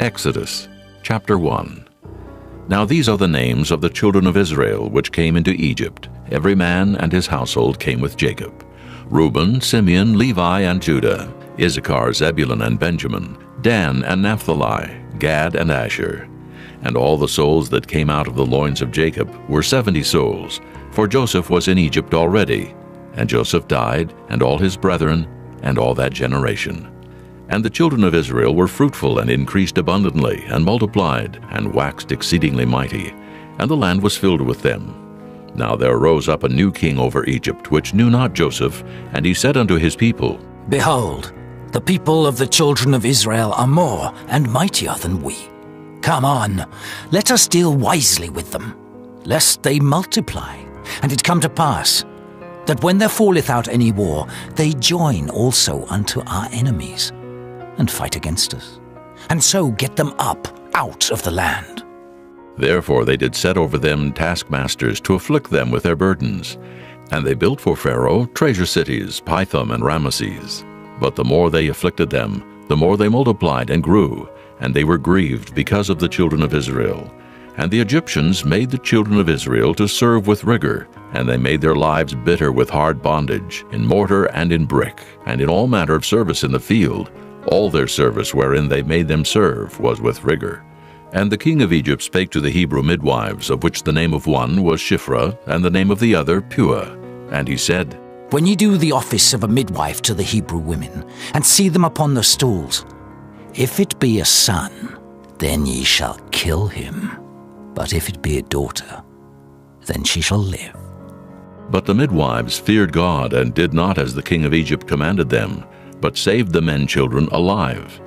Exodus chapter 1. Now these are the names of the children of Israel which came into Egypt. Every man and his household came with Jacob. Reuben, Simeon, Levi, and Judah, Issachar, Zebulun, and Benjamin, Dan and Naphtali, Gad and Asher. And all the souls that came out of the loins of Jacob were 70 souls, for Joseph was in Egypt already. And Joseph died, and all his brethren, and all that generation. And the children of Israel were fruitful and increased abundantly, and multiplied, and waxed exceedingly mighty, and the land was filled with them. Now there arose up a new king over Egypt, which knew not Joseph, and he said unto his people, Behold, the people of the children of Israel are more and mightier than we. Come on, let us deal wisely with them, lest they multiply. And it come to pass, that when there falleth out any war, they join also unto our enemies, and fight against us, and so get them up out of the land. Therefore they did set over them taskmasters to afflict them with their burdens. And they built for Pharaoh treasure cities, Pithom and Ramesses. But the more they afflicted them, the more they multiplied and grew, and they were grieved because of the children of Israel. And the Egyptians made the children of Israel to serve with rigor, and they made their lives bitter with hard bondage, in mortar and in brick, and in all manner of service in the field. All their service wherein they made them serve was with rigor. And the king of Egypt spake to the Hebrew midwives, of which the name of one was Shiphrah, and the name of the other Puah. And he said, When ye do the office of a midwife to the Hebrew women, and see them upon the stools, if it be a son, then ye shall kill him. But if it be a daughter, then she shall live. But the midwives feared God, and did not as the king of Egypt commanded them, but saved the men children alive.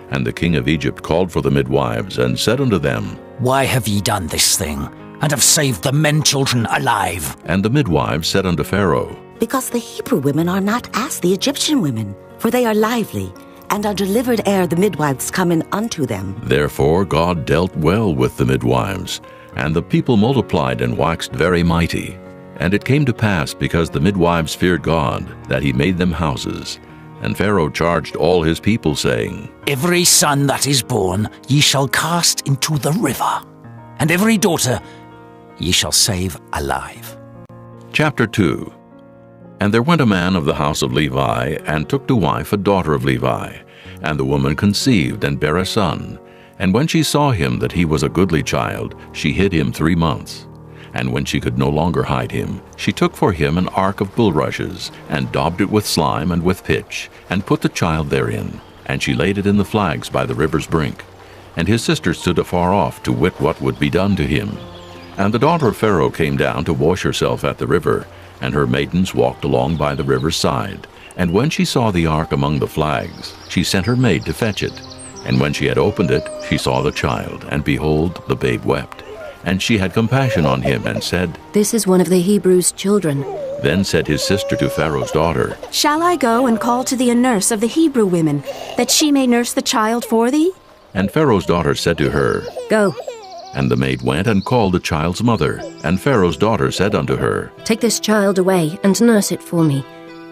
And the king of Egypt called for the midwives, and said unto them, Why have ye done this thing, and have saved the men children alive? And the midwives said unto Pharaoh, Because the Hebrew women are not as the Egyptian women, for they are lively, and are delivered ere the midwives come in unto them. Therefore God dealt well with the midwives, and the people multiplied and waxed very mighty. And it came to pass, because the midwives feared God, that he made them houses. And Pharaoh charged all his people, saying, Every son that is born ye shall cast into the river, and every daughter ye shall save alive. Chapter 2. And there went a man of the house of Levi, and took to wife a daughter of Levi. And the woman conceived, and bare a son. And when she saw him that he was a goodly child, she hid him 3 months. And when she could no longer hide him, she took for him an ark of bulrushes, and daubed it with slime and with pitch, and put the child therein. And she laid it in the flags by the river's brink. And his sister stood afar off to wit what would be done to him. And the daughter of Pharaoh came down to wash herself at the river, and her maidens walked along by the river's side. And when she saw the ark among the flags, she sent her maid to fetch it. And when she had opened it, she saw the child, and behold, the babe wept. And she had compassion on him, and said, This is one of the Hebrews' children. Then said his sister to Pharaoh's daughter, Shall I go and call to thee a nurse of the Hebrew women, that she may nurse the child for thee? And Pharaoh's daughter said to her, Go. And the maid went and called the child's mother. And Pharaoh's daughter said unto her, Take this child away, and nurse it for me,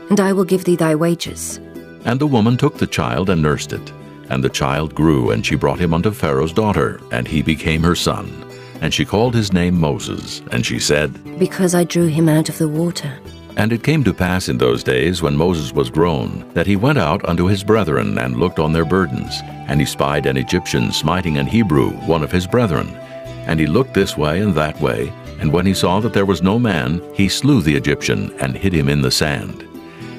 and I will give thee thy wages. And the woman took the child and nursed it. And the child grew, and she brought him unto Pharaoh's daughter, and he became her son. And she called his name Moses, and she said, Because I drew him out of the water. And it came to pass in those days, when Moses was grown, that he went out unto his brethren, and looked on their burdens. And he spied an Egyptian smiting an Hebrew, one of his brethren. And he looked this way and that way, and when he saw that there was no man, he slew the Egyptian, and hid him in the sand.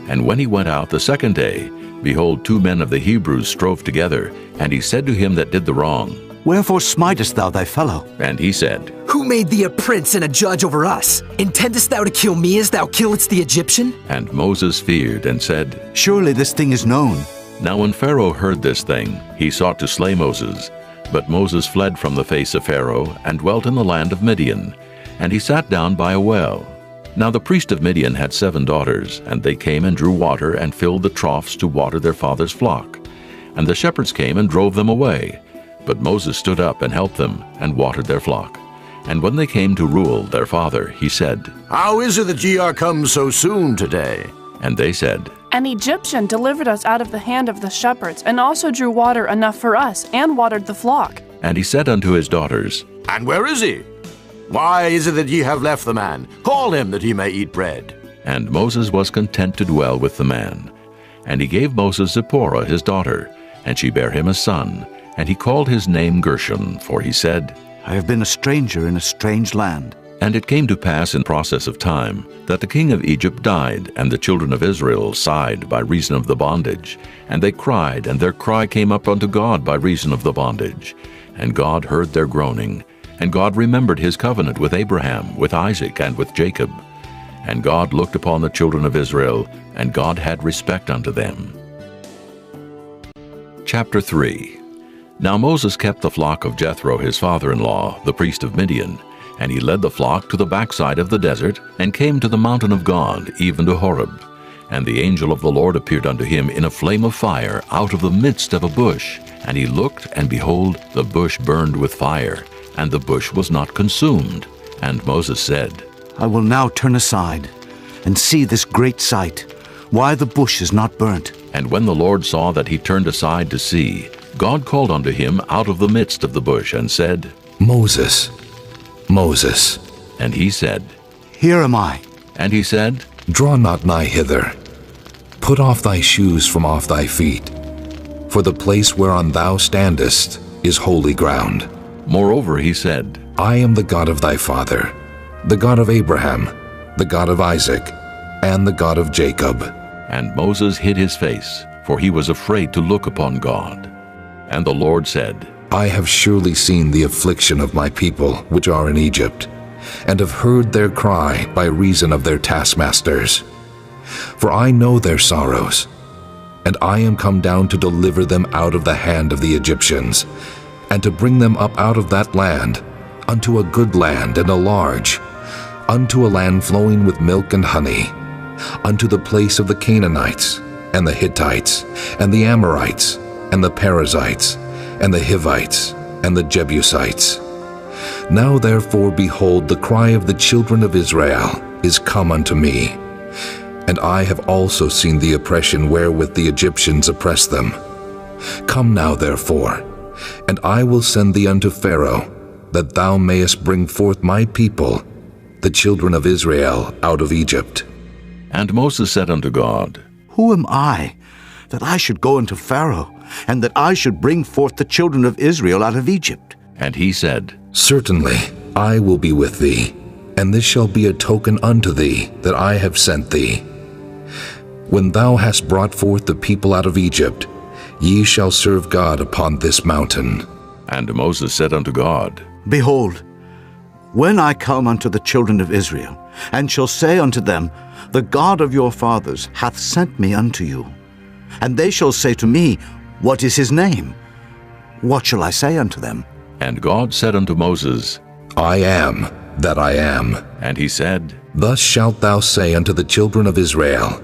And when he went out the second day, behold, 2 men of the Hebrews strove together. And he said to him that did the wrong, Wherefore smitest thou thy fellow? And he said, Who made thee a prince and a judge over us? Intendest thou to kill me as thou killedst the Egyptian? And Moses feared, and said, Surely this thing is known. Now when Pharaoh heard this thing, he sought to slay Moses. But Moses fled from the face of Pharaoh, and dwelt in the land of Midian. And he sat down by a well. Now the priest of Midian had 7 daughters, and they came and drew water, and filled the troughs to water their father's flock. And the shepherds came and drove them away. But Moses stood up and helped them, and watered their flock. And when they came to Reuel their father, he said, How is it that ye are come so soon today? And they said, An Egyptian delivered us out of the hand of the shepherds, and also drew water enough for us, and watered the flock. And he said unto his daughters, And where is he? Why is it that ye have left the man? Call him that he may eat bread. And Moses was content to dwell with the man. And he gave Moses Zipporah his daughter, and she bare him a son, and he called his name Gershon, for he said, I have been a stranger in a strange land. And it came to pass in process of time that the king of Egypt died, and the children of Israel sighed by reason of the bondage. And they cried, and their cry came up unto God by reason of the bondage. And God heard their groaning. And God remembered his covenant with Abraham, with Isaac, and with Jacob. And God looked upon the children of Israel, and God had respect unto them. Chapter 3. Now Moses kept the flock of Jethro his father-in-law, the priest of Midian. And he led the flock to the backside of the desert, and came to the mountain of God, even to Horeb. And the angel of the Lord appeared unto him in a flame of fire out of the midst of a bush. And he looked, and behold, the bush burned with fire, and the bush was not consumed. And Moses said, I will now turn aside and see this great sight, why the bush is not burnt. And when the Lord saw that he turned aside to see, God called unto him out of the midst of the bush, and said, Moses, Moses. And he said, Here am I. And he said, Draw not nigh hither. Put off thy shoes from off thy feet, for the place whereon thou standest is holy ground. Moreover he said, I am the God of thy father, the God of Abraham, the God of Isaac, and the God of Jacob. And Moses hid his face, for he was afraid to look upon God. And the Lord said, I have surely seen the affliction of my people which are in Egypt, and have heard their cry by reason of their taskmasters. For I know their sorrows, and I am come down to deliver them out of the hand of the Egyptians, and to bring them up out of that land, unto a good land and a large, unto a land flowing with milk and honey, unto the place of the Canaanites, and the Hittites, and the Amorites, and the Perizzites, and the Hivites, and the Jebusites. Now therefore, behold, the cry of the children of Israel is come unto me, and I have also seen the oppression wherewith the Egyptians oppress them. Come now therefore, and I will send thee unto Pharaoh, that thou mayest bring forth my people, the children of Israel, out of Egypt. And Moses said unto God, Who am I, that I should go unto Pharaoh, and that I should bring forth the children of Israel out of Egypt? And he said, Certainly I will be with thee, and this shall be a token unto thee that I have sent thee. When thou hast brought forth the people out of Egypt, ye shall serve God upon this mountain. And Moses said unto God, Behold, when I come unto the children of Israel, and shall say unto them, The God of your fathers hath sent me unto you, and they shall say to me, What is his name? What shall I say unto them? And God said unto Moses, I am that I am. And he said, Thus shalt thou say unto the children of Israel,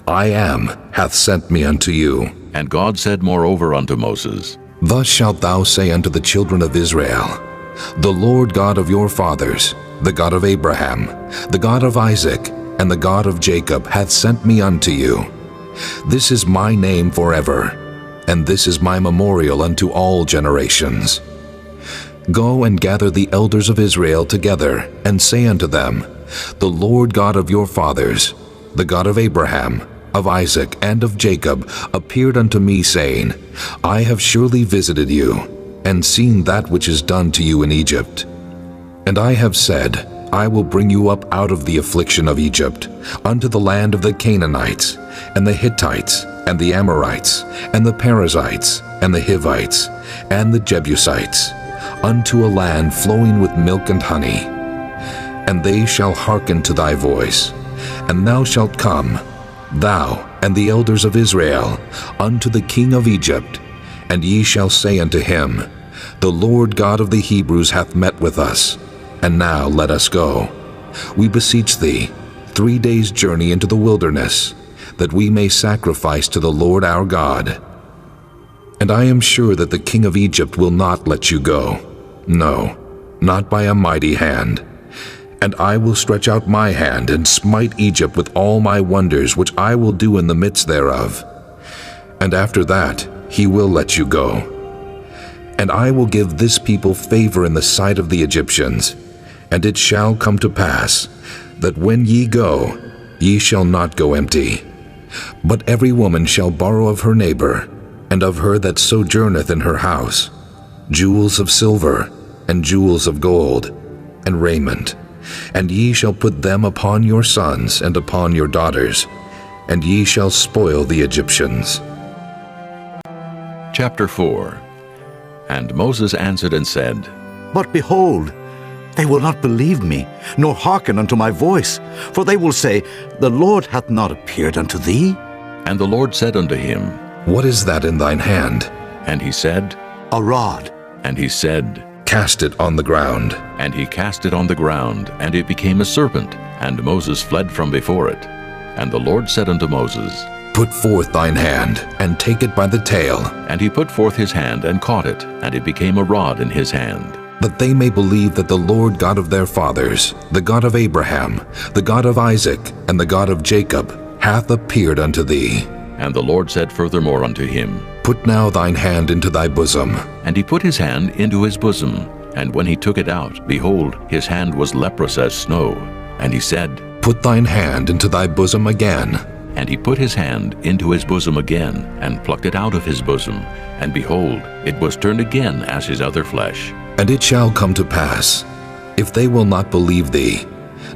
I am hath sent me unto you. And God said moreover unto Moses, Thus shalt thou say unto the children of Israel, The Lord God of your fathers, the God of Abraham, the God of Isaac, and the God of Jacob hath sent me unto you. This is my name forever, and this is my memorial unto all generations. Go and gather the elders of Israel together, and say unto them, The Lord God of your fathers, the God of Abraham, of Isaac, and of Jacob, appeared unto me, saying, I have surely visited you, and seen that which is done to you in Egypt. And I have said, I will bring you up out of the affliction of Egypt, unto the land of the Canaanites, and the Hittites, and the Amorites, and the Perizzites, and the Hivites, and the Jebusites, unto a land flowing with milk and honey. And they shall hearken to thy voice, and thou shalt come, thou and the elders of Israel, unto the king of Egypt, and ye shall say unto him, The Lord God of the Hebrews hath met with us, and now let us go. We beseech thee, 3 days' journey into the wilderness, that we may sacrifice to the Lord our God. And I am sure that the king of Egypt will not let you go, no, not by a mighty hand. And I will stretch out my hand and smite Egypt with all my wonders which I will do in the midst thereof. And after that he will let you go. And I will give this people favor in the sight of the Egyptians. And it shall come to pass, that when ye go, ye shall not go empty. But every woman shall borrow of her neighbor, and of her that sojourneth in her house, jewels of silver, and jewels of gold, and raiment. And ye shall put them upon your sons and upon your daughters, and ye shall spoil the Egyptians. Chapter 4. And Moses answered and said, But behold, they will not believe me, nor hearken unto my voice. For they will say, The Lord hath not appeared unto thee. And the Lord said unto him, What is that in thine hand? And he said, A rod. And he said, Cast it on the ground. And he cast it on the ground, and it became a serpent, and Moses fled from before it. And the Lord said unto Moses, Put forth thine hand, and take it by the tail. And he put forth his hand, and caught it, and it became a rod in his hand. That they may believe that the Lord God of their fathers, the God of Abraham, the God of Isaac, and the God of Jacob, hath appeared unto thee. And the Lord said furthermore unto him, Put now thine hand into thy bosom. And he put his hand into his bosom, and when he took it out, behold, his hand was leprous as snow. And he said, Put thine hand into thy bosom again. And he put his hand into his bosom again, and plucked it out of his bosom, and behold, it was turned again as his other flesh. And it shall come to pass, if they will not believe thee,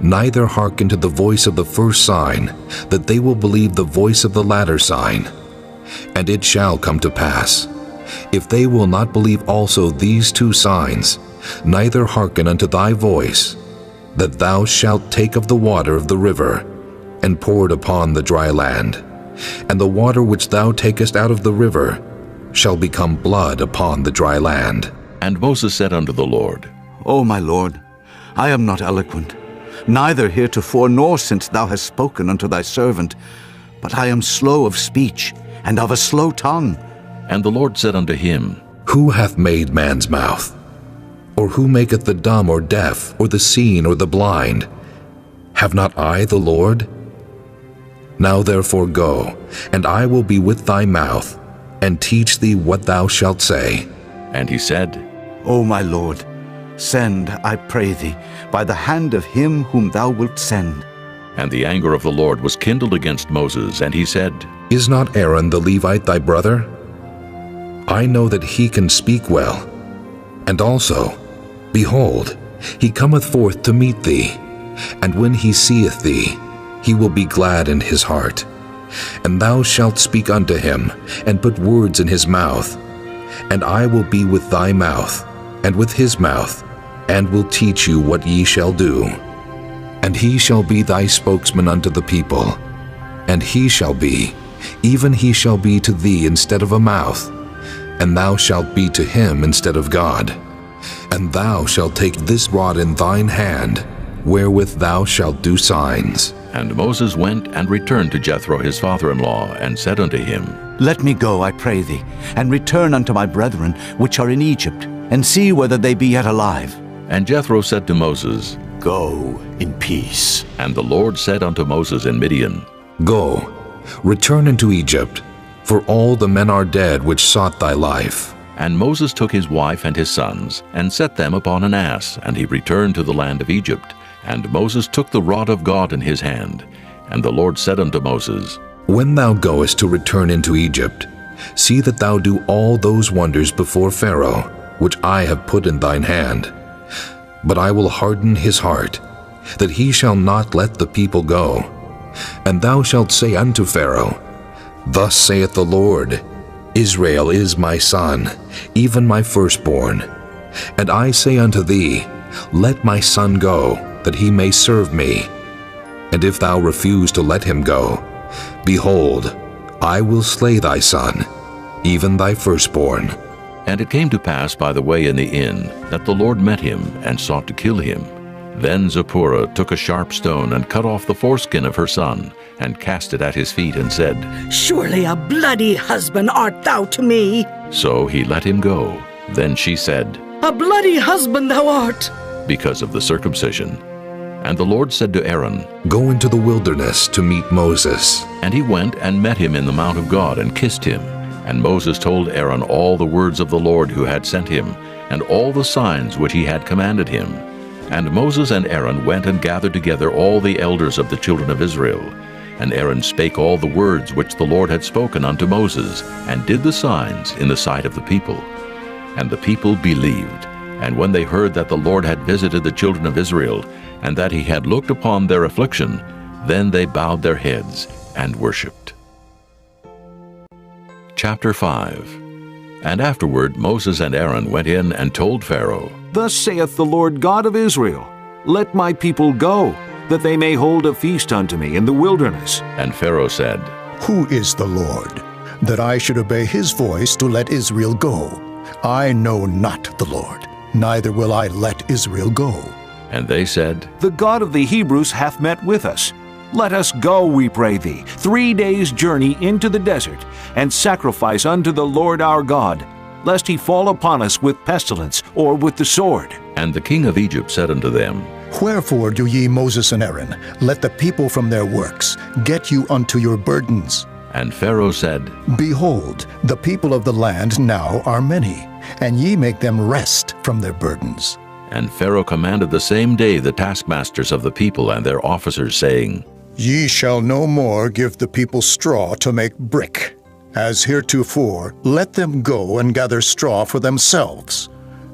neither hearken to the voice of the first sign, that they will believe the voice of the latter sign. And it shall come to pass, if they will not believe also these two signs, neither hearken unto thy voice, that thou shalt take of the water of the river, and pour it upon the dry land. And the water which thou takest out of the river shall become blood upon the dry land. And Moses said unto the Lord, O my Lord, I am not eloquent, neither heretofore nor since thou hast spoken unto thy servant, but I am slow of speech, and of a slow tongue. And the Lord said unto him, Who hath made man's mouth? Or who maketh the dumb or deaf, or the seen or the blind? Have not I the Lord? Now therefore go, and I will be with thy mouth, and teach thee what thou shalt say. And he said, O my Lord, send, I pray thee, by the hand of him whom thou wilt send. And the anger of the Lord was kindled against Moses, and he said, Is not Aaron the Levite thy brother? I know that he can speak well. And also, behold, he cometh forth to meet thee, and when he seeth thee, he will be glad in his heart. And thou shalt speak unto him, and put words in his mouth. And I will be with thy mouth, and with his mouth, and will teach you what ye shall do. And he shall be thy spokesman unto the people. And he shall be, even he shall be to thee instead of a mouth, and thou shalt be to him instead of God. And thou shalt take this rod in thine hand, wherewith thou shalt do signs. And Moses went and returned to Jethro his father-in-law, and said unto him, Let me go, I pray thee, and return unto my brethren which are in Egypt, and see whether they be yet alive. And Jethro said to Moses, Go in peace. And the Lord said unto Moses in Midian, Go, return into Egypt, for all the men are dead which sought thy life. And Moses took his wife and his sons, and set them upon an ass, and he returned to the land of Egypt. And Moses took the rod of God in his hand. And the Lord said unto Moses, When thou goest to return into Egypt, see that thou do all those wonders before Pharaoh, which I have put in thine hand. But I will harden his heart, that he shall not let the people go. And thou shalt say unto Pharaoh, Thus saith the Lord, Israel is my son, even my firstborn. And I say unto thee, Let my son go, that he may serve me. And if thou refuse to let him go, behold, I will slay thy son, even thy firstborn. And it came to pass by the way in the inn, that the Lord met him, and sought to kill him. Then Zipporah took a sharp stone, and cut off the foreskin of her son, and cast it at his feet, and said, Surely a bloody husband art thou to me. So he let him go. Then she said, A bloody husband thou art. because of the circumcision. And the Lord said to Aaron, Go into the wilderness to meet Moses. And he went and met him in the mount of God and kissed him. And Moses told Aaron all the words of the Lord who had sent him, and all the signs which he had commanded him. And Moses and Aaron went and gathered together all the elders of the children of Israel. And Aaron spake all the words which the Lord had spoken unto Moses, and did the signs in the sight of the people. And the people believed. And when they heard that the Lord had visited the children of Israel, and that he had looked upon their affliction, then they bowed their heads and worshipped. Chapter 5. And afterward Moses and Aaron went in and told Pharaoh, Thus saith the Lord God of Israel, Let my people go, that they may hold a feast unto me in the wilderness. And Pharaoh said, Who is the Lord, that I should obey his voice to let Israel go? I know not the Lord, neither will I let Israel go. And they said, The God of the Hebrews hath met with us. Let us go, we pray thee, 3 days' journey into the desert, and sacrifice unto the Lord our God, lest he fall upon us with pestilence or with the sword. And the king of Egypt said unto them, Wherefore do ye, Moses and Aaron, let the people from their works get you unto your burdens? And Pharaoh said, Behold, the people of the land now are many, and ye make them rest from their burdens. And Pharaoh commanded the same day the taskmasters of the people and their officers, saying, Ye shall no more give the people straw to make brick. As heretofore, let them go and gather straw for themselves.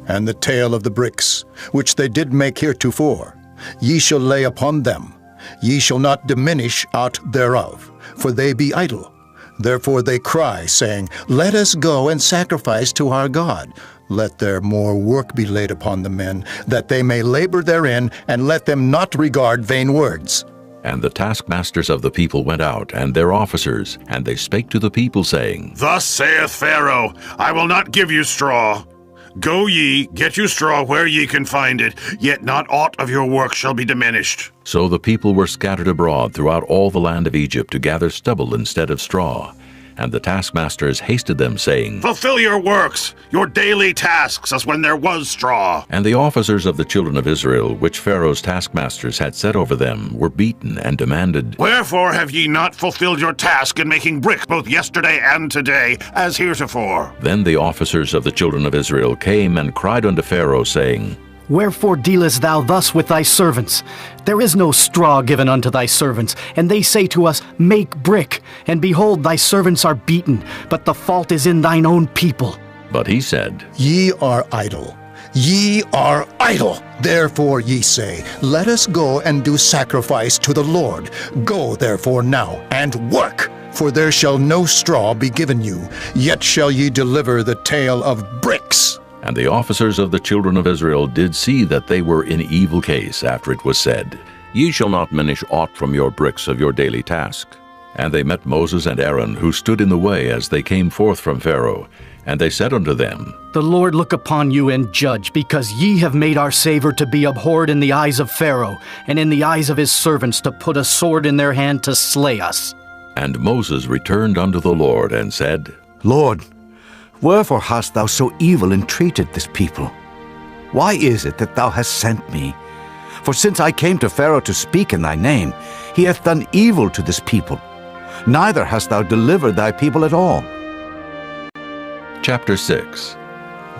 And the tale of the bricks, which they did make heretofore, ye shall lay upon them. Ye shall not diminish aught thereof, for they be idle. Therefore they cry, saying, Let us go and sacrifice to our God. Let there more work be laid upon the men, that they may labor therein, and let them not regard vain words. And the taskmasters of the people went out, and their officers, and they spake to the people, saying, Thus saith Pharaoh, I will not give you straw. Go ye, get you straw where ye can find it, yet not aught of your work shall be diminished. So the people were scattered abroad throughout all the land of Egypt to gather stubble instead of straw. And the taskmasters hasted them, saying, Fulfill your works, your daily tasks, as when there was straw. And the officers of the children of Israel, which Pharaoh's taskmasters had set over them, were beaten and demanded, Wherefore have ye not fulfilled your task in making brick both yesterday and today, as heretofore? Then the officers of the children of Israel came and cried unto Pharaoh, saying, Wherefore dealest thou thus with thy servants? There is no straw given unto thy servants, and they say to us, Make brick. And behold, thy servants are beaten, but the fault is in thine own people. But he said, Ye are idle. Ye are idle. Therefore ye say, Let us go and do sacrifice to the Lord. Go therefore now, and work. For there shall no straw be given you, yet shall ye deliver the tale of bricks. And the officers of the children of Israel did see that they were in evil case after it was said, Ye shall not diminish aught from your bricks of your daily task. And they met Moses and Aaron, who stood in the way as they came forth from Pharaoh. And they said unto them, The Lord look upon you and judge, because ye have made our savor to be abhorred in the eyes of Pharaoh, and in the eyes of his servants to put a sword in their hand to slay us. And Moses returned unto the Lord and said, Lord, wherefore hast thou so evil entreated this people? Why is it that thou hast sent me? For since I came to Pharaoh to speak in thy name, he hath done evil to this people. Neither hast thou delivered thy people at all. Chapter 6.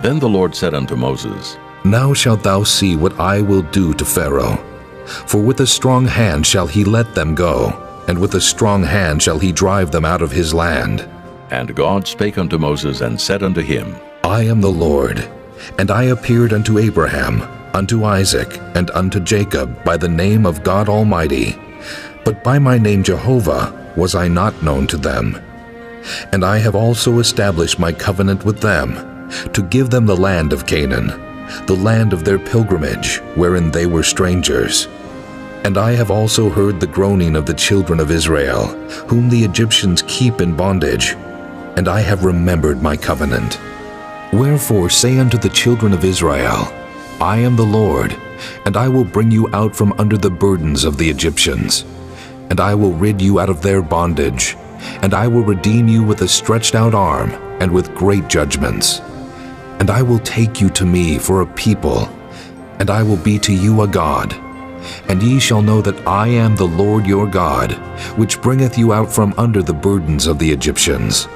Then the Lord said unto Moses, Now shalt thou see what I will do to Pharaoh. For with a strong hand shall he let them go, and with a strong hand shall he drive them out of his land. And God spake unto Moses and said unto him, I am the Lord, and I appeared unto Abraham, unto Isaac, and unto Jacob by the name of God Almighty. But by my name Jehovah was I not known to them. And I have also established my covenant with them, to give them the land of Canaan, the land of their pilgrimage, wherein they were strangers. And I have also heard the groaning of the children of Israel, whom the Egyptians keep in bondage, and I have remembered my covenant. Wherefore say unto the children of Israel, I am the Lord, and I will bring you out from under the burdens of the Egyptians, and I will rid you out of their bondage, and I will redeem you with a stretched out arm, and with great judgments. And I will take you to me for a people, and I will be to you a God. And ye shall know that I am the Lord your God, which bringeth you out from under the burdens of the Egyptians.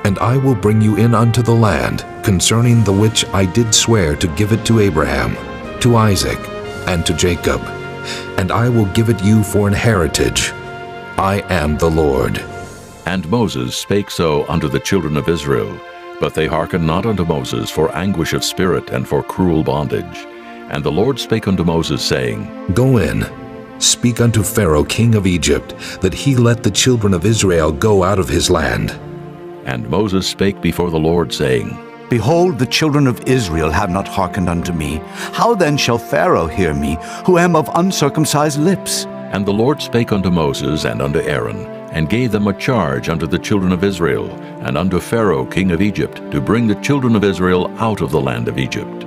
And I will bring you in unto the land, concerning the which I did swear to give it to Abraham, to Isaac, and to Jacob. And I will give it you for an heritage. I am the Lord. And Moses spake so unto the children of Israel, but they hearkened not unto Moses for anguish of spirit and for cruel bondage. And the Lord spake unto Moses, saying, Go in, speak unto Pharaoh king of Egypt, that he let the children of Israel go out of his land. And Moses spake before the Lord, saying, Behold, the children of Israel have not hearkened unto me. How then shall Pharaoh hear me, who am of uncircumcised lips? And the Lord spake unto Moses and unto Aaron, and gave them a charge unto the children of Israel, and unto Pharaoh king of Egypt, to bring the children of Israel out of the land of Egypt.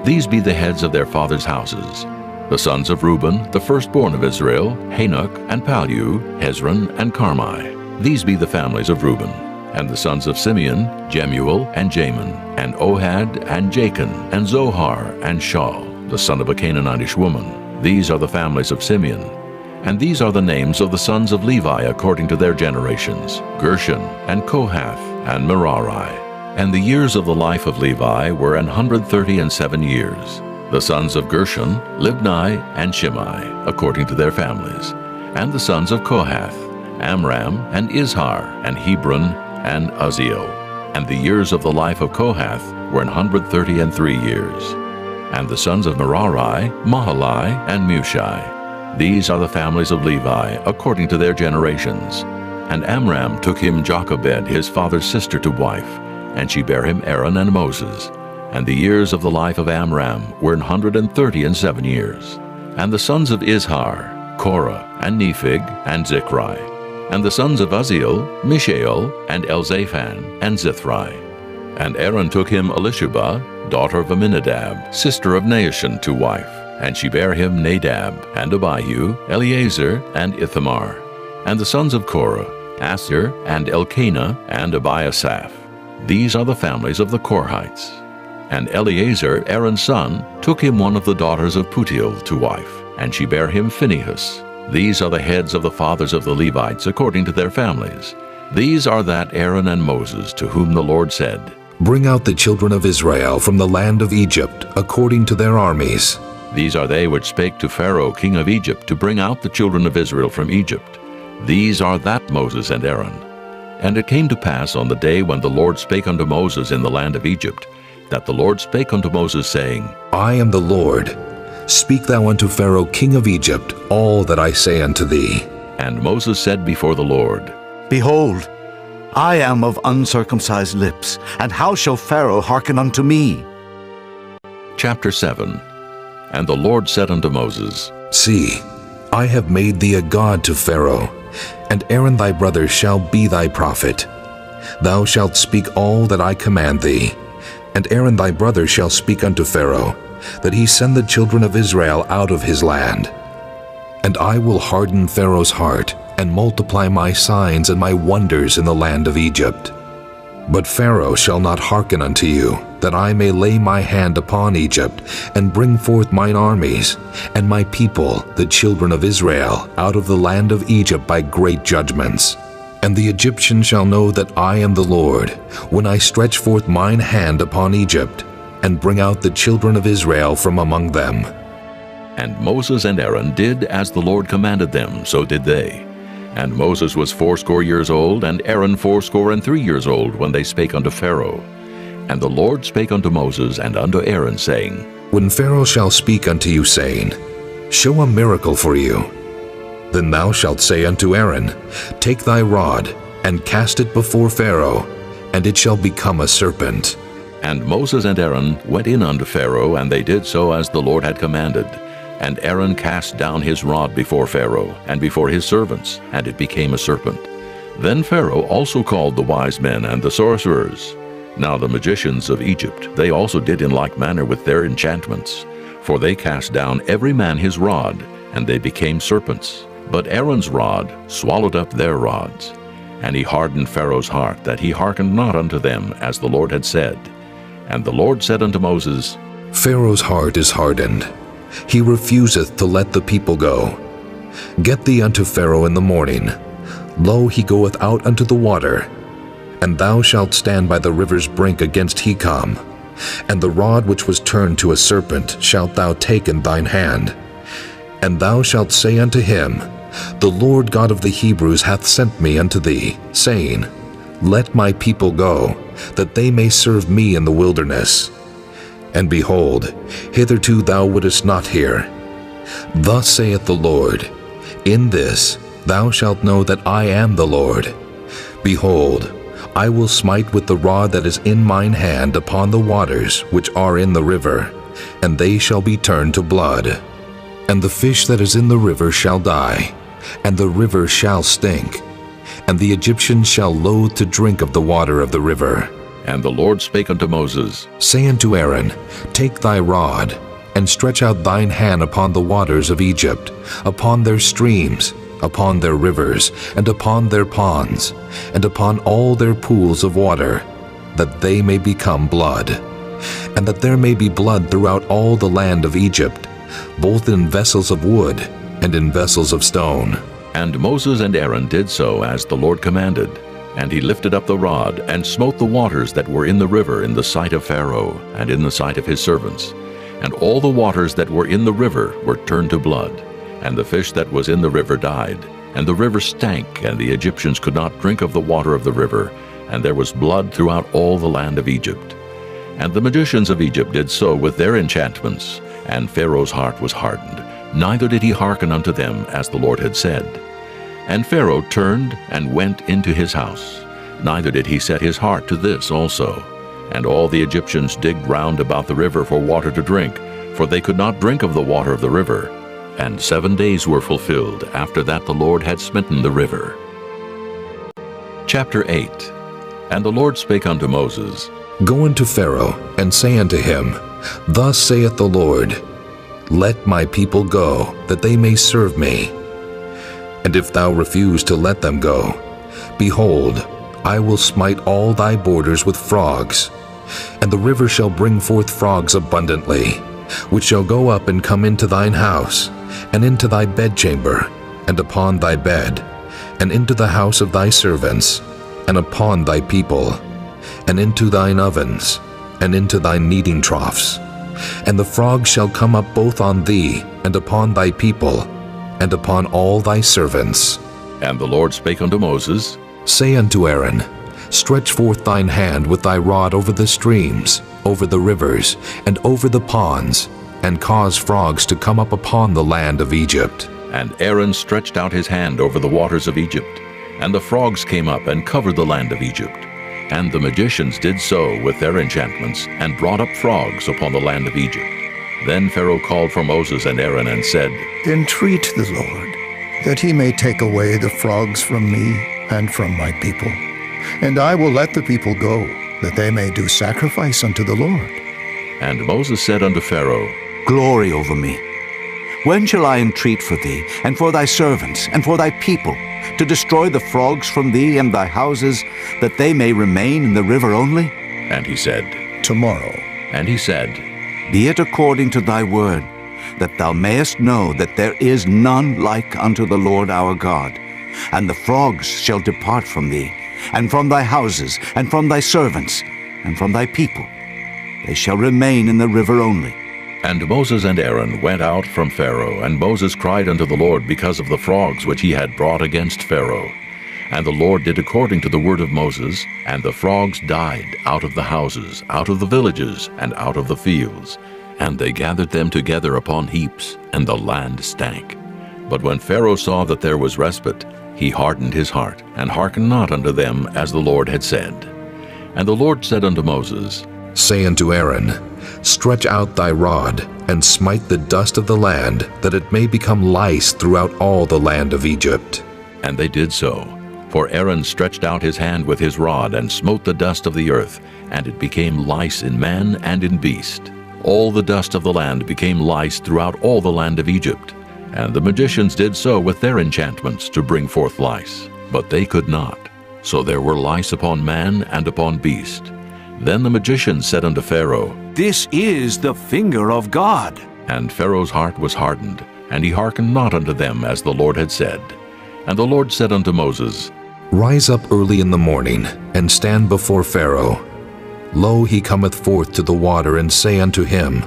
These be the heads of their fathers' houses. The sons of Reuben, the firstborn of Israel, Hanok, and Palu, Hezron, and Carmi. These be the families of Reuben. And the sons of Simeon, Jemuel, and Jamin, and Ohad, and Jachin, and Zohar, and Shaul, the son of a Canaanitish woman. These are the families of Simeon. And these are the names of the sons of Levi according to their generations, Gershon, and Kohath, and Merari. And the years of the life of Levi were 137 years. The sons of Gershon, Libni, and Shimei, according to their families. And the sons of Kohath, Amram, and Izhar, and Hebron, and Uzziel. And the years of the life of Kohath were 133 years. And the sons of Merari, Mahali, and Mushi. These are the families of Levi, according to their generations. And Amram took him Jochebed, his father's sister, to wife, and she bare him Aaron and Moses. And the years of the life of Amram were 137 years. And the sons of Izhar, Korah, and Nephig, and Zichri. And the sons of Uzziel, Mishael, and Elzaphan, and Zithri. And Aaron took him Elishubah, daughter of Aminadab, sister of Naashon, to wife. And she bare him Nadab, and Abihu, Eleazar, and Ithamar. And the sons of Korah, Asher, and Elkanah, and Abiasaph. These are the families of the Korhites. And Eleazar, Aaron's son, took him one of the daughters of Putiel to wife, and she bare him Phinehas. These are the heads of the fathers of the Levites according to their families. These are that Aaron and Moses, to whom the Lord said, Bring out the children of Israel from the land of Egypt according to their armies. These are they which spake to Pharaoh king of Egypt to bring out the children of Israel from Egypt. These are that Moses and Aaron. And it came to pass on the day when the Lord spake unto Moses in the land of Egypt, that the Lord spake unto Moses, saying, I am the Lord. Speak thou unto Pharaoh king of Egypt all that I say unto thee. And Moses said before the Lord, Behold, I am of uncircumcised lips, and how shall Pharaoh hearken unto me? Chapter 7. And the Lord said unto Moses, See, I have made thee a god to Pharaoh, and Aaron thy brother shall be thy prophet. Thou shalt speak all that I command thee, and Aaron thy brother shall speak unto Pharaoh, that he send the children of Israel out of his land. And I will harden Pharaoh's heart, and multiply my signs and my wonders in the land of Egypt. But Pharaoh shall not hearken unto you, that I may lay my hand upon Egypt, and bring forth mine armies, and my people, the children of Israel, out of the land of Egypt by great judgments. And the Egyptians shall know that I am the Lord, when I stretch forth mine hand upon Egypt, and bring out the children of Israel from among them. And Moses and Aaron did as the Lord commanded them, so did they. And Moses was 80 years old, and Aaron 83 years old, when they spake unto Pharaoh. And the Lord spake unto Moses and unto Aaron, saying, When Pharaoh shall speak unto you, saying, Show a miracle for you, then thou shalt say unto Aaron, Take thy rod, and cast it before Pharaoh, and it shall become a serpent. And Moses and Aaron went in unto Pharaoh, and they did so as the Lord had commanded. And Aaron cast down his rod before Pharaoh, and before his servants, and it became a serpent. Then Pharaoh also called the wise men and the sorcerers. Now the magicians of Egypt, they also did in like manner with their enchantments. For they cast down every man his rod, and they became serpents. But Aaron's rod swallowed up their rods. And he hardened Pharaoh's heart, that he hearkened not unto them, as the Lord had said. And the Lord said unto Moses, Pharaoh's heart is hardened. he refuseth to let the people go. Get thee unto Pharaoh in the morning. Lo, he goeth out unto the water. And thou shalt stand by the river's brink against Hekam. And the rod which was turned to a serpent shalt thou take in thine hand. And thou shalt say unto him, The Lord God of the Hebrews hath sent me unto thee, saying, Let my people go, that they may serve me in the wilderness. And behold, hitherto thou wouldest not hear. Thus saith the Lord, In this thou shalt know that I am the Lord. Behold, I will smite with the rod that is in mine hand upon the waters which are in the river, and they shall be turned to blood. And the fish that is in the river shall die, and the river shall stink, and the Egyptians shall loathe to drink of the water of the river. And the Lord spake unto Moses, Say unto Aaron, Take thy rod, and stretch out thine hand upon the waters of Egypt, upon their streams, upon their rivers, and upon their ponds, and upon all their pools of water, that they may become blood, and that there may be blood throughout all the land of Egypt, both in vessels of wood and in vessels of stone. And Moses and Aaron did so as the Lord commanded. And he lifted up the rod, and smote the waters that were in the river in the sight of Pharaoh, and in the sight of his servants. And all the waters that were in the river were turned to blood, and the fish that was in the river died. And the river stank, and the Egyptians could not drink of the water of the river, and there was blood throughout all the land of Egypt. And the magicians of Egypt did so with their enchantments, and Pharaoh's heart was hardened, neither did he hearken unto them as the Lord had said. And Pharaoh turned and went into his house, neither did he set his heart to this also. And all the Egyptians digged round about the river for water to drink, for they could not drink of the water of the river. And 7 days were fulfilled after that the Lord had smitten the river. Chapter 8. And the Lord spake unto Moses, Go unto Pharaoh, and say unto him, Thus saith the Lord, Let my people go, that they may serve me. And if thou refuse to let them go, behold, I will smite all thy borders with frogs, and the river shall bring forth frogs abundantly, which shall go up and come into thine house, and into thy bedchamber, and upon thy bed, and into the house of thy servants, and upon thy people, and into thine ovens, and into thy kneading troughs. And the frogs shall come up both on thee, and upon thy people, and upon all thy servants. And the Lord spake unto Moses, Say unto Aaron, Stretch forth thine hand with thy rod over the streams, over the rivers, and over the ponds, and cause frogs to come up upon the land of Egypt. And Aaron stretched out his hand over the waters of Egypt, and the frogs came up and covered the land of Egypt. And the magicians did so with their enchantments, and brought up frogs upon the land of Egypt. Then Pharaoh called for Moses and Aaron, and said, Entreat the Lord, that he may take away the frogs from me and from my people, and I will let the people go, that they may do sacrifice unto the Lord. And Moses said unto Pharaoh, Glory over me. When shall I entreat for thee, and for thy servants, and for thy people, to destroy the frogs from thee and thy houses, that they may remain in the river only? And he said, Tomorrow. And he said, Be it according to thy word, that thou mayest know that there is none like unto the Lord our God. And the frogs shall depart from thee, and from thy houses, and from thy servants, and from thy people. They shall remain in the river only. And Moses and Aaron went out from Pharaoh, and Moses cried unto the Lord because of the frogs which he had brought against Pharaoh. And the Lord did according to the word of Moses, and the frogs died out of the houses, out of the villages, and out of the fields. And they gathered them together upon heaps, and the land stank. But when Pharaoh saw that there was respite, he hardened his heart, and hearkened not unto them as the Lord had said. And the Lord said unto Moses, Say unto Aaron, Stretch out thy rod, and smite the dust of the land, that it may become lice throughout all the land of Egypt. And they did so. For Aaron stretched out his hand with his rod, and smote the dust of the earth, and it became lice in man and in beast. All the dust of the land became lice throughout all the land of Egypt. And the magicians did so with their enchantments to bring forth lice, but they could not. So there were lice upon man and upon beast. Then the magicians said unto Pharaoh, This is the finger of God. And Pharaoh's heart was hardened, and he hearkened not unto them as the Lord had said. And the Lord said unto Moses, Rise up early in the morning, and stand before Pharaoh. Lo, he cometh forth to the water, and say unto him,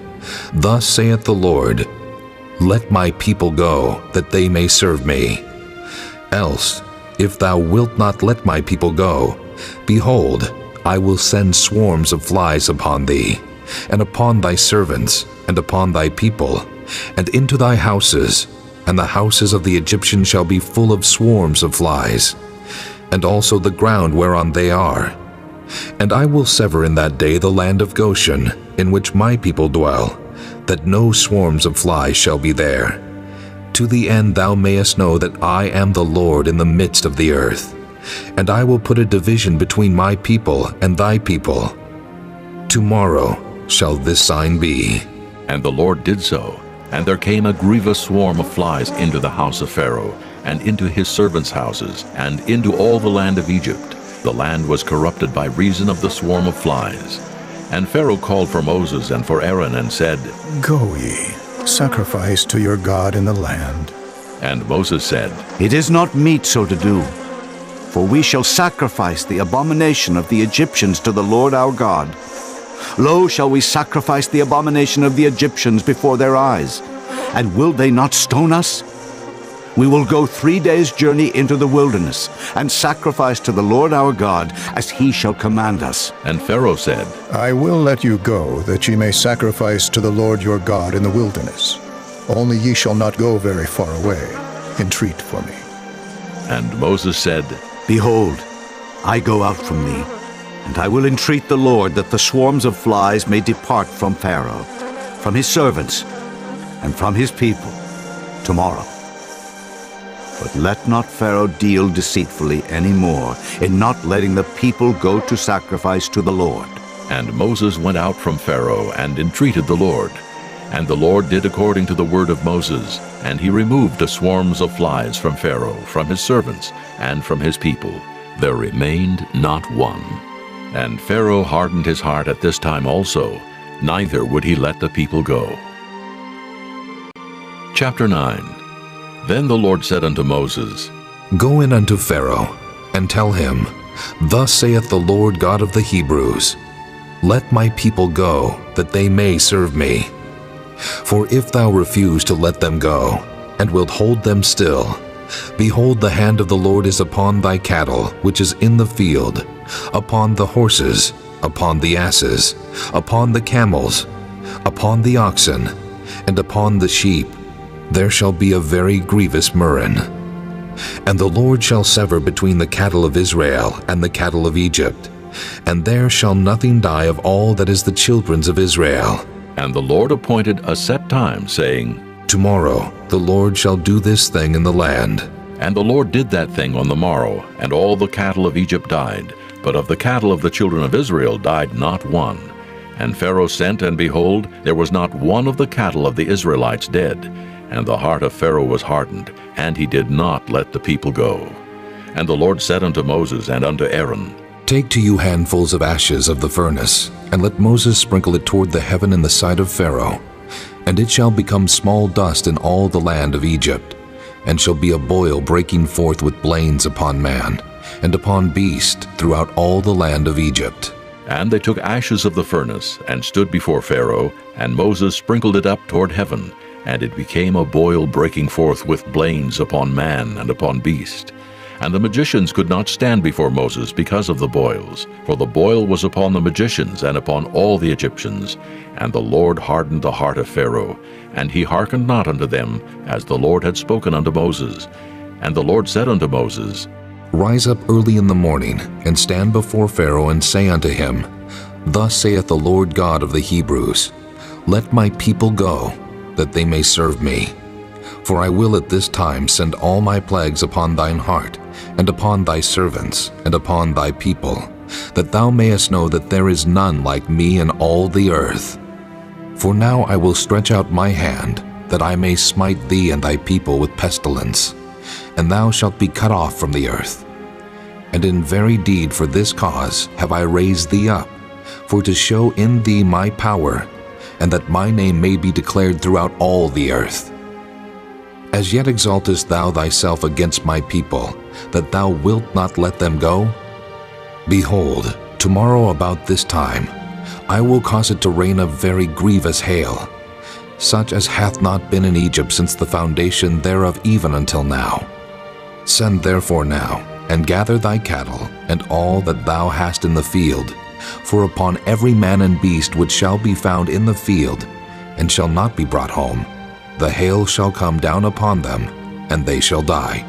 Thus saith the Lord, Let my people go, that they may serve me. Else, if thou wilt not let my people go, behold, I will send swarms of flies upon thee, and upon thy servants, and upon thy people, and into thy houses, and the houses of the Egyptians shall be full of swarms of flies, and also the ground whereon they are. And I will sever in that day the land of Goshen, in which my people dwell, that no swarms of flies shall be there, to the end thou mayest know that I am the Lord in the midst of the earth. And I will put a division between my people and thy people. Tomorrow shall this sign be. And the Lord did so. And there came a grievous swarm of flies into the house of Pharaoh, and into his servants' houses, and into all the land of Egypt. The land was corrupted by reason of the swarm of flies. And Pharaoh called for Moses and for Aaron, and said, Go ye, sacrifice to your God in the land. And Moses said, It is not meet so to do. For we shall sacrifice the abomination of the Egyptians to the Lord our God. Lo, shall we sacrifice the abomination of the Egyptians before their eyes? And will they not stone us? We will go 3 days' journey into the wilderness, and sacrifice to the Lord our God, as he shall command us. And Pharaoh said, I will let you go, that ye may sacrifice to the Lord your God in the wilderness. Only ye shall not go very far away. Entreat for me. And Moses said, Behold, I go out from thee, and I will entreat the Lord that the swarms of flies may depart from Pharaoh, from his servants, and from his people, tomorrow. But let not Pharaoh deal deceitfully any more in not letting the people go to sacrifice to the Lord. And Moses went out from Pharaoh and entreated the Lord. And the Lord did according to the word of Moses, and he removed the swarms of flies from Pharaoh, from his servants, and from his people. There remained not one. And Pharaoh hardened his heart at this time also, neither would he let the people go. Chapter 9. Then the Lord said unto Moses, Go in unto Pharaoh, and tell him, Thus saith the Lord God of the Hebrews, Let my people go, that they may serve me. For if thou refuse to let them go, and wilt hold them still, behold, the hand of the Lord is upon thy cattle, which is in the field, upon the horses, upon the asses, upon the camels, upon the oxen, and upon the sheep. There shall be a very grievous murrain. And the Lord shall sever between the cattle of Israel and the cattle of Egypt, and there shall nothing die of all that is the children's of Israel. And the Lord appointed a set time, saying, Tomorrow the Lord shall do this thing in the land. And the Lord did that thing on the morrow, and all the cattle of Egypt died, but of the cattle of the children of Israel died not one. And Pharaoh sent, and behold, there was not one of the cattle of the Israelites dead. And the heart of Pharaoh was hardened, and he did not let the people go. And the Lord said unto Moses and unto Aaron, Take to you handfuls of ashes of the furnace, and let Moses sprinkle it toward the heaven in the sight of Pharaoh. And it shall become small dust in all the land of Egypt, and shall be a boil breaking forth with blains upon man, and upon beast throughout all the land of Egypt. And they took ashes of the furnace, and stood before Pharaoh, and Moses sprinkled it up toward heaven, and it became a boil breaking forth with blains upon man and upon beast. And the magicians could not stand before Moses because of the boils, for the boil was upon the magicians and upon all the Egyptians. And the Lord hardened the heart of Pharaoh, and he hearkened not unto them, as the Lord had spoken unto Moses. And the Lord said unto Moses, Rise up early in the morning, and stand before Pharaoh, and say unto him, Thus saith the Lord God of the Hebrews, Let my people go, that they may serve me. For I will at this time send all my plagues upon thine heart, and upon thy servants, and upon thy people, that thou mayest know that there is none like me in all the earth. For now I will stretch out my hand, that I may smite thee and thy people with pestilence, and thou shalt be cut off from the earth. And in very deed for this cause have I raised thee up, for to show in thee my power, and that my name may be declared throughout all the earth. As yet exaltest thou thyself against my people, that thou wilt not let them go? Behold, tomorrow about this time, I will cause it to rain a very grievous hail, such as hath not been in Egypt since the foundation thereof even until now. Send therefore now, and gather thy cattle, and all that thou hast in the field, for upon every man and beast which shall be found in the field, and shall not be brought home, the hail shall come down upon them, and they shall die.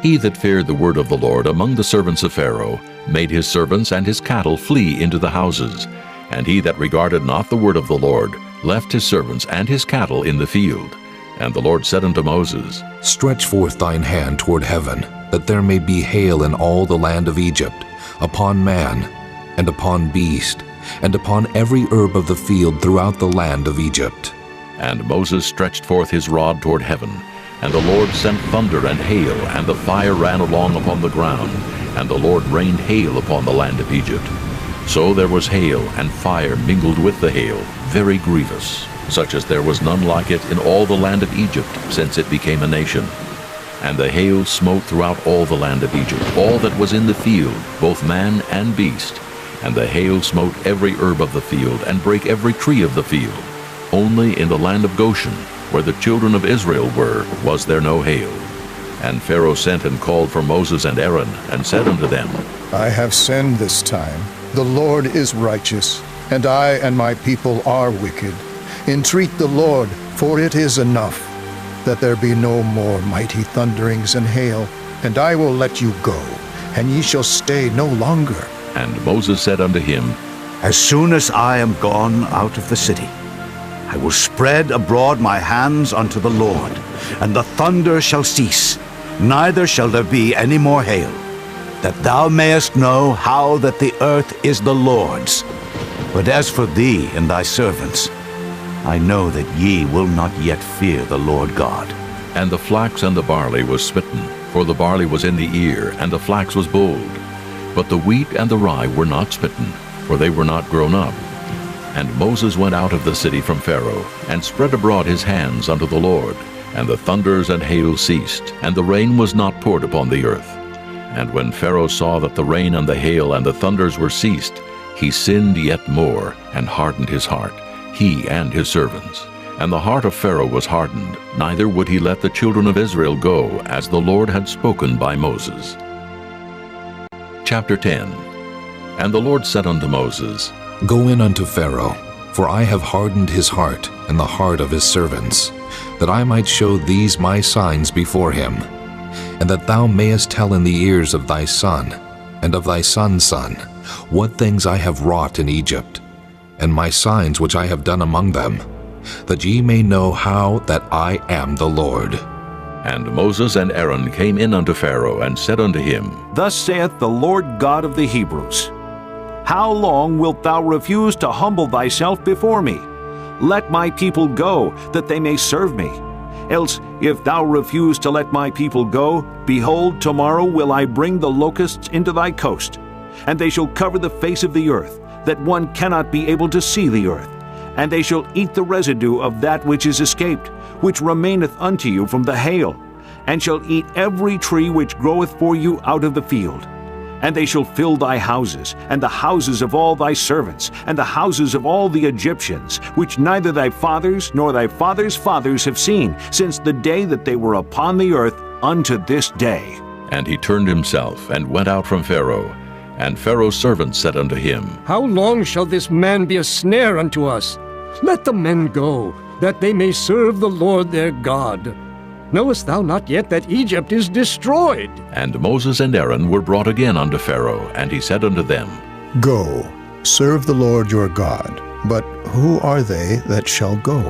He that feared the word of the Lord among the servants of Pharaoh made his servants and his cattle flee into the houses, and he that regarded not the word of the Lord left his servants and his cattle in the field. And the Lord said unto Moses, Stretch forth thine hand toward heaven, that there may be hail in all the land of Egypt, upon man, and upon beast, and upon every herb of the field throughout the land of Egypt. And Moses stretched forth his rod toward heaven, and the Lord sent thunder and hail, and the fire ran along upon the ground, and the Lord rained hail upon the land of Egypt. So there was hail and fire mingled with the hail, very grievous, such as there was none like it in all the land of Egypt since it became a nation. And the hail smote throughout all the land of Egypt, all that was in the field, both man and beast. And the hail smote every herb of the field, and brake every tree of the field. Only in the land of Goshen, where the children of Israel were, was there no hail. And Pharaoh sent and called for Moses and Aaron, and said unto them, I have sinned this time. The Lord is righteous, and I and my people are wicked. Entreat the Lord, for it is enough, that there be no more mighty thunderings and hail, and I will let you go, and ye shall stay no longer. And Moses said unto him, As soon as I am gone out of the city, I will spread abroad my hands unto the Lord, and the thunder shall cease, neither shall there be any more hail, that thou mayest know how that the earth is the Lord's. But as for thee and thy servants, I know that ye will not yet fear the Lord God. And the flax and the barley was smitten, for the barley was in the ear, and the flax was bold. But the wheat and the rye were not smitten, for they were not grown up. And Moses went out of the city from Pharaoh, and spread abroad his hands unto the Lord. And the thunders and hail ceased, and the rain was not poured upon the earth. And when Pharaoh saw that the rain and the hail and the thunders were ceased, he sinned yet more, and hardened his heart, he and his servants. And the heart of Pharaoh was hardened, neither would he let the children of Israel go, as the Lord had spoken by Moses. Chapter 10. And the Lord said unto Moses, Go in unto Pharaoh, for I have hardened his heart and the heart of his servants, that I might show these my signs before him, and that thou mayest tell in the ears of thy son, and of thy son's son, what things I have wrought in Egypt, and my signs which I have done among them, that ye may know how that I am the Lord. And Moses and Aaron came in unto Pharaoh, and said unto him, Thus saith the Lord God of the Hebrews, How long wilt thou refuse to humble thyself before me? Let my people go, that they may serve me. Else, if thou refuse to let my people go, behold, tomorrow will I bring the locusts into thy coast, and they shall cover the face of the earth, that one cannot be able to see the earth. And they shall eat the residue of that which is escaped, which remaineth unto you from the hail, and shall eat every tree which groweth for you out of the field. And they shall fill thy houses, and the houses of all thy servants, and the houses of all the Egyptians, which neither thy fathers nor thy fathers' fathers have seen, since the day that they were upon the earth unto this day. And he turned himself, and went out from Pharaoh. And Pharaoh's servants said unto him, How long shall this man be a snare unto us? Let the men go, that they may serve the Lord their God. Knowest thou not yet that Egypt is destroyed? And Moses and Aaron were brought again unto Pharaoh, and he said unto them, Go, serve the Lord your God. But who are they that shall go?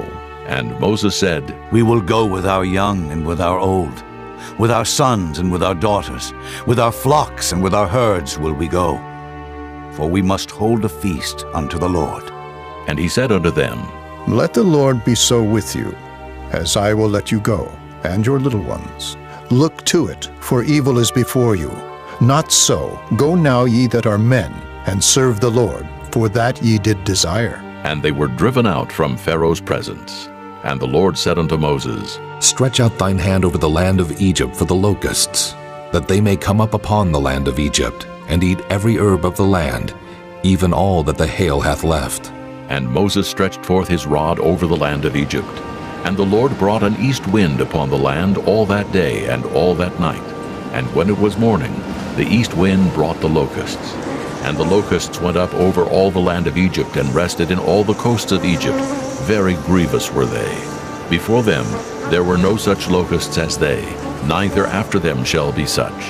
And Moses said, We will go with our young and with our old, with our sons and with our daughters, with our flocks and with our herds will we go. For we must hold a feast unto the Lord. And he said unto them, Let the Lord be so with you, as I will let you go, and your little ones. Look to it, for evil is before you. Not so. Go now, ye that are men, and serve the Lord, for that ye did desire. And they were driven out from Pharaoh's presence. And the Lord said unto Moses, Stretch out thine hand over the land of Egypt for the locusts, that they may come up upon the land of Egypt, and eat every herb of the land, even all that the hail hath left. And Moses stretched forth his rod over the land of Egypt. And the Lord brought an east wind upon the land all that day and all that night. And when it was morning, the east wind brought the locusts. And the locusts went up over all the land of Egypt, and rested in all the coasts of Egypt. Very grievous were they. Before them there were no such locusts as they, neither after them shall be such.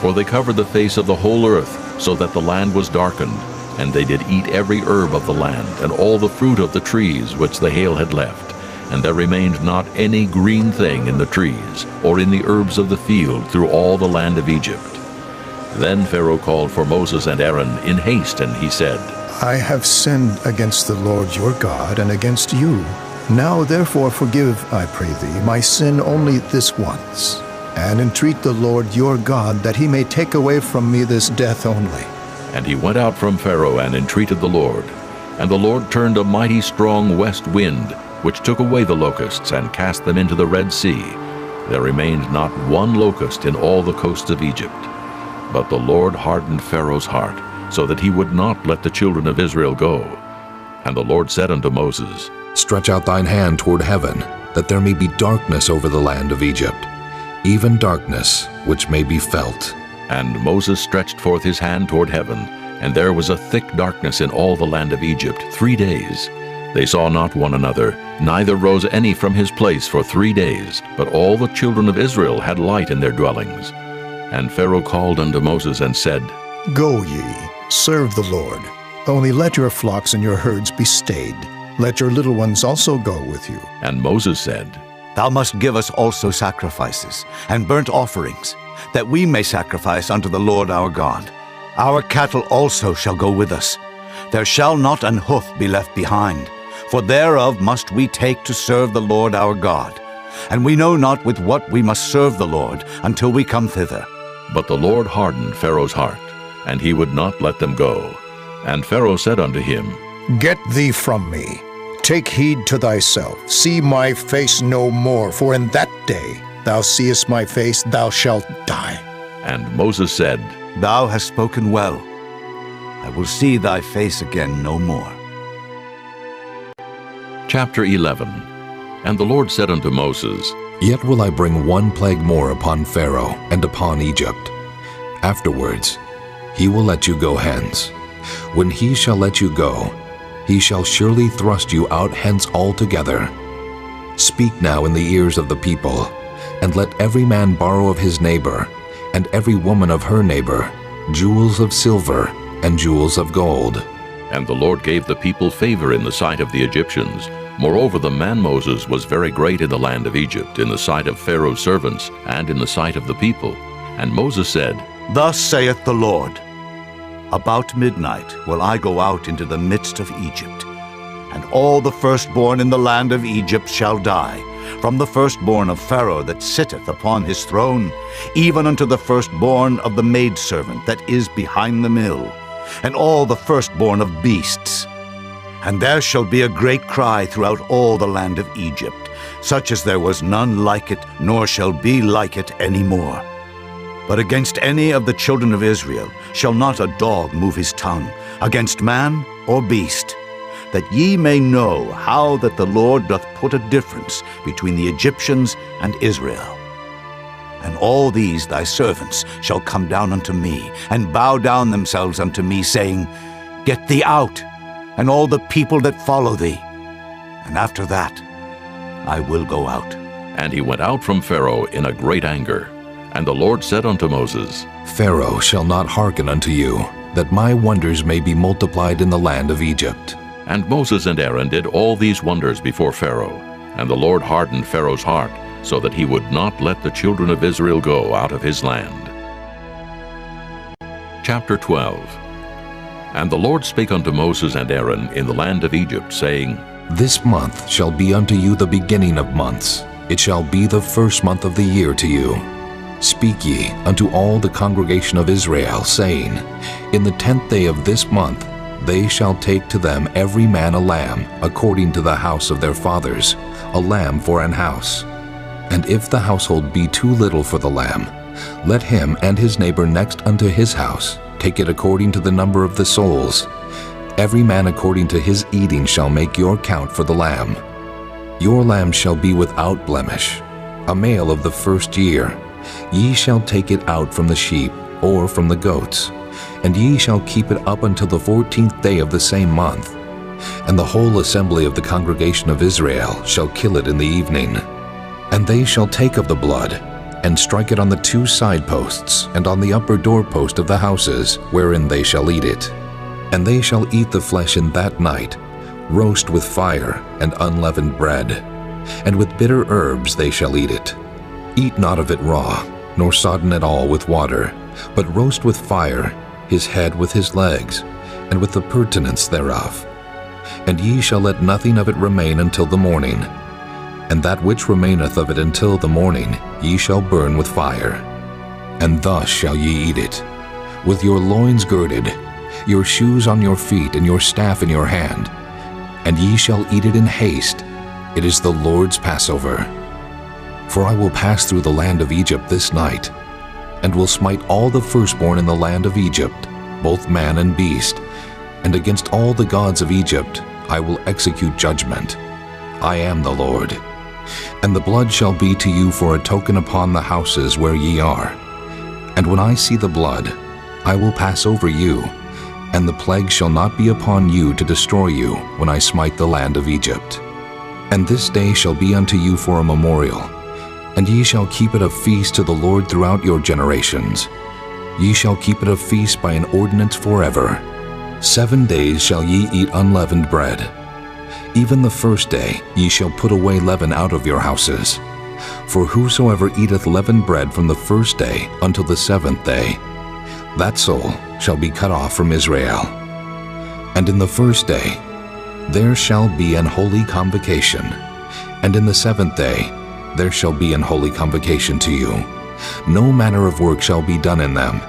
For they covered the face of the whole earth, so that the land was darkened. And they did eat every herb of the land, and all the fruit of the trees which the hail had left. And there remained not any green thing in the trees, or in the herbs of the field through all the land of Egypt. Then Pharaoh called for Moses and Aaron in haste, and he said, I have sinned against the Lord your God and against you. Now therefore forgive, I pray thee, my sin only this once, and entreat the Lord your God that he may take away from me this death only. And he went out from Pharaoh and entreated the Lord. And the Lord turned a mighty strong west wind, which took away the locusts and cast them into the Red Sea. There remained not one locust in all the coasts of Egypt. But the Lord hardened Pharaoh's heart, so that he would not let the children of Israel go. And the Lord said unto Moses, Stretch out thine hand toward heaven, that there may be darkness over the land of Egypt, even darkness which may be felt. And Moses stretched forth his hand toward heaven, and there was a thick darkness in all the land of Egypt 3 days. They saw not one another, neither rose any from his place for 3 days, but all the children of Israel had light in their dwellings. And Pharaoh called unto Moses and said, Go ye, serve the Lord. Only let your flocks and your herds be stayed. Let your little ones also go with you. And Moses said, Thou must give us also sacrifices and burnt offerings, that we may sacrifice unto the Lord our God. Our cattle also shall go with us. There shall not an hoof be left behind, for thereof must we take to serve the Lord our God. And we know not with what we must serve the Lord until we come thither. But the Lord hardened Pharaoh's heart, and he would not let them go. And Pharaoh said unto him, Get thee from me. Take heed to thyself. See my face no more, for in that day thou seest my face, thou shalt die. And Moses said, Thou hast spoken well. I will see thy face again no more. Chapter 11. And the Lord said unto Moses, Yet will I bring one plague more upon Pharaoh and upon Egypt. Afterwards he will let you go hence. When he shall let you go, he shall surely thrust you out hence altogether. Speak now in the ears of the people, and let every man borrow of his neighbor, and every woman of her neighbor, jewels of silver and jewels of gold. And the Lord gave the people favor in the sight of the Egyptians. Moreover, the man Moses was very great in the land of Egypt, in the sight of Pharaoh's servants, and in the sight of the people. And Moses said, Thus saith the Lord, About midnight will I go out into the midst of Egypt, and all the firstborn in the land of Egypt shall die, from the firstborn of Pharaoh that sitteth upon his throne, even unto the firstborn of the maidservant that is behind the mill, and all the firstborn of beasts. And there shall be a great cry throughout all the land of Egypt, such as there was none like it, nor shall be like it any more. But against any of the children of Israel shall not a dog move his tongue, against man or beast, that ye may know how that the Lord doth put a difference between the Egyptians and Israel. And all these thy servants shall come down unto me, and bow down themselves unto me, saying, Get thee out, and all the people that follow thee. And after that I will go out. And he went out from Pharaoh in a great anger. And the Lord said unto Moses, Pharaoh shall not hearken unto you, that my wonders may be multiplied in the land of Egypt. And Moses and Aaron did all these wonders before Pharaoh. And the Lord hardened Pharaoh's heart, so that he would not let the children of Israel go out of his land. Chapter 12. And the Lord spake unto Moses and Aaron in the land of Egypt, saying, This month shall be unto you the beginning of months. It shall be the first month of the year to you. Speak ye unto all the congregation of Israel, saying, In the 10th day of this month they shall take to them every man a lamb, according to the house of their fathers, a lamb for an house. And if the household be too little for the lamb, let him and his neighbor next unto his house take it according to the number of the souls. Every man according to his eating shall make your count for the lamb. Your lamb shall be without blemish, a male of the first year. Ye shall take it out from the sheep or from the goats, and ye shall keep it up until the 14th day of the same month. And the whole assembly of the congregation of Israel shall kill it in the evening. And they shall take of the blood, and strike it on the 2 side posts, and on the upper doorpost of the houses, wherein they shall eat it. And they shall eat the flesh in that night, roast with fire and unleavened bread, and with bitter herbs they shall eat it. Eat not of it raw, nor sodden at all with water, but roast with fire his head with his legs, and with the purtenance thereof. And ye shall let nothing of it remain until the morning. And that which remaineth of it until the morning ye shall burn with fire. And thus shall ye eat it, with your loins girded, your shoes on your feet, and your staff in your hand. And ye shall eat it in haste. It is the Lord's Passover. For I will pass through the land of Egypt this night, and will smite all the firstborn in the land of Egypt, both man and beast, and against all the gods of Egypt I will execute judgment. I am the Lord. And the blood shall be to you for a token upon the houses where ye are. And when I see the blood, I will pass over you, and the plague shall not be upon you to destroy you when I smite the land of Egypt. And this day shall be unto you for a memorial, and ye shall keep it a feast to the Lord throughout your generations. Ye shall keep it a feast by an ordinance forever. 7 days shall ye eat unleavened bread. Even the first day ye shall put away leaven out of your houses. For whosoever eateth leavened bread from the first day until the 7th day, that soul shall be cut off from Israel. And in the first day there shall be an holy convocation, and in the 7th day there shall be an holy convocation to you. No manner of work shall be done in them,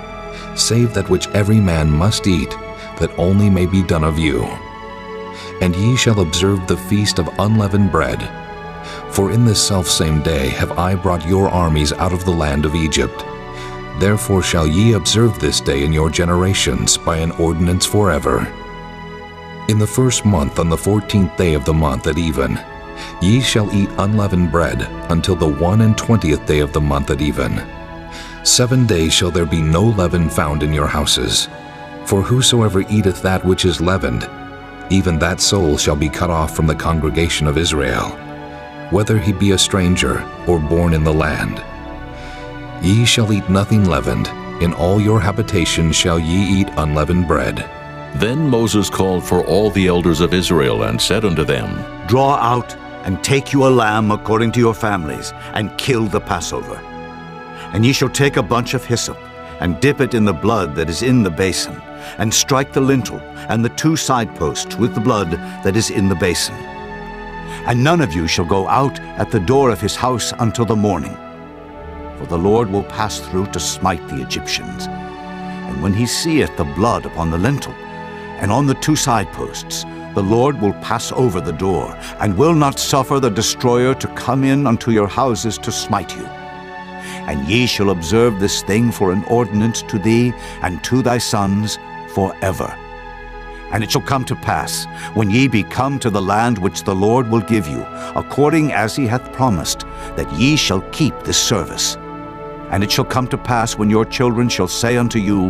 save that which every man must eat, that only may be done of you. And ye shall observe the feast of unleavened bread. For in this selfsame day have I brought your armies out of the land of Egypt. Therefore shall ye observe this day in your generations by an ordinance forever. In the first month, on the 14th day of the month at even, ye shall eat unleavened bread until the 21st day of the month at even. 7 days shall there be no leaven found in your houses. For whosoever eateth that which is leavened, even that soul shall be cut off from the congregation of Israel, whether he be a stranger or born in the land. Ye shall eat nothing leavened. In all your habitations shall ye eat unleavened bread. Then Moses called for all the elders of Israel and said unto them, Draw out and take you a lamb according to your families, and kill the Passover. And ye shall take a bunch of hyssop, and dip it in the blood that is in the basin, and strike the lintel and the 2 side posts with the blood that is in the basin. And none of you shall go out at the door of his house until the morning. For the Lord will pass through to smite the Egyptians. And when he seeth the blood upon the lintel and on the 2 side posts, the Lord will pass over the door, and will not suffer the destroyer to come in unto your houses to smite you. And ye shall observe this thing for an ordinance to thee and to thy sons forever. And it shall come to pass, when ye be come to the land which the Lord will give you, according as he hath promised, that ye shall keep this service. And it shall come to pass, when your children shall say unto you,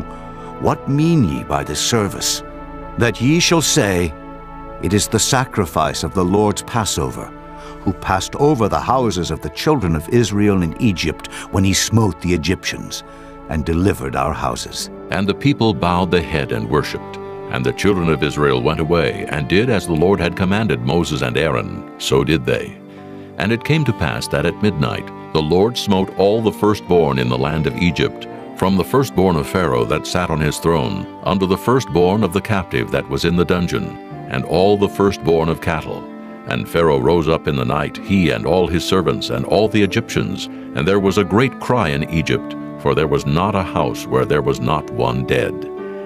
What mean ye by this service? That ye shall say, It is the sacrifice of the Lord's Passover, who passed over the houses of the children of Israel in Egypt when he smote the Egyptians, and delivered our houses. And the people bowed the head and worshipped. And the children of Israel went away, and did as the Lord had commanded Moses and Aaron, so did they. And it came to pass that at midnight the Lord smote all the firstborn in the land of Egypt, from the firstborn of Pharaoh that sat on his throne, unto the firstborn of the captive that was in the dungeon, and all the firstborn of cattle. And Pharaoh rose up in the night, he and all his servants, and all the Egyptians, and there was a great cry in Egypt, for there was not a house where there was not one dead.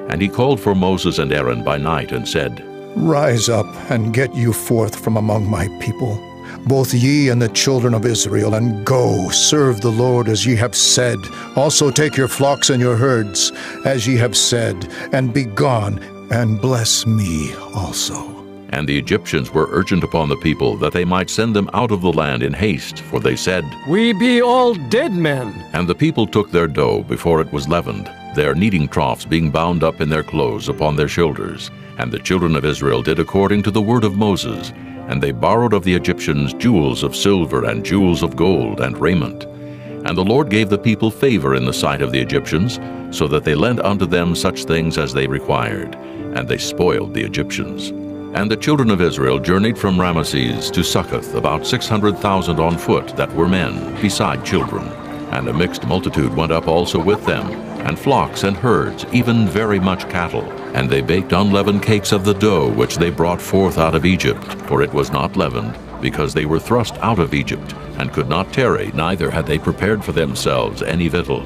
And he called for Moses and Aaron by night and said, Rise up and get you forth from among my people, both ye and the children of Israel, and go, serve the Lord as ye have said. Also take your flocks and your herds, as ye have said, and be gone, and bless me also. And the Egyptians were urgent upon the people that they might send them out of the land in haste, for they said, We be all dead men. And the people took their dough before it was leavened, their kneading troughs being bound up in their clothes upon their shoulders. And the children of Israel did according to the word of Moses, and they borrowed of the Egyptians jewels of silver and jewels of gold and raiment. And the Lord gave the people favor in the sight of the Egyptians, so that they lent unto them such things as they required, and they spoiled the Egyptians. And the children of Israel journeyed from Ramesses to Succoth, about 600,000 on foot that were men, beside children. And a mixed multitude went up also with them, and flocks and herds, even very much cattle. And they baked unleavened cakes of the dough which they brought forth out of Egypt, for it was not leavened, because they were thrust out of Egypt, and could not tarry, neither had they prepared for themselves any victual.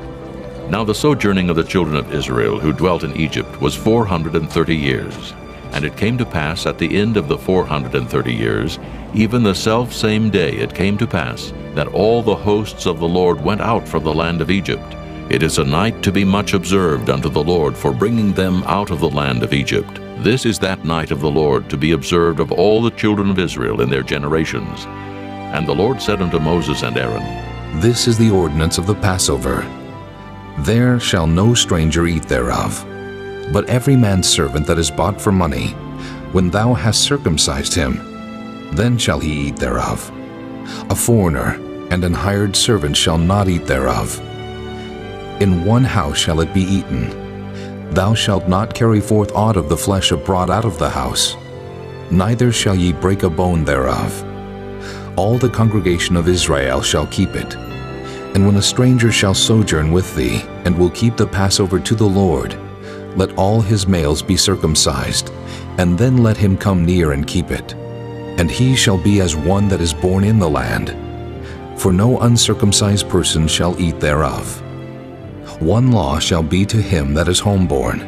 Now the sojourning of the children of Israel who dwelt in Egypt was 430 years. And it came to pass at the end of the 430 years, even the selfsame day it came to pass, that all the hosts of the Lord went out from the land of Egypt. It is a night to be much observed unto the Lord for bringing them out of the land of Egypt. This is that night of the Lord to be observed of all the children of Israel in their generations. And the Lord said unto Moses and Aaron, This is the ordinance of the Passover. There shall no stranger eat thereof. But every man's servant that is bought for money, when thou hast circumcised him, then shall he eat thereof. A foreigner and an hired servant shall not eat thereof. In one house shall it be eaten. Thou shalt not carry forth aught of the flesh abroad out of the house, neither shall ye break a bone thereof. All the congregation of Israel shall keep it. And when a stranger shall sojourn with thee, and will keep the Passover to the Lord, let all his males be circumcised, and then let him come near and keep it. And he shall be as one that is born in the land. For no uncircumcised person shall eat thereof. One law shall be to him that is homeborn,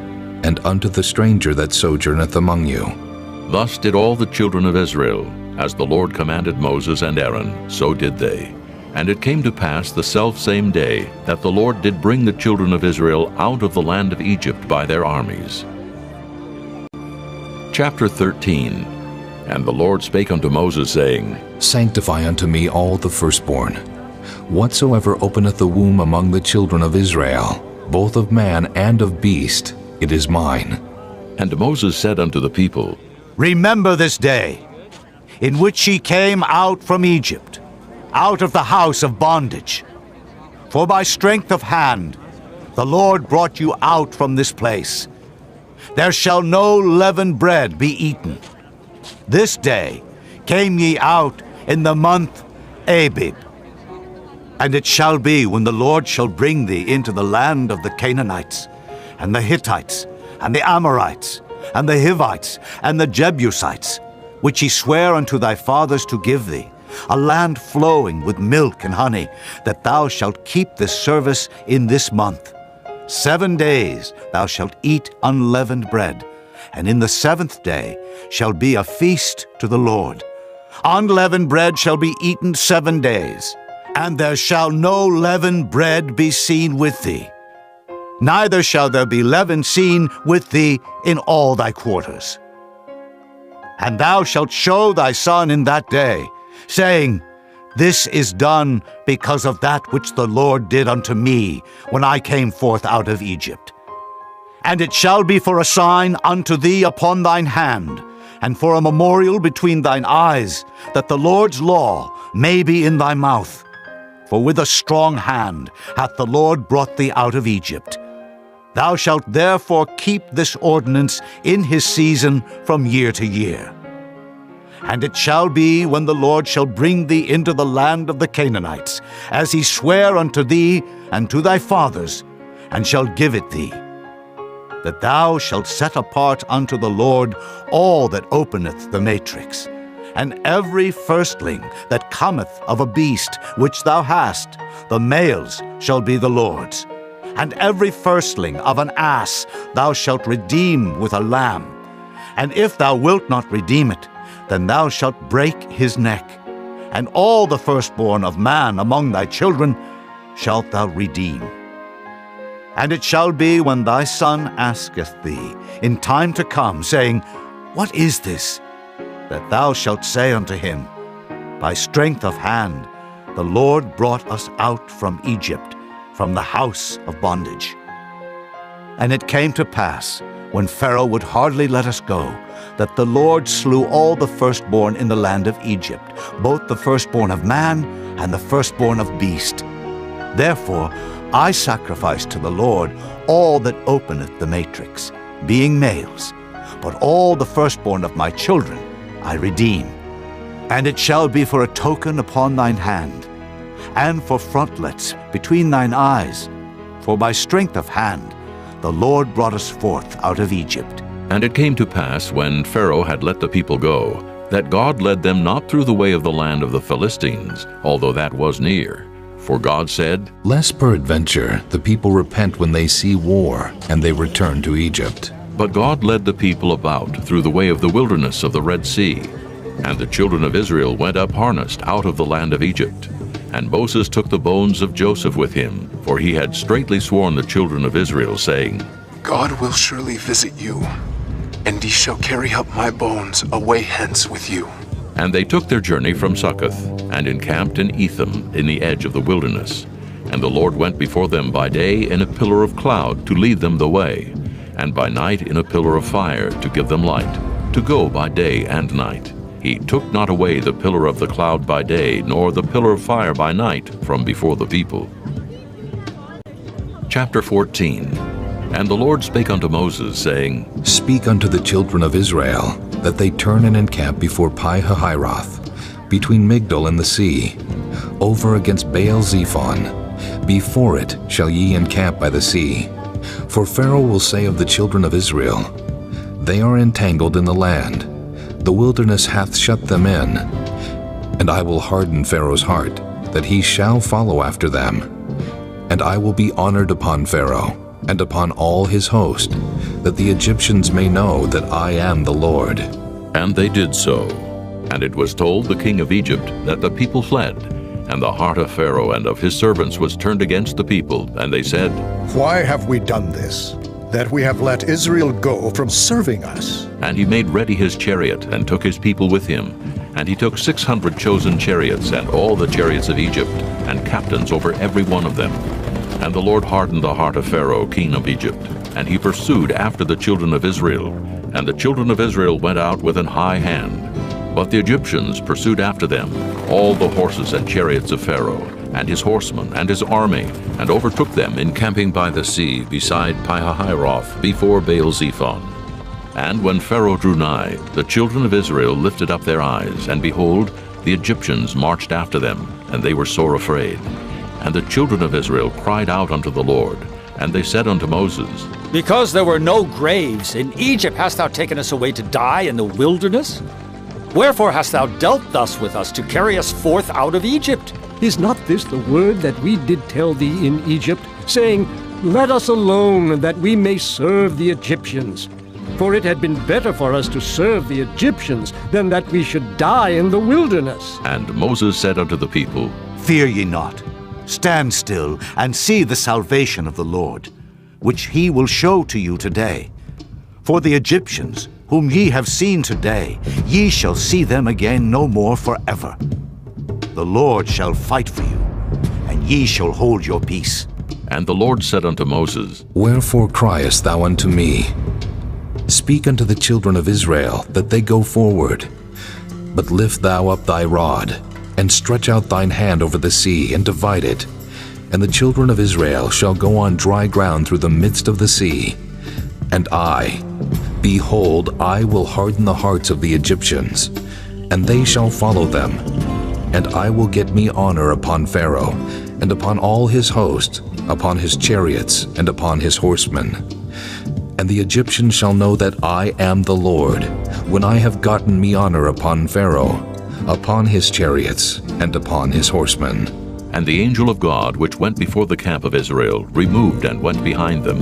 and unto the stranger that sojourneth among you. Thus did all the children of Israel, as the Lord commanded Moses and Aaron, so did they. And it came to pass the selfsame day that the Lord did bring the children of Israel out of the land of Egypt by their armies. Chapter 13. And the Lord spake unto Moses, saying, Sanctify unto me all the firstborn. Whatsoever openeth the womb among the children of Israel, both of man and of beast, it is mine. And Moses said unto the people, Remember this day, in which ye came out from Egypt, out of the house of bondage. For by strength of hand the Lord brought you out from this place. There shall no leavened bread be eaten. This day came ye out in the month Abib. And it shall be, when the Lord shall bring thee into the land of the Canaanites, and the Hittites, and the Amorites, and the Hivites, and the Jebusites, which he sware unto thy fathers to give thee, a land flowing with milk and honey, that thou shalt keep this service in this month. 7 days thou shalt eat unleavened bread, and in the 7th day shall be a feast to the Lord. Unleavened bread shall be eaten 7 days, and there shall no leavened bread be seen with thee. Neither shall there be leaven seen with thee in all thy quarters. And thou shalt show thy son in that day, saying, This is done because of that which the Lord did unto me when I came forth out of Egypt. And it shall be for a sign unto thee upon thine hand, and for a memorial between thine eyes, that the Lord's law may be in thy mouth. For with a strong hand hath the Lord brought thee out of Egypt. Thou shalt therefore keep this ordinance in his season from year to year. And it shall be, when the Lord shall bring thee into the land of the Canaanites, as he sware unto thee and to thy fathers, and shall give it thee, that thou shalt set apart unto the Lord all that openeth the matrix, and every firstling that cometh of a beast which thou hast, the males shall be the Lord's. And every firstling of an ass thou shalt redeem with a lamb. And if thou wilt not redeem it, then thou shalt break his neck. And all the firstborn of man among thy children shalt thou redeem. And it shall be when thy son asketh thee in time to come, saying, What is this? That thou shalt say unto him, By strength of hand the Lord brought us out from Egypt, from the house of bondage. And it came to pass, when Pharaoh would hardly let us go, that the Lord slew all the firstborn in the land of Egypt, both the firstborn of man and the firstborn of beast. Therefore I sacrifice to the Lord all that openeth the matrix, being males, but all the firstborn of my children I redeem. And it shall be for a token upon thine hand, and for frontlets between thine eyes, for by strength of hand the Lord brought us forth out of Egypt. And it came to pass, when Pharaoh had let the people go, that God led them not through the way of the land of the Philistines, although that was near. For God said, Lest peradventure the people repent when they see war, and they return to Egypt. But God led the people about through the way of the wilderness of the Red Sea. And the children of Israel went up harnessed out of the land of Egypt. And Moses took the bones of Joseph with him, for he had straitly sworn the children of Israel, saying, God will surely visit you, and ye shall carry up my bones away hence with you. And they took their journey from Succoth, and encamped in Etham in the edge of the wilderness. And the Lord went before them by day in a pillar of cloud to lead them the way, and by night in a pillar of fire to give them light, to go by day and night. He took not away the pillar of the cloud by day, nor the pillar of fire by night from before the people. Chapter 14. And the Lord spake unto Moses, saying, Speak unto the children of Israel, that they turn and encamp before Pi-hahiroth, between Migdol and the sea, over against Baal-zephon. Before it shall ye encamp by the sea. For Pharaoh will say of the children of Israel, They are entangled in the land, the wilderness hath shut them in. And I will harden Pharaoh's heart, that he shall follow after them. And I will be honored upon Pharaoh, and upon all his host, that the Egyptians may know that I am the Lord. And they did so. And it was told the king of Egypt that the people fled, and the heart of Pharaoh and of his servants was turned against the people, and they said, Why have we done this, that we have let Israel go from serving us? And he made ready his chariot, and took his people with him. And he took 600 chosen chariots, and all the chariots of Egypt, and captains over every one of them. And the Lord hardened the heart of Pharaoh, king of Egypt, and he pursued after the children of Israel. And the children of Israel went out with an high hand. But the Egyptians pursued after them, all the horses and chariots of Pharaoh, and his horsemen, and his army, and overtook them encamping by the sea beside Pi-hahiroth, before Baal-zephon. And when Pharaoh drew nigh, the children of Israel lifted up their eyes, and behold, the Egyptians marched after them, and they were sore afraid. And the children of Israel cried out unto the Lord, and they said unto Moses, Because there were no graves, in Egypt hast thou taken us away to die in the wilderness? Wherefore hast thou dealt thus with us, to carry us forth out of Egypt? Is not this the word that we did tell thee in Egypt, saying, Let us alone, that we may serve the Egyptians? For it had been better for us to serve the Egyptians than that we should die in the wilderness. And Moses said unto the people, Fear ye not. Stand still, and see the salvation of the Lord, which he will show to you today. For the Egyptians, whom ye have seen today, ye shall see them again no more forever. The Lord shall fight for you, and ye shall hold your peace. And the Lord said unto Moses, Wherefore criest thou unto me? Speak unto the children of Israel, that they go forward. But lift thou up thy rod, and stretch out thine hand over the sea, and divide it. And the children of Israel shall go on dry ground through the midst of the sea. And I, behold, I will harden the hearts of the Egyptians, and they shall follow them. And I will get me honor upon Pharaoh, and upon all his host, upon his chariots, and upon his horsemen. And the Egyptians shall know that I am the Lord, when I have gotten me honor upon Pharaoh, upon his chariots, and upon his horsemen. And the angel of God, which went before the camp of Israel, removed and went behind them.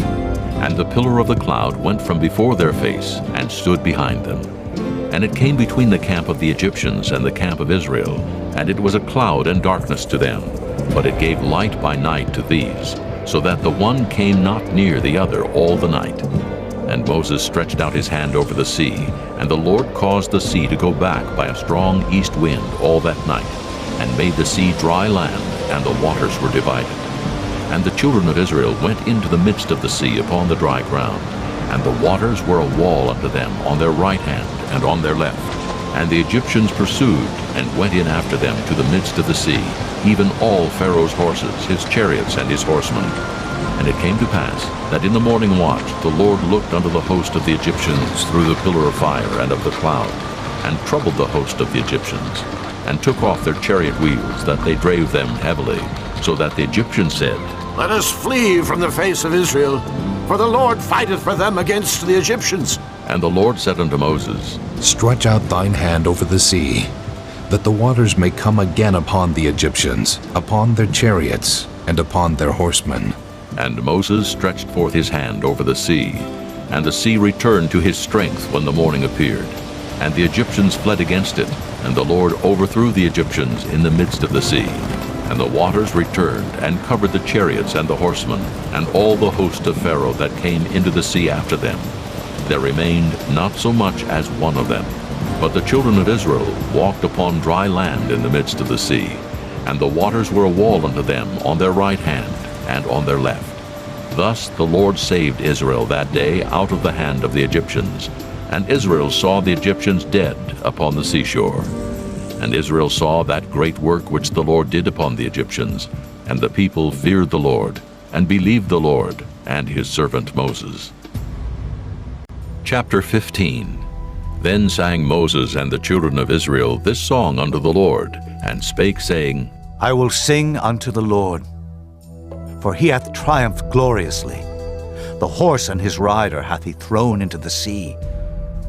And the pillar of the cloud went from before their face, and stood behind them. And it came between the camp of the Egyptians and the camp of Israel, and it was a cloud and darkness to them, but it gave light by night to these, so that the one came not near the other all the night. And Moses stretched out his hand over the sea, and the Lord caused the sea to go back by a strong east wind all that night, and made the sea dry land, and the waters were divided. And the children of Israel went into the midst of the sea upon the dry ground, and the waters were a wall unto them on their right hand and on their left. And the Egyptians pursued, and went in after them to the midst of the sea, even all Pharaoh's horses, his chariots, and his horsemen. And it came to pass that in the morning watch the Lord looked unto the host of the Egyptians through the pillar of fire and of the cloud, and troubled the host of the Egyptians, and took off their chariot wheels, that they drave them heavily, so that the Egyptians said, Let us flee from the face of Israel, for the Lord fighteth for them against the Egyptians. And the Lord said unto Moses, Stretch out thine hand over the sea, that the waters may come again upon the Egyptians, upon their chariots, and upon their horsemen. And Moses stretched forth his hand over the sea, and the sea returned to his strength when the morning appeared. And the Egyptians fled against it, and the Lord overthrew the Egyptians in the midst of the sea. And the waters returned, and covered the chariots and the horsemen, and all the host of Pharaoh that came into the sea after them. There remained not so much as one of them. But the children of Israel walked upon dry land in the midst of the sea, and the waters were a wall unto them on their right hand and on their left. Thus the Lord saved Israel that day out of the hand of the Egyptians. And Israel saw the Egyptians dead upon the seashore. And Israel saw that great work which the Lord did upon the Egyptians. And the people feared the Lord, and believed the Lord and his servant Moses. Chapter 15. Then sang Moses and the children of Israel this song unto the Lord, and spake, saying, I will sing unto the Lord, for he hath triumphed gloriously. The horse and his rider hath he thrown into the sea.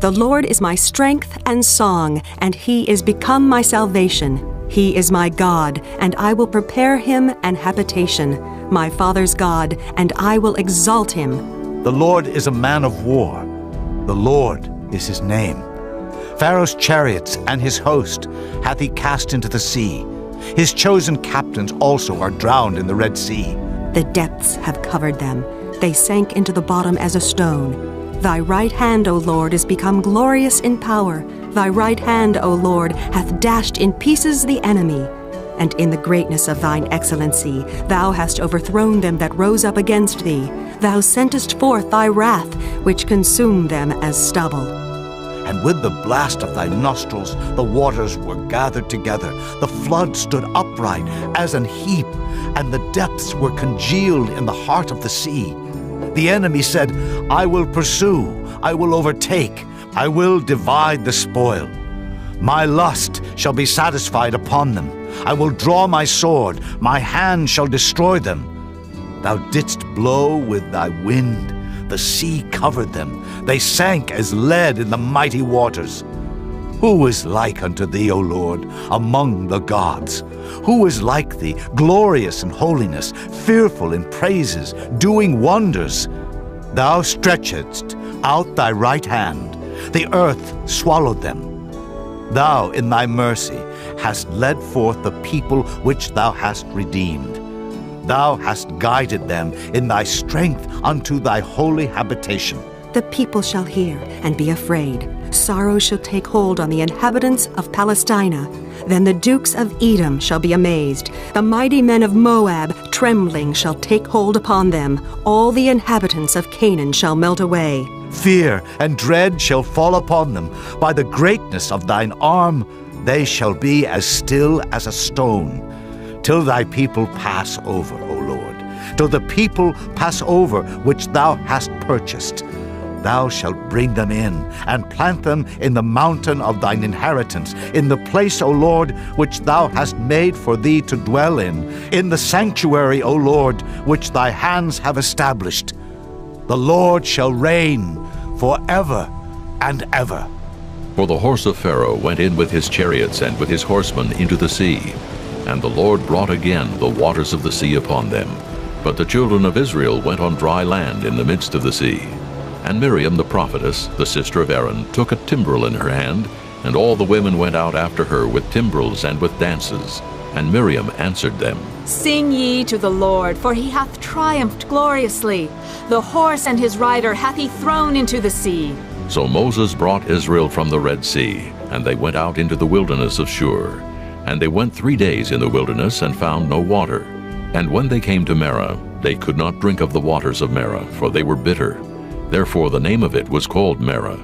The Lord is my strength and song, and he is become my salvation. He is my God, and I will prepare him an habitation, my father's God, and I will exalt him. The Lord is a man of war. The Lord is his name. Pharaoh's chariots and his host hath he cast into the sea. His chosen captains also are drowned in the Red Sea. The depths have covered them. They sank into the bottom as a stone. Thy right hand, O Lord, is become glorious in power. Thy right hand, O Lord, hath dashed in pieces the enemy. And in the greatness of thine excellency, thou hast overthrown them that rose up against thee. Thou sentest forth thy wrath, which consumed them as stubble. And with the blast of thy nostrils the waters were gathered together. The flood stood upright as an heap, and the depths were congealed in the heart of the sea. The enemy said, I will pursue, I will overtake, I will divide the spoil. My lust shall be satisfied upon them. I will draw my sword, my hand shall destroy them. Thou didst blow with thy wind, the sea covered them. They sank as lead in the mighty waters. Who is like unto thee, O Lord, among the gods? Who is like thee, glorious in holiness, fearful in praises, doing wonders? Thou stretchedst out thy right hand, the earth swallowed them. Thou in thy mercy hast led forth the people which thou hast redeemed. Thou hast guided them in thy strength unto thy holy habitation. The people shall hear and be afraid. Sorrow shall take hold on the inhabitants of Palestina. Then the dukes of Edom shall be amazed. The mighty men of Moab, trembling, shall take hold upon them. All the inhabitants of Canaan shall melt away. Fear and dread shall fall upon them. By the greatness of thine arm they shall be as still as a stone, till thy people pass over, O Lord, till the people pass over which thou hast purchased. Thou shalt bring them in, and plant them in the mountain of thine inheritance, in the place, O Lord, which thou hast made for thee to dwell in the sanctuary, O Lord, which thy hands have established. The Lord shall reign forever and ever. For the horse of Pharaoh went in with his chariots and with his horsemen into the sea, And the Lord brought again the waters of the sea upon them. But the children of Israel went on dry land in the midst of the sea. And Miriam the prophetess, the sister of Aaron, took a timbrel in her hand, and all the women went out after her with timbrels and with dances. And Miriam answered them, Sing ye to the Lord, for he hath triumphed gloriously. The horse and his rider hath he thrown into the sea. So Moses brought Israel from the Red Sea, and they went out into the wilderness of Shur. And they went 3 days in the wilderness and found no water. And when they came to Marah, they could not drink of the waters of Marah, for they were bitter. Therefore the name of it was called Marah.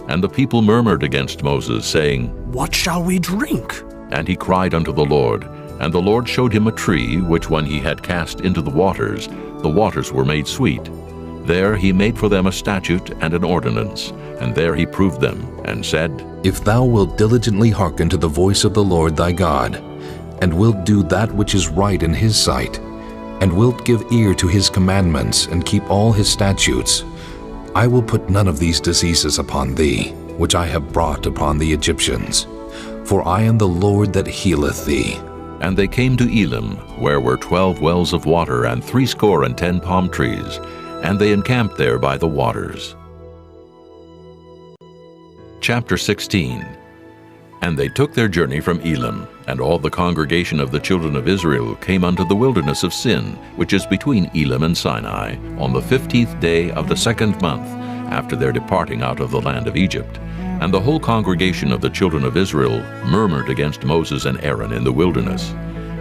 And the people murmured against Moses, saying, What shall we drink? And he cried unto the Lord. And the Lord showed him a tree, which when he had cast into the waters were made sweet. There he made for them a statute and an ordinance, and there he proved them, and said, If thou wilt diligently hearken to the voice of the Lord thy God, and wilt do that which is right in his sight, and wilt give ear to his commandments, and keep all his statutes, I will put none of these diseases upon thee, which I have brought upon the Egyptians. For I am the Lord that healeth thee. And they came to Elim, where were 12 wells of water, and 70 palm trees, and they encamped there by the waters. Chapter 16. And they took their journey from Elim, and all the congregation of the children of Israel came unto the wilderness of Sin, which is between Elim and Sinai, on the 15th day of the 2nd month, after their departing out of the land of Egypt. And the whole congregation of the children of Israel murmured against Moses and Aaron in the wilderness.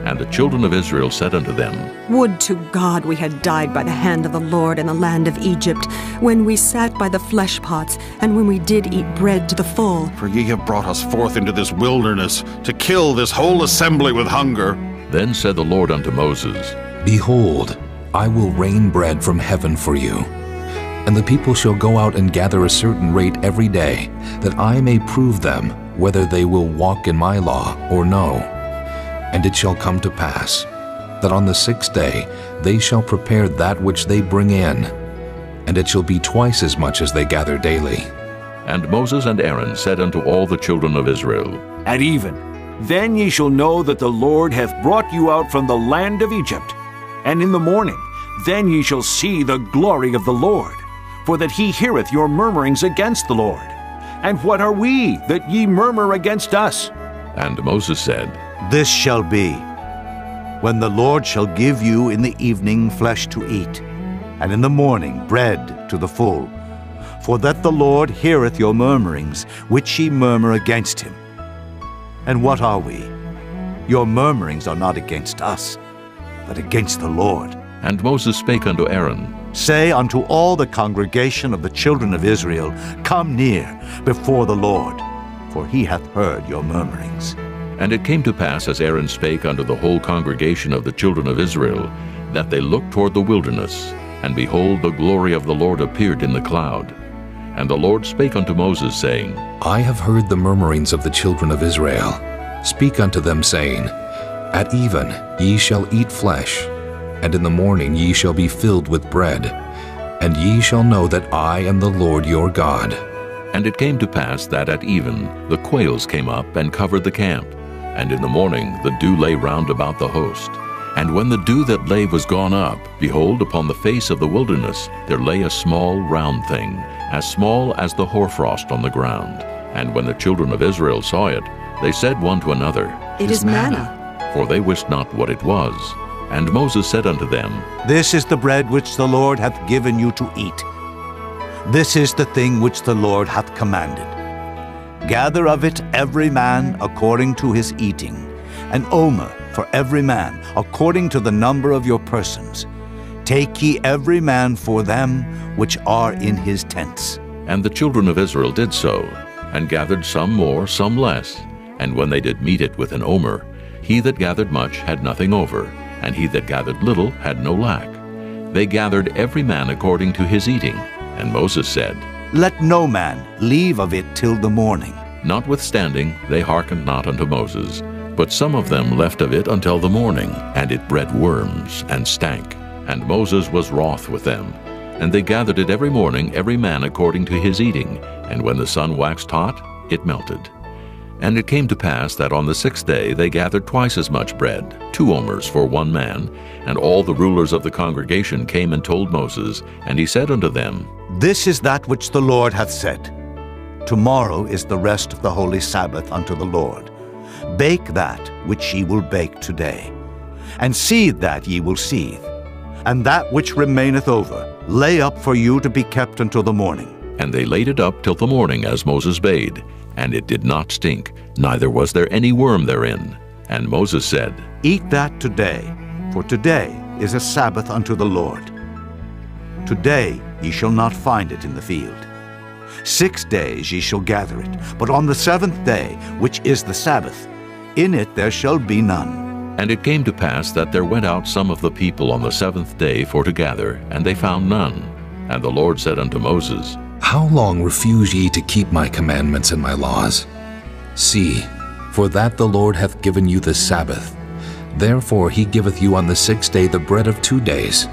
And the children of Israel said unto them, Would to God we had died by the hand of the Lord in the land of Egypt, when we sat by the flesh pots, and when we did eat bread to the full. For ye have brought us forth into this wilderness, to kill this whole assembly with hunger. Then said the Lord unto Moses, Behold, I will rain bread from heaven for you. And the people shall go out and gather a certain rate every day, that I may prove them whether they will walk in my law or no. And it shall come to pass, that on the 6th day they shall prepare that which they bring in, and it shall be twice as much as they gather daily. And Moses and Aaron said unto all the children of Israel, At even, then ye shall know that the Lord hath brought you out from the land of Egypt. And in the morning, then ye shall see the glory of the Lord, for that he heareth your murmurings against the Lord. And what are we, that ye murmur against us? And Moses said, This shall be, when the Lord shall give you in the evening flesh to eat, and in the morning bread to the full. For that the Lord heareth your murmurings, which ye murmur against him. And what are we? Your murmurings are not against us, but against the Lord. And Moses spake unto Aaron, Say unto all the congregation of the children of Israel, Come near before the Lord, for he hath heard your murmurings. And it came to pass, as Aaron spake unto the whole congregation of the children of Israel, that they looked toward the wilderness, and behold, the glory of the Lord appeared in the cloud. And the Lord spake unto Moses, saying, I have heard the murmurings of the children of Israel. Speak unto them, saying, At even ye shall eat flesh, and in the morning ye shall be filled with bread, and ye shall know that I am the Lord your God. And it came to pass that at even the quails came up and covered the camp, and in the morning the dew lay round about the host. And when the dew that lay was gone up, behold, upon the face of the wilderness there lay a small round thing, as small as the hoarfrost on the ground. And when the children of Israel saw it, they said one to another, It is manna. For they wist not what it was. And Moses said unto them, This is the bread which the Lord hath given you to eat. This is the thing which the Lord hath commanded. Gather of it every man according to his eating, an omer for every man according to the number of your persons. Take ye every man for them which are in his tents. And the children of Israel did so, and gathered some more, some less. And when they did meet it with an omer, he that gathered much had nothing over, and he that gathered little had no lack. They gathered every man according to his eating. And Moses said, Let no man leave of it till the morning. Notwithstanding, they hearkened not unto Moses. But some of them left of it until the morning, and it bred worms, and stank. And Moses was wroth with them. And they gathered it every morning, every man according to his eating. And when the sun waxed hot, it melted. And it came to pass that on the 6th day they gathered twice as much bread, 2 omers for 1 man. And all the rulers of the congregation came and told Moses, and he said unto them, This is that which the Lord hath said. Tomorrow is the rest of the holy Sabbath unto the Lord. Bake that which ye will bake today, and seethe that ye will seethe. And that which remaineth over, lay up for you to be kept until the morning. And they laid it up till the morning, as Moses bade. And it did not stink, neither was there any worm therein. And Moses said, Eat that today, for today is a Sabbath unto the Lord. Today ye shall not find it in the field. 6 days ye shall gather it, but on the 7th day, which is the Sabbath, in it there shall be none. And it came to pass that there went out some of the people on the 7th day for to gather, and they found none. And the Lord said unto Moses, How long refuse ye to keep my commandments and my laws? See, for that the Lord hath given you the Sabbath. Therefore he giveth you on the 6th day the bread of 2 days.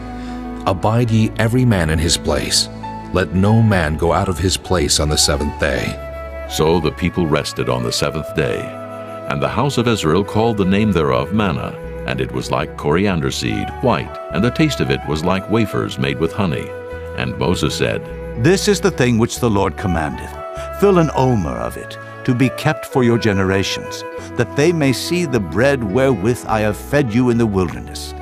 Abide ye every man in his place. Let no man go out of his place on the 7th day. So the people rested on the 7th day. And the house of Israel called the name thereof manna, and it was like coriander seed, white, and the taste of it was like wafers made with honey. And Moses said, This is the thing which the Lord commandeth. Fill an omer of it, to be kept for your generations, that they may see the bread wherewith I have fed you in the wilderness,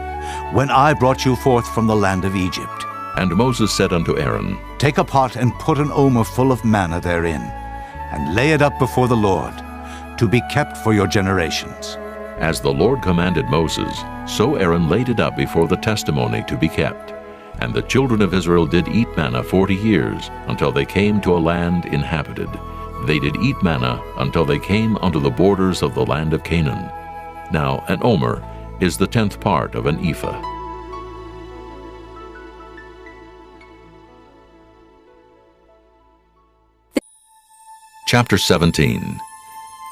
when I brought you forth from the land of Egypt. And Moses said unto Aaron, Take a pot and put an omer full of manna therein, and lay it up before the Lord, to be kept for your generations. As the Lord commanded Moses, so Aaron laid it up before the testimony to be kept. And the children of Israel did eat manna 40 years, until they came to a land inhabited. They did eat manna until they came unto the borders of the land of Canaan. Now an omer is the 10th part of an ephah. Chapter 17.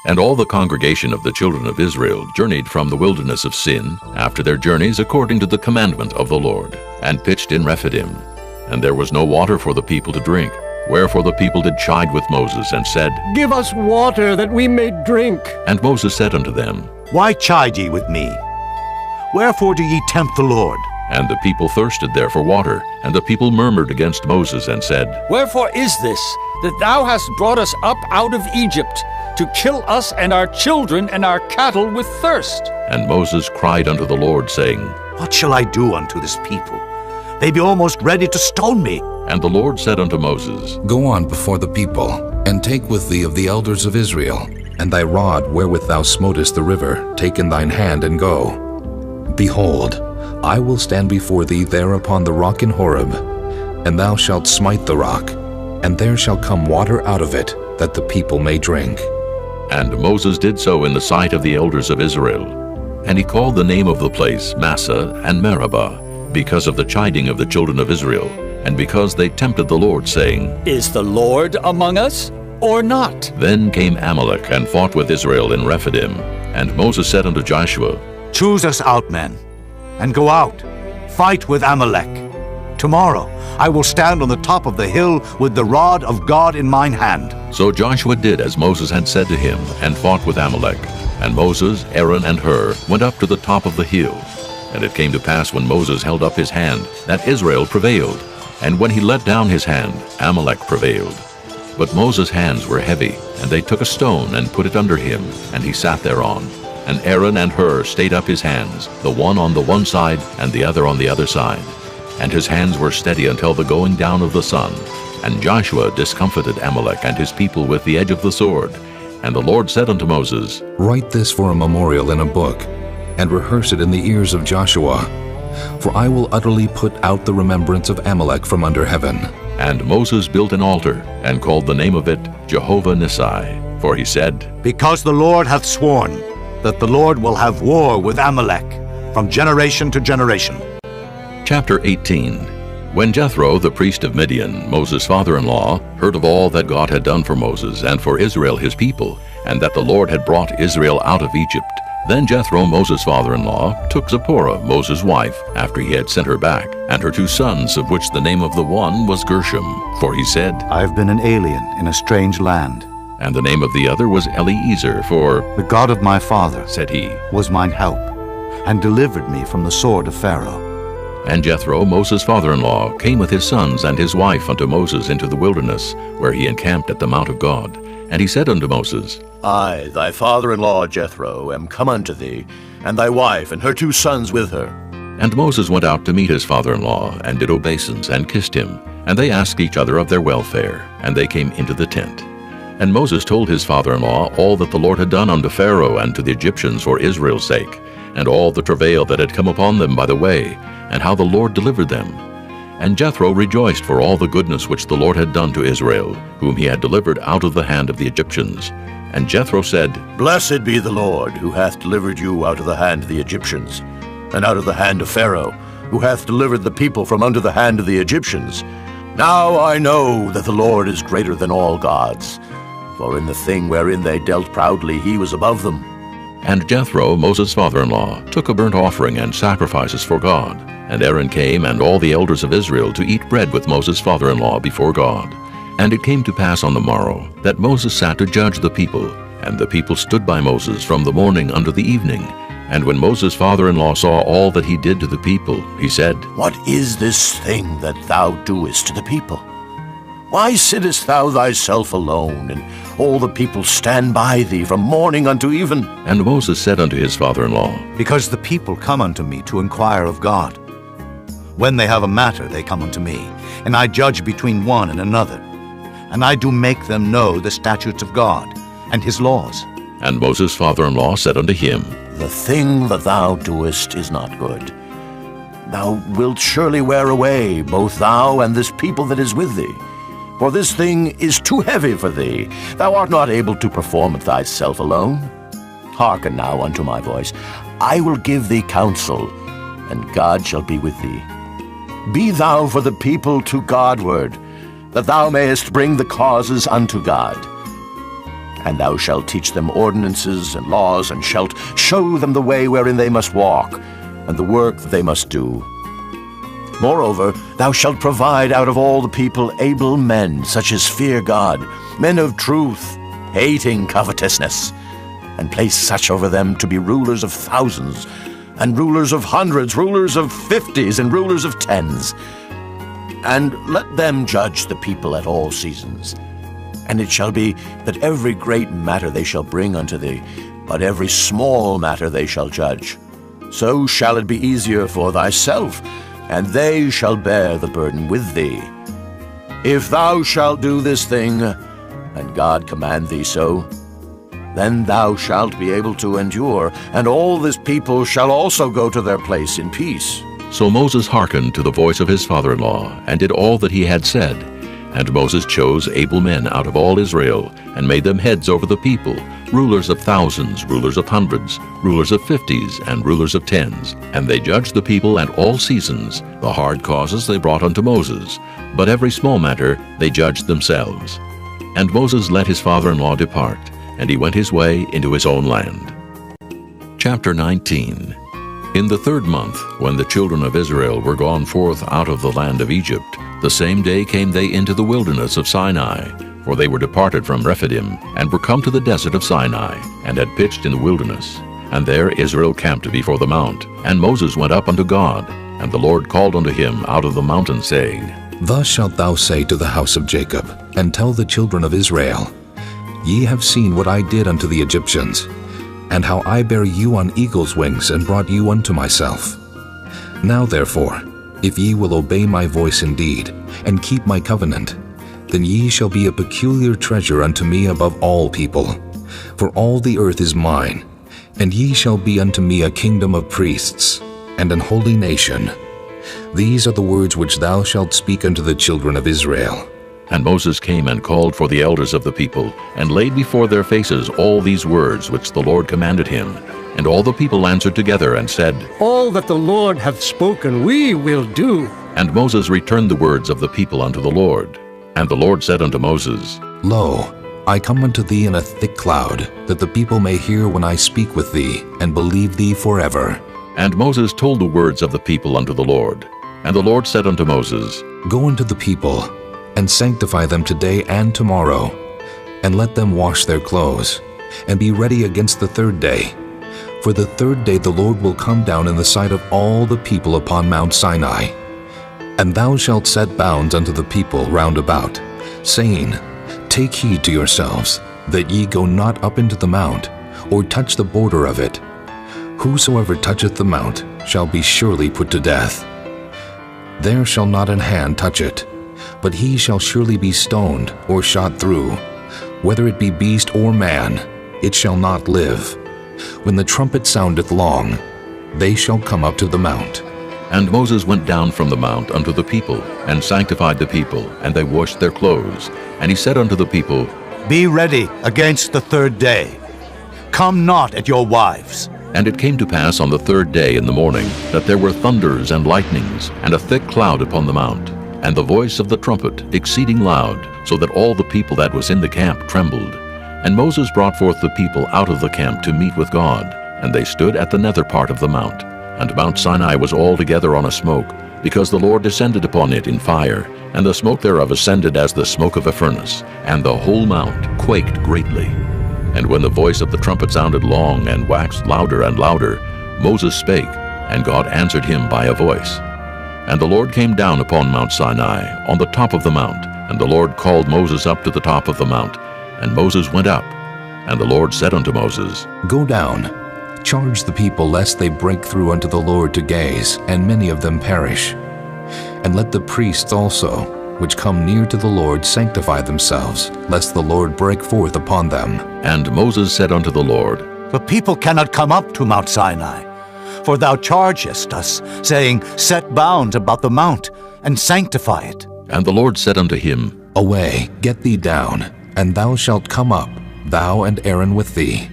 And all the congregation of the children of Israel journeyed from the wilderness of Sin, after their journeys according to the commandment of the Lord, and pitched in Rephidim. And there was no water for the people to drink. Wherefore the people did chide with Moses, and said, Give us water, that we may drink. And Moses said unto them, Why chide ye with me? Wherefore do ye tempt the Lord? And the people thirsted there for water, and the people murmured against Moses, and said, Wherefore is this, that thou hast brought us up out of Egypt, to kill us and our children and our cattle with thirst? And Moses cried unto the Lord, saying, What shall I do unto this people? They be almost ready to stone me. And the Lord said unto Moses, Go on before the people, and take with thee of the elders of Israel, and thy rod wherewith thou smotest the river, take in thine hand, and go. Behold, I will stand before thee there upon the rock in Horeb, and thou shalt smite the rock, and there shall come water out of it, that the people may drink. And Moses did so in the sight of the elders of Israel. And he called the name of the place Massah and Meribah, because of the chiding of the children of Israel, and because they tempted the Lord, saying, Is the Lord among us, or not? Then came Amalek and fought with Israel in Rephidim. And Moses said unto Joshua, Choose us out men, and go out, fight with Amalek. Tomorrow I will stand on the top of the hill with the rod of God in mine hand. So Joshua did as Moses had said to him, and fought with Amalek. And Moses, Aaron, and Hur went up to the top of the hill. And it came to pass when Moses held up his hand, that Israel prevailed. And when he let down his hand, Amalek prevailed. But Moses' hands were heavy, and they took a stone and put it under him, and he sat thereon. And Aaron and Hur stayed up his hands, the one on the one side, and the other on the other side. And his hands were steady until the going down of the sun. And Joshua discomfited Amalek and his people with the edge of the sword. And the Lord said unto Moses, Write this for a memorial in a book, and rehearse it in the ears of Joshua. For I will utterly put out the remembrance of Amalek from under heaven. And Moses built an altar, and called the name of it Jehovah Nissi. For he said, Because the Lord hath sworn that the Lord will have war with Amalek from generation to generation. Chapter 18. When Jethro, the priest of Midian, Moses' father-in-law, heard of all that God had done for Moses and for Israel his people, and that the Lord had brought Israel out of Egypt, then Jethro, Moses' father-in-law, took Zipporah, Moses' wife, after he had sent her back, and her 2 sons, of which the name of the one was Gershom. For he said, I have been an alien in a strange land, And the name of the other was Eliezer, for "The God of my father," said he, "was mine help, and delivered me from the sword of Pharaoh." And Jethro, Moses' father-in-law, came with his sons and his wife unto Moses into the wilderness, where he encamped at the mount of God. And he said unto Moses, I, thy father-in-law Jethro, am come unto thee, and thy wife and her 2 sons with her. And Moses went out to meet his father-in-law, and did obeisance, and kissed him. And they asked each other of their welfare, and they came into the tent. And Moses told his father-in-law all that the Lord had done unto Pharaoh and to the Egyptians for Israel's sake, and all the travail that had come upon them by the way, and how the Lord delivered them. And Jethro rejoiced for all the goodness which the Lord had done to Israel, whom he had delivered out of the hand of the Egyptians. And Jethro said, Blessed be the Lord, who hath delivered you out of the hand of the Egyptians, and out of the hand of Pharaoh, who hath delivered the people from under the hand of the Egyptians. Now I know that the Lord is greater than all gods, for in the thing wherein they dealt proudly he was above them. And Jethro, Moses' father-in-law, took a burnt offering and sacrifices for God. And Aaron came and all the elders of Israel to eat bread with Moses' father-in-law before God. And it came to pass on the morrow that Moses sat to judge the people, and the people stood by Moses from the morning unto the evening. And when Moses' father-in-law saw all that he did to the people, he said, What is this thing that thou doest to the people? Why sittest thou thyself alone, and all the people stand by thee from morning unto even? And Moses said unto his father-in-law, Because the people come unto me to inquire of God. When they have a matter, they come unto me, and I judge between one and another. And I do make them know the statutes of God, and his laws. And Moses' father-in-law said unto him, The thing that thou doest is not good. Thou wilt surely wear away, both thou and this people that is with thee. For this thing is too heavy for thee. Thou art not able to perform it thyself alone. Hearken now unto my voice. I will give thee counsel, and God shall be with thee. Be thou for the people to Godward, that thou mayest bring the causes unto God. And thou shalt teach them ordinances and laws, and shalt show them the way wherein they must walk, and the work that they must do. Moreover, thou shalt provide out of all the people able men, such as fear God, men of truth, hating covetousness, and place such over them to be rulers of thousands, and rulers of hundreds, rulers of 50s, and rulers of 10s. And let them judge the people at all seasons. And it shall be that every great matter they shall bring unto thee, but every small matter they shall judge. So shall it be easier for thyself, and they shall bear the burden with thee. If thou shalt do this thing, and God command thee so, then thou shalt be able to endure, and all this people shall also go to their place in peace. So Moses hearkened to the voice of his father-in-law, and did all that he had said. And Moses chose able men out of all Israel, and made them heads over the people, rulers of thousands, rulers of hundreds, rulers of 50s, and rulers of 10s. And they judged the people at all seasons. The hard causes they brought unto Moses, but every small matter they judged themselves. And Moses let his father-in-law depart, and he went his way into his own land. Chapter 19. In the 3rd month, when the children of Israel were gone forth out of the land of Egypt, the same day came they into the wilderness of Sinai, for they were departed from Rephidim, and were come to the desert of Sinai, and had pitched in the wilderness. And there Israel camped before the mount. And Moses went up unto God, and the Lord called unto him out of the mountain, saying, Thus shalt thou say to the house of Jacob, and tell the children of Israel, Ye have seen what I did unto the Egyptians, and how I bare you on eagle's wings, and brought you unto myself. Now therefore, if ye will obey my voice indeed, and keep my covenant, then ye shall be a peculiar treasure unto me above all people. For all the earth is mine, and ye shall be unto me a kingdom of priests, and an holy nation. These are the words which thou shalt speak unto the children of Israel. And Moses came and called for the elders of the people, and laid before their faces all these words which the Lord commanded him. And all the people answered together and said, All that the Lord hath spoken we will do. And Moses returned the words of the people unto the Lord. And the Lord said unto Moses, Lo, I come unto thee in a thick cloud, that the people may hear when I speak with thee, and believe thee forever. And Moses told the words of the people unto the Lord. And the Lord said unto Moses, Go unto the people, and sanctify them today and tomorrow, and let them wash their clothes, and be ready against the third day. For the third day the Lord will come down in the sight of all the people upon Mount Sinai. And thou shalt set bounds unto the people round about, saying, Take heed to yourselves, that ye go not up into the mount, or touch the border of it. Whosoever toucheth the mount shall be surely put to death. There shall not an hand touch it, but he shall surely be stoned or shot through. Whether it be beast or man, it shall not live. When the trumpet soundeth long, they shall come up to the mount. And Moses went down from the mount unto the people, and sanctified the people, and they washed their clothes. And he said unto the people, Be ready against the third day. Come not at your wives. And it came to pass on the third day in the morning, that there were thunders and lightnings, and a thick cloud upon the mount, and the voice of the trumpet exceeding loud, so that all the people that was in the camp trembled. And Moses brought forth the people out of the camp to meet with God, and they stood at the nether part of the mount. And Mount Sinai was altogether on a smoke, because the Lord descended upon it in fire, and the smoke thereof ascended as the smoke of a furnace, and the whole mount quaked greatly. And when the voice of the trumpet sounded long and waxed louder and louder, Moses spake, and God answered him by a voice. And the Lord came down upon Mount Sinai, on the top of the mount, and the Lord called Moses up to the top of the mount. And Moses went up, and the Lord said unto Moses, Go down, charge the people lest they break through unto the Lord to gaze, and many of them perish. And let the priests also, which come near to the Lord, sanctify themselves, lest the Lord break forth upon them. And Moses said unto the Lord, The people cannot come up to Mount Sinai, for thou chargest us, saying, Set bounds about the mount, and sanctify it. And the Lord said unto him, Away, get thee down, and thou shalt come up, thou and Aaron with thee.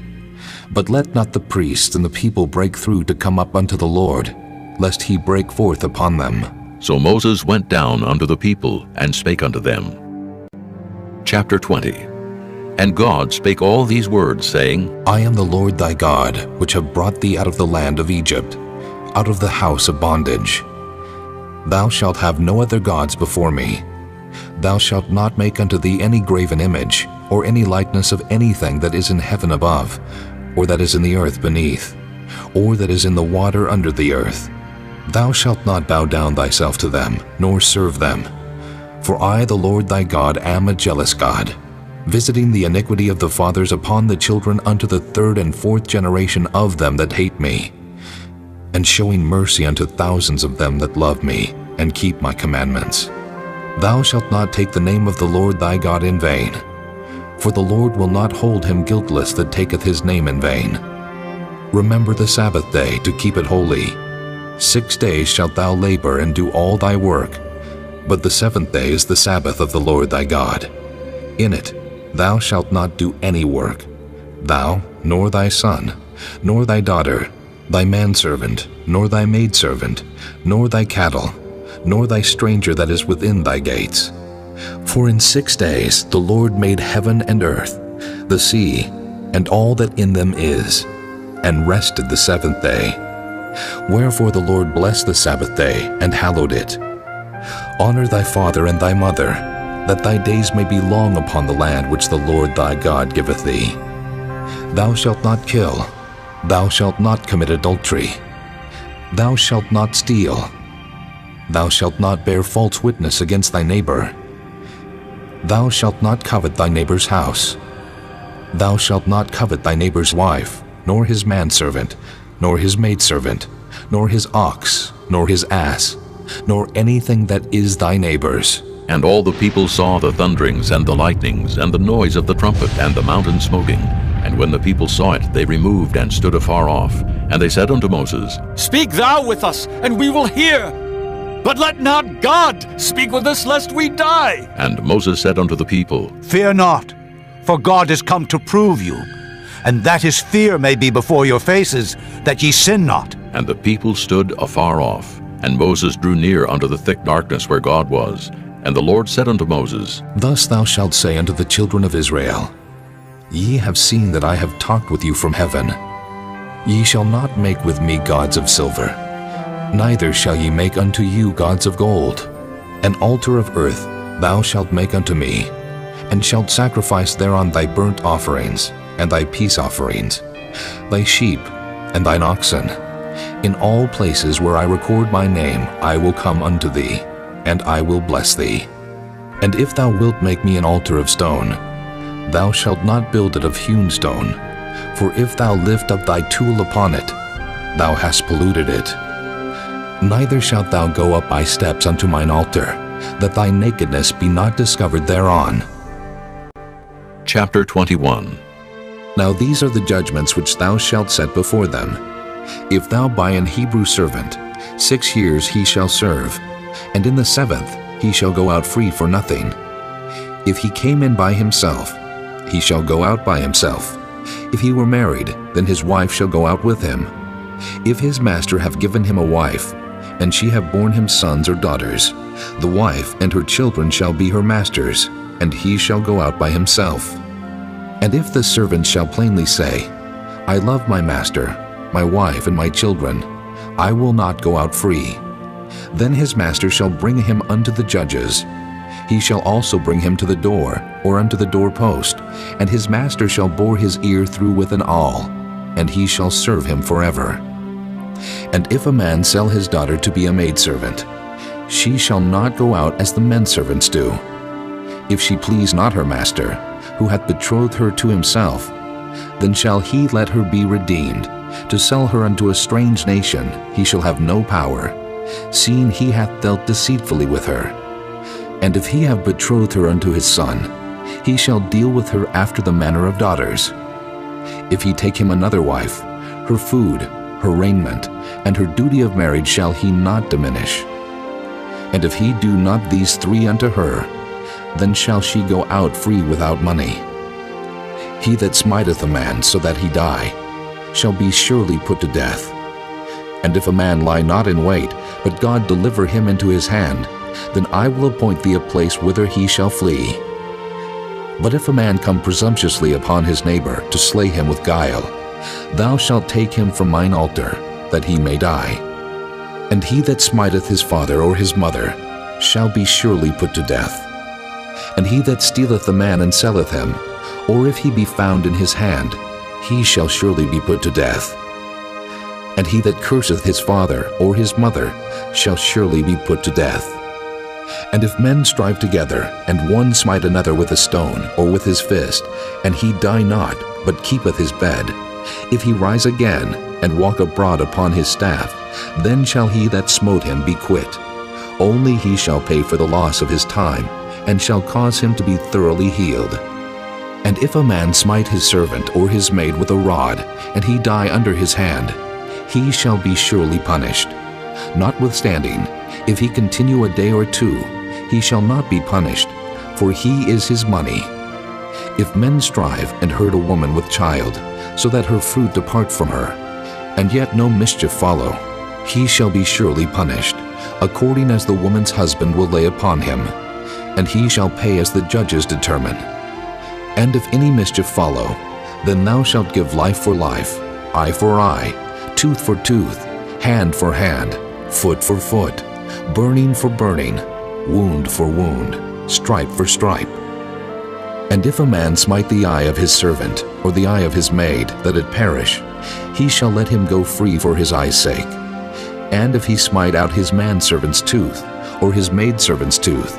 But let not the priests and the people break through to come up unto the Lord, lest he break forth upon them. So Moses went down unto the people, and spake unto them. Chapter 20. And God spake all these words, saying, I am the Lord thy God, which have brought thee out of the land of Egypt, out of the house of bondage. Thou shalt have no other gods before me. Thou shalt not make unto thee any graven image, or any likeness of anything that is in heaven above, or that is in the earth beneath, or that is in the water under the earth. Thou shalt not bow down thyself to them, nor serve them. For I, the Lord thy God, am a jealous God, visiting the iniquity of the fathers upon the children unto the third and fourth generation of them that hate me, and showing mercy unto thousands of them that love me, and keep my commandments. Thou shalt not take the name of the Lord thy God in vain, for the Lord will not hold him guiltless that taketh his name in vain. Remember the Sabbath day to keep it holy. 6 days shalt thou labor and do all thy work, but the seventh day is the Sabbath of the Lord thy God. In it thou shalt not do any work, thou, nor thy son, nor thy daughter, thy manservant, nor thy maidservant, nor thy cattle, nor thy stranger that is within thy gates. For in 6 days the Lord made heaven and earth, the sea, and all that in them is, and rested the seventh day. Wherefore the Lord blessed the Sabbath day, and hallowed it. Honor thy father and thy mother, that thy days may be long upon the land which the Lord thy God giveth thee. Thou shalt not kill. Thou shalt not commit adultery. Thou shalt not steal. Thou shalt not bear false witness against thy neighbor. Thou shalt not covet thy neighbor's house. Thou shalt not covet thy neighbor's wife, nor his manservant, nor his maidservant, nor his ox, nor his ass, nor anything that is thy neighbor's. And all the people saw the thunderings and the lightnings, and the noise of the trumpet, and the mountain smoking. And when the people saw it, they removed and stood afar off. And they said unto Moses, Speak thou with us, and we will hear. But let not God speak with us, lest we die. And Moses said unto the people, Fear not, for God is come to prove you, and that his fear may be before your faces, that ye sin not. And the people stood afar off. And Moses drew near unto the thick darkness where God was. And the Lord said unto Moses, Thus thou shalt say unto the children of Israel, Ye have seen that I have talked with you from heaven. Ye shall not make with me gods of silver, neither shall ye make unto you gods of gold. An altar of earth thou shalt make unto me, and shalt sacrifice thereon thy burnt offerings, and thy peace offerings, thy sheep, and thine oxen. In all places where I record my name I will come unto thee, and I will bless thee. And if thou wilt make me an altar of stone, thou shalt not build it of hewn stone, for if thou lift up thy tool upon it, thou hast polluted it. Neither shalt thou go up by steps unto mine altar, that thy nakedness be not discovered thereon. Chapter 21. Now these are the judgments which thou shalt set before them. If thou buy an Hebrew servant, 6 years he shall serve, and in the 7th he shall go out free for nothing. If he came in by himself, he shall go out by himself. If he were married, then his wife shall go out with him. If his master have given him a wife, and she have borne him sons or daughters, the wife and her children shall be her master's, and he shall go out by himself. And if the servant shall plainly say, I love my master, my wife, and my children, I will not go out free, then his master shall bring him unto the judges. He shall also bring him to the door, or unto the doorpost, and his master shall bore his ear through with an awl, and he shall serve him forever. And if a man sell his daughter to be a maidservant, she shall not go out as the men servants do. If she please not her master, who hath betrothed her to himself, then shall he let her be redeemed. To sell her unto a strange nation he shall have no power, seeing he hath dealt deceitfully with her. And if he have betrothed her unto his son, he shall deal with her after the manner of daughters. If he take him another wife, her food, her raiment, and her duty of marriage shall he not diminish. And if he do not these 3 unto her, then shall she go out free without money. He that smiteth a man so that he die, shall be surely put to death. And if a man lie not in wait, but God deliver him into his hand, then I will appoint thee a place whither he shall flee. But if a man come presumptuously upon his neighbor to slay him with guile, thou shalt take him from mine altar, that he may die. And he that smiteth his father or his mother shall be surely put to death. And he that stealeth a man and selleth him, or if he be found in his hand, he shall surely be put to death. And he that curseth his father or his mother shall surely be put to death. And if men strive together, and one smite another with a stone or with his fist, and he die not, but keepeth his bed, if he rise again, and walk abroad upon his staff, then shall he that smote him be quit. Only he shall pay for the loss of his time, and shall cause him to be thoroughly healed. And if a man smite his servant or his maid with a rod, and he die under his hand, he shall be surely punished. Notwithstanding, if he continue a day or 2, he shall not be punished, for he is his money. If men strive and hurt a woman with child, so that her fruit depart from her, and yet no mischief follow, he shall be surely punished, according as the woman's husband will lay upon him, and he shall pay as the judges determine. And if any mischief follow, then thou shalt give life for life, eye for eye, tooth for tooth, hand for hand, foot for foot, burning for burning, wound for wound, stripe for stripe. And if a man smite the eye of his servant, or the eye of his maid, that it perish, he shall let him go free for his eye's sake. And if he smite out his manservant's tooth, or his maidservant's tooth,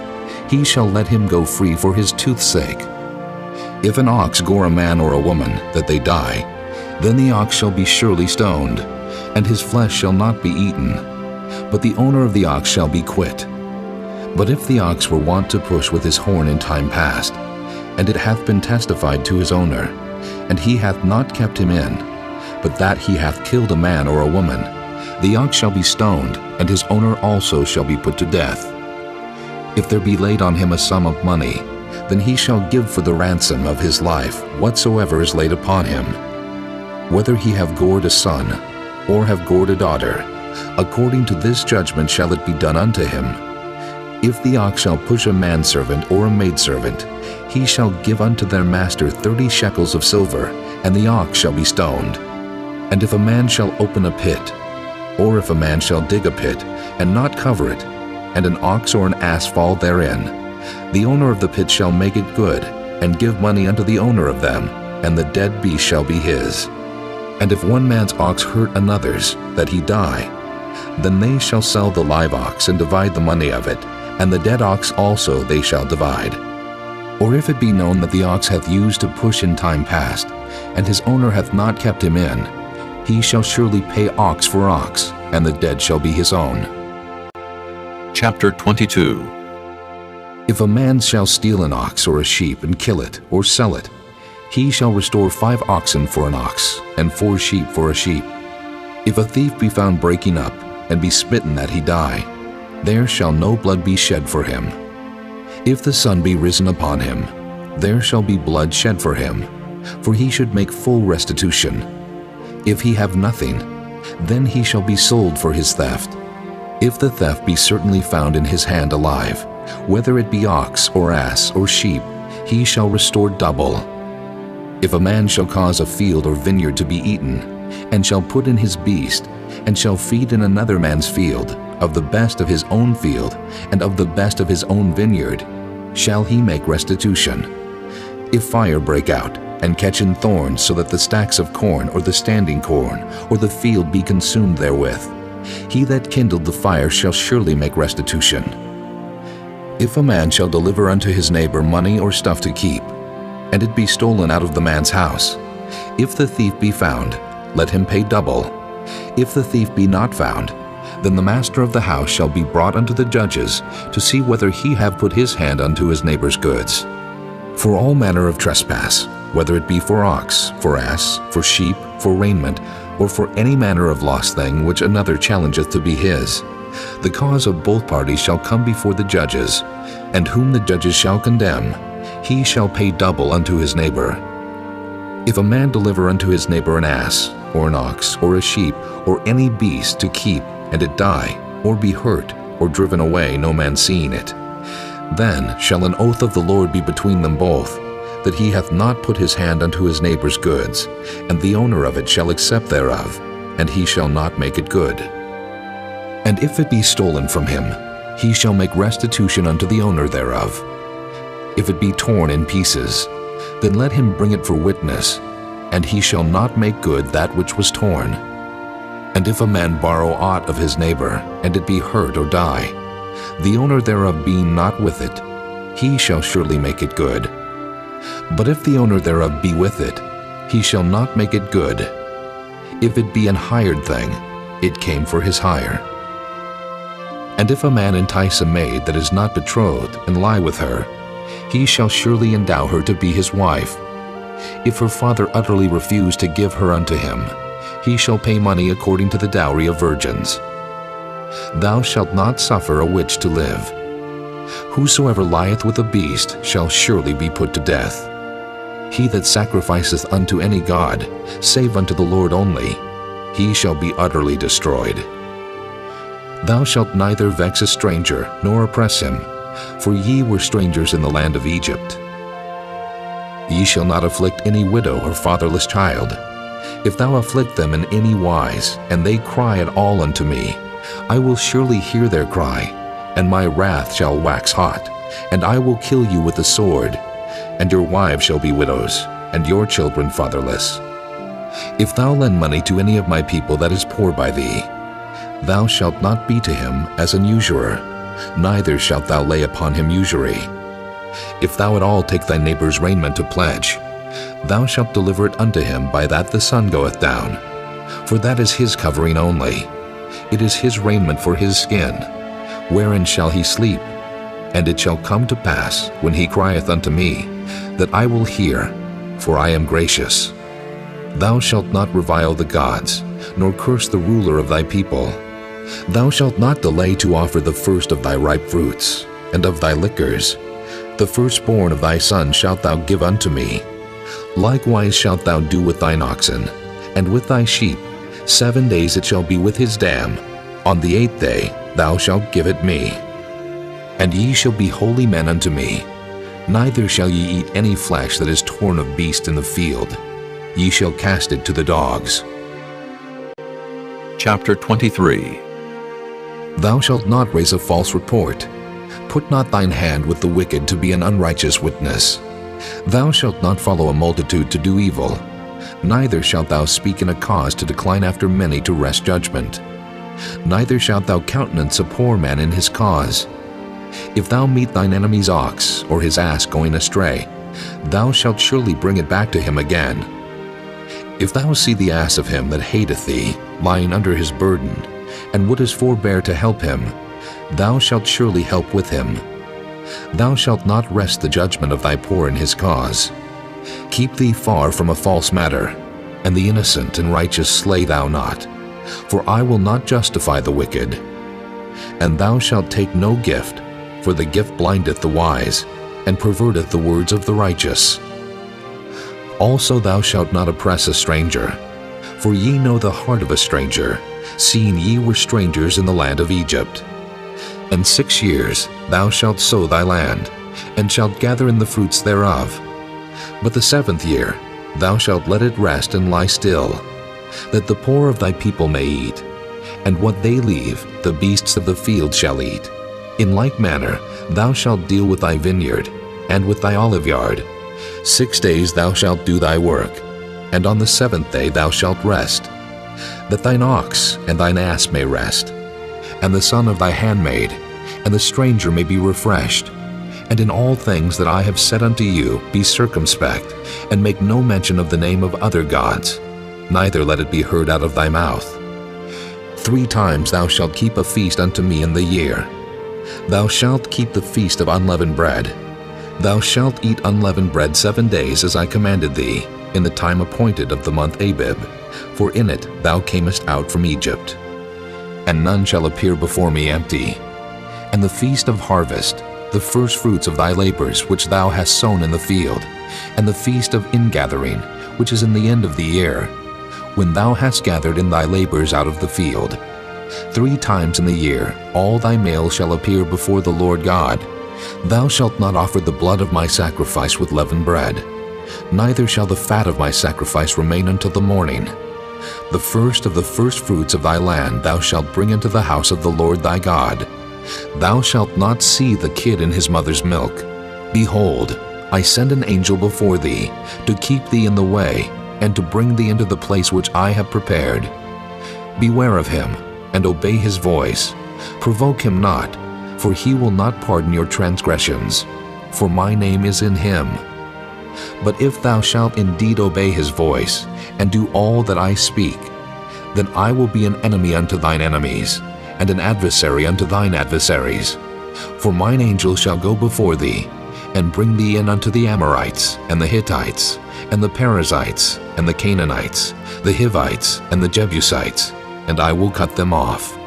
he shall let him go free for his tooth's sake. If an ox gore a man or a woman, that they die, then the ox shall be surely stoned, and his flesh shall not be eaten, but the owner of the ox shall be quit. But if the ox were wont to push with his horn in time past, and it hath been testified to his owner, and he hath not kept him in, but that he hath killed a man or a woman, the ox shall be stoned, and his owner also shall be put to death. If there be laid on him a sum of money, then he shall give for the ransom of his life whatsoever is laid upon him. Whether he have gored a son, or have gored a daughter, according to this judgment shall it be done unto him. If the ox shall push a manservant or a maidservant, he shall give unto their master 30 shekels of silver, and the ox shall be stoned. And if a man shall open a pit, or if a man shall dig a pit, and not cover it, and an ox or an ass fall therein, the owner of the pit shall make it good, and give money unto the owner of them, and the dead beast shall be his. And if one man's ox hurt another's, that he die, then they shall sell the live ox and divide the money of it, and the dead ox also they shall divide. Or if it be known that the ox hath used to push in time past, and his owner hath not kept him in, he shall surely pay ox for ox, and the dead shall be his own. Chapter 22. If a man shall steal an ox or a sheep and kill it or sell it, he shall restore 5 oxen for an ox, and 4 sheep for a sheep. If a thief be found breaking up, and be smitten that he die, there shall no blood be shed for him. If the sun be risen upon him, there shall be blood shed for him, for he should make full restitution. If he have nothing, then he shall be sold for his theft. If the theft be certainly found in his hand alive, whether it be ox or ass or sheep, he shall restore double. If a man shall cause a field or vineyard to be eaten, and shall put in his beast, and shall feed in another man's field, of the best of his own field, and of the best of his own vineyard, shall he make restitution. If fire break out, and catch in thorns, so that the stacks of corn, or the standing corn, or the field be consumed therewith, he that kindled the fire shall surely make restitution. If a man shall deliver unto his neighbor money or stuff to keep, and it be stolen out of the man's house, if the thief be found, let him pay double. If the thief be not found, then the master of the house shall be brought unto the judges, to see whether he have put his hand unto his neighbor's goods. For all manner of trespass, whether it be for ox, for ass, for sheep, for raiment, or for any manner of lost thing which another challengeth to be his, the cause of both parties shall come before the judges, and whom the judges shall condemn, he shall pay double unto his neighbor. If a man deliver unto his neighbor an ass, or an ox, or a sheep, or any beast to keep, and it die, or be hurt, or driven away, no man seeing it, then shall an oath of the Lord be between them both, that he hath not put his hand unto his neighbor's goods, and the owner of it shall accept thereof, and he shall not make it good. And if it be stolen from him, he shall make restitution unto the owner thereof. If it be torn in pieces, then let him bring it for witness, and he shall not make good that which was torn. And if a man borrow aught of his neighbor, and it be hurt or die, the owner thereof being not with it, he shall surely make it good. But if the owner thereof be with it, he shall not make it good. If it be an hired thing, it came for his hire. And if a man entice a maid that is not betrothed, and lie with her, he shall surely endow her to be his wife. If her father utterly refuse to give her unto him, he shall pay money according to the dowry of virgins. Thou shalt not suffer a witch to live. Whosoever lieth with a beast shall surely be put to death. He that sacrificeth unto any god, save unto the Lord only, he shall be utterly destroyed. Thou shalt neither vex a stranger, nor oppress him, for ye were strangers in the land of Egypt. Ye shall not afflict any widow or fatherless child. If thou afflict them in any wise, and they cry at all unto me, I will surely hear their cry, and my wrath shall wax hot, and I will kill you with the sword, and your wives shall be widows, and your children fatherless. If thou lend money to any of my people that is poor by thee, thou shalt not be to him as an usurer, neither shalt thou lay upon him usury. If thou at all take thy neighbor's raiment to pledge, thou shalt deliver it unto him by that the sun goeth down, for that is his covering only. It is his raiment for his skin. Wherein shall he sleep? And it shall come to pass, when he crieth unto me, that I will hear, for I am gracious. Thou shalt not revile the gods, nor curse the ruler of thy people. Thou shalt not delay to offer the first of thy ripe fruits, and of thy liquors. The firstborn of thy son shalt thou give unto me. Likewise shalt thou do with thine oxen, and with thy sheep. 7 days it shall be with his dam. On the 8th day thou shalt give it me. And ye shall be holy men unto me. Neither shall ye eat any flesh that is torn of beast in the field. Ye shall cast it to the dogs. Chapter 23. Thou shalt not raise a false report. Put not thine hand with the wicked to be an unrighteous witness. Thou shalt not follow a multitude to do evil, neither shalt thou speak in a cause to decline after many to wrest judgment. Neither shalt thou countenance a poor man in his cause. If thou meet thine enemy's ox or his ass going astray, thou shalt surely bring it back to him again. If thou see the ass of him that hateth thee lying under his burden, and wouldest forbear to help him, thou shalt surely help with him. Thou shalt not wrest the judgment of thy poor in his cause. Keep thee far from a false matter, and the innocent and righteous slay thou not, for I will not justify the wicked. And thou shalt take no gift, for the gift blindeth the wise, and perverteth the words of the righteous. Also thou shalt not oppress a stranger, for ye know the heart of a stranger, seeing ye were strangers in the land of Egypt. And 6 years thou shalt sow thy land, and shalt gather in the fruits thereof. But the 7th year thou shalt let it rest and lie still, that the poor of thy people may eat, and what they leave the beasts of the field shall eat. In like manner thou shalt deal with thy vineyard, and with thy oliveyard. 6 days thou shalt do thy work, and on the 7th day thou shalt rest, that thine ox and thine ass may rest, and the son of thy handmaid, and the stranger may be refreshed. And in all things that I have said unto you be circumspect, and make no mention of the name of other gods, neither let it be heard out of thy mouth. 3 times thou shalt keep a feast unto me in the year. Thou shalt keep the feast of unleavened bread. Thou shalt eat unleavened bread 7 days, as I commanded thee, in the time appointed of the month Abib, for in it thou camest out from Egypt. And none shall appear before me empty. And the feast of harvest, the first fruits of thy labors which thou hast sown in the field, and the feast of ingathering, which is in the end of the year, when thou hast gathered in thy labors out of the field. 3 times in the year all thy males shall appear before the Lord God. Thou shalt not offer the blood of my sacrifice with leavened bread, neither shall the fat of my sacrifice remain until the morning. The first of the first fruits of thy land thou shalt bring into the house of the Lord thy God. Thou shalt not see the kid in his mother's milk. Behold, I send an angel before thee, to keep thee in the way, and to bring thee into the place which I have prepared. Beware of him, and obey his voice. Provoke him not, for he will not pardon your transgressions, for my name is in him. But if thou shalt indeed obey his voice, and do all that I speak, then I will be an enemy unto thine enemies, and an adversary unto thine adversaries. For mine angel shall go before thee, and bring thee in unto the Amorites, and the Hittites, and the Perizzites, and the Canaanites, the Hivites, and the Jebusites, and I will cut them off.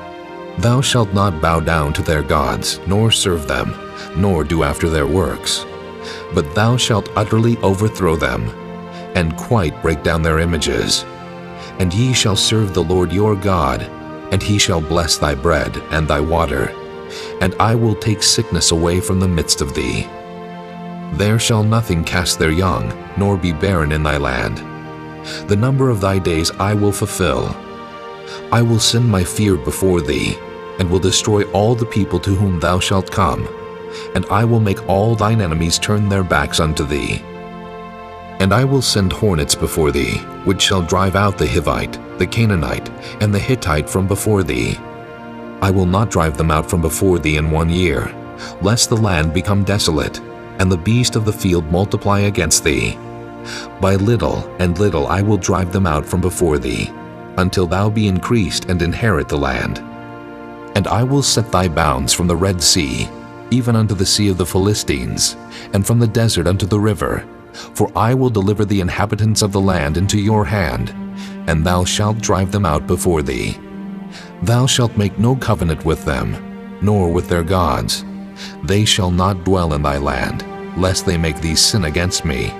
Thou shalt not bow down to their gods, nor serve them, nor do after their works. But thou shalt utterly overthrow them, and quite break down their images. And ye shall serve the Lord your God, and he shall bless thy bread and thy water, and I will take sickness away from the midst of thee. There shall nothing cast their young, nor be barren in thy land. The number of thy days I will fulfill. I will send my fear before thee, and will destroy all the people to whom thou shalt come, and I will make all thine enemies turn their backs unto thee. And I will send hornets before thee, which shall drive out the Hivite, the Canaanite, and the Hittite from before thee. I will not drive them out from before thee in 1 year, lest the land become desolate, and the beast of the field multiply against thee. By little and little I will drive them out from before thee, until thou be increased and inherit the land. And I will set thy bounds from the Red Sea, even unto the sea of the Philistines, and from the desert unto the river. For I will deliver the inhabitants of the land into your hand, and thou shalt drive them out before thee. Thou shalt make no covenant with them, nor with their gods. They shall not dwell in thy land, lest they make thee sin against me.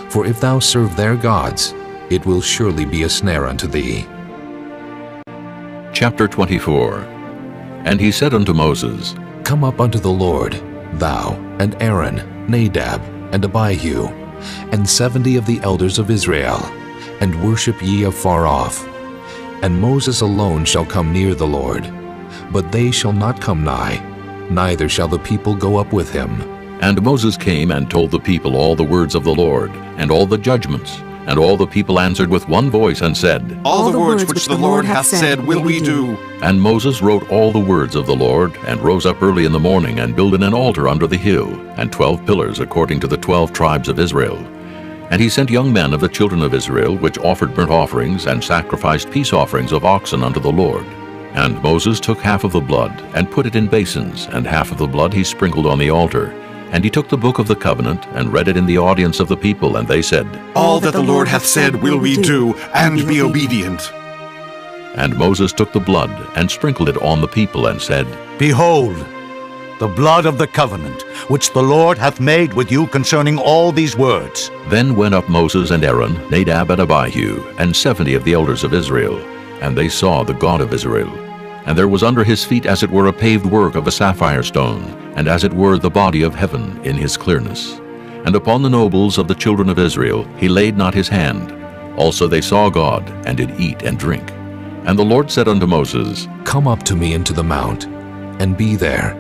For if thou serve their gods, it will surely be a snare unto thee. Chapter 24. And he said unto Moses, Come up unto the Lord, thou, and Aaron, Nadab, and Abihu, and 70 of the elders of Israel, and worship ye afar off. And Moses alone shall come near the Lord, but they shall not come nigh, neither shall the people go up with him. And Moses came and told the people all the words of the Lord, and all the judgments. And all the people answered with one voice and said, All the words which the Lord hath said will we do. And Moses wrote all the words of the Lord, and rose up early in the morning, and builded an altar under the hill, and 12 pillars according to the 12 tribes of Israel. And he sent young men of the children of Israel, which offered burnt offerings, and sacrificed peace offerings of oxen unto the Lord. And Moses took half of the blood, and put it in basins, and half of the blood he sprinkled on the altar. And he took the book of the covenant, and read it in the audience of the people, and they said, All that the Lord hath said will we do, and be obedient. And Moses took the blood, and sprinkled it on the people, and said, Behold, the blood of the covenant, which the Lord hath made with you concerning all these words. Then went up Moses and Aaron, Nadab and Abihu, and 70 of the elders of Israel, and they saw the God of Israel. And there was under his feet as it were a paved work of a sapphire stone, and as it were the body of heaven in his clearness. And upon the nobles of the children of Israel he laid not his hand. Also they saw God, and did eat and drink. And the Lord said unto Moses, Come up to me into the mount, and be there,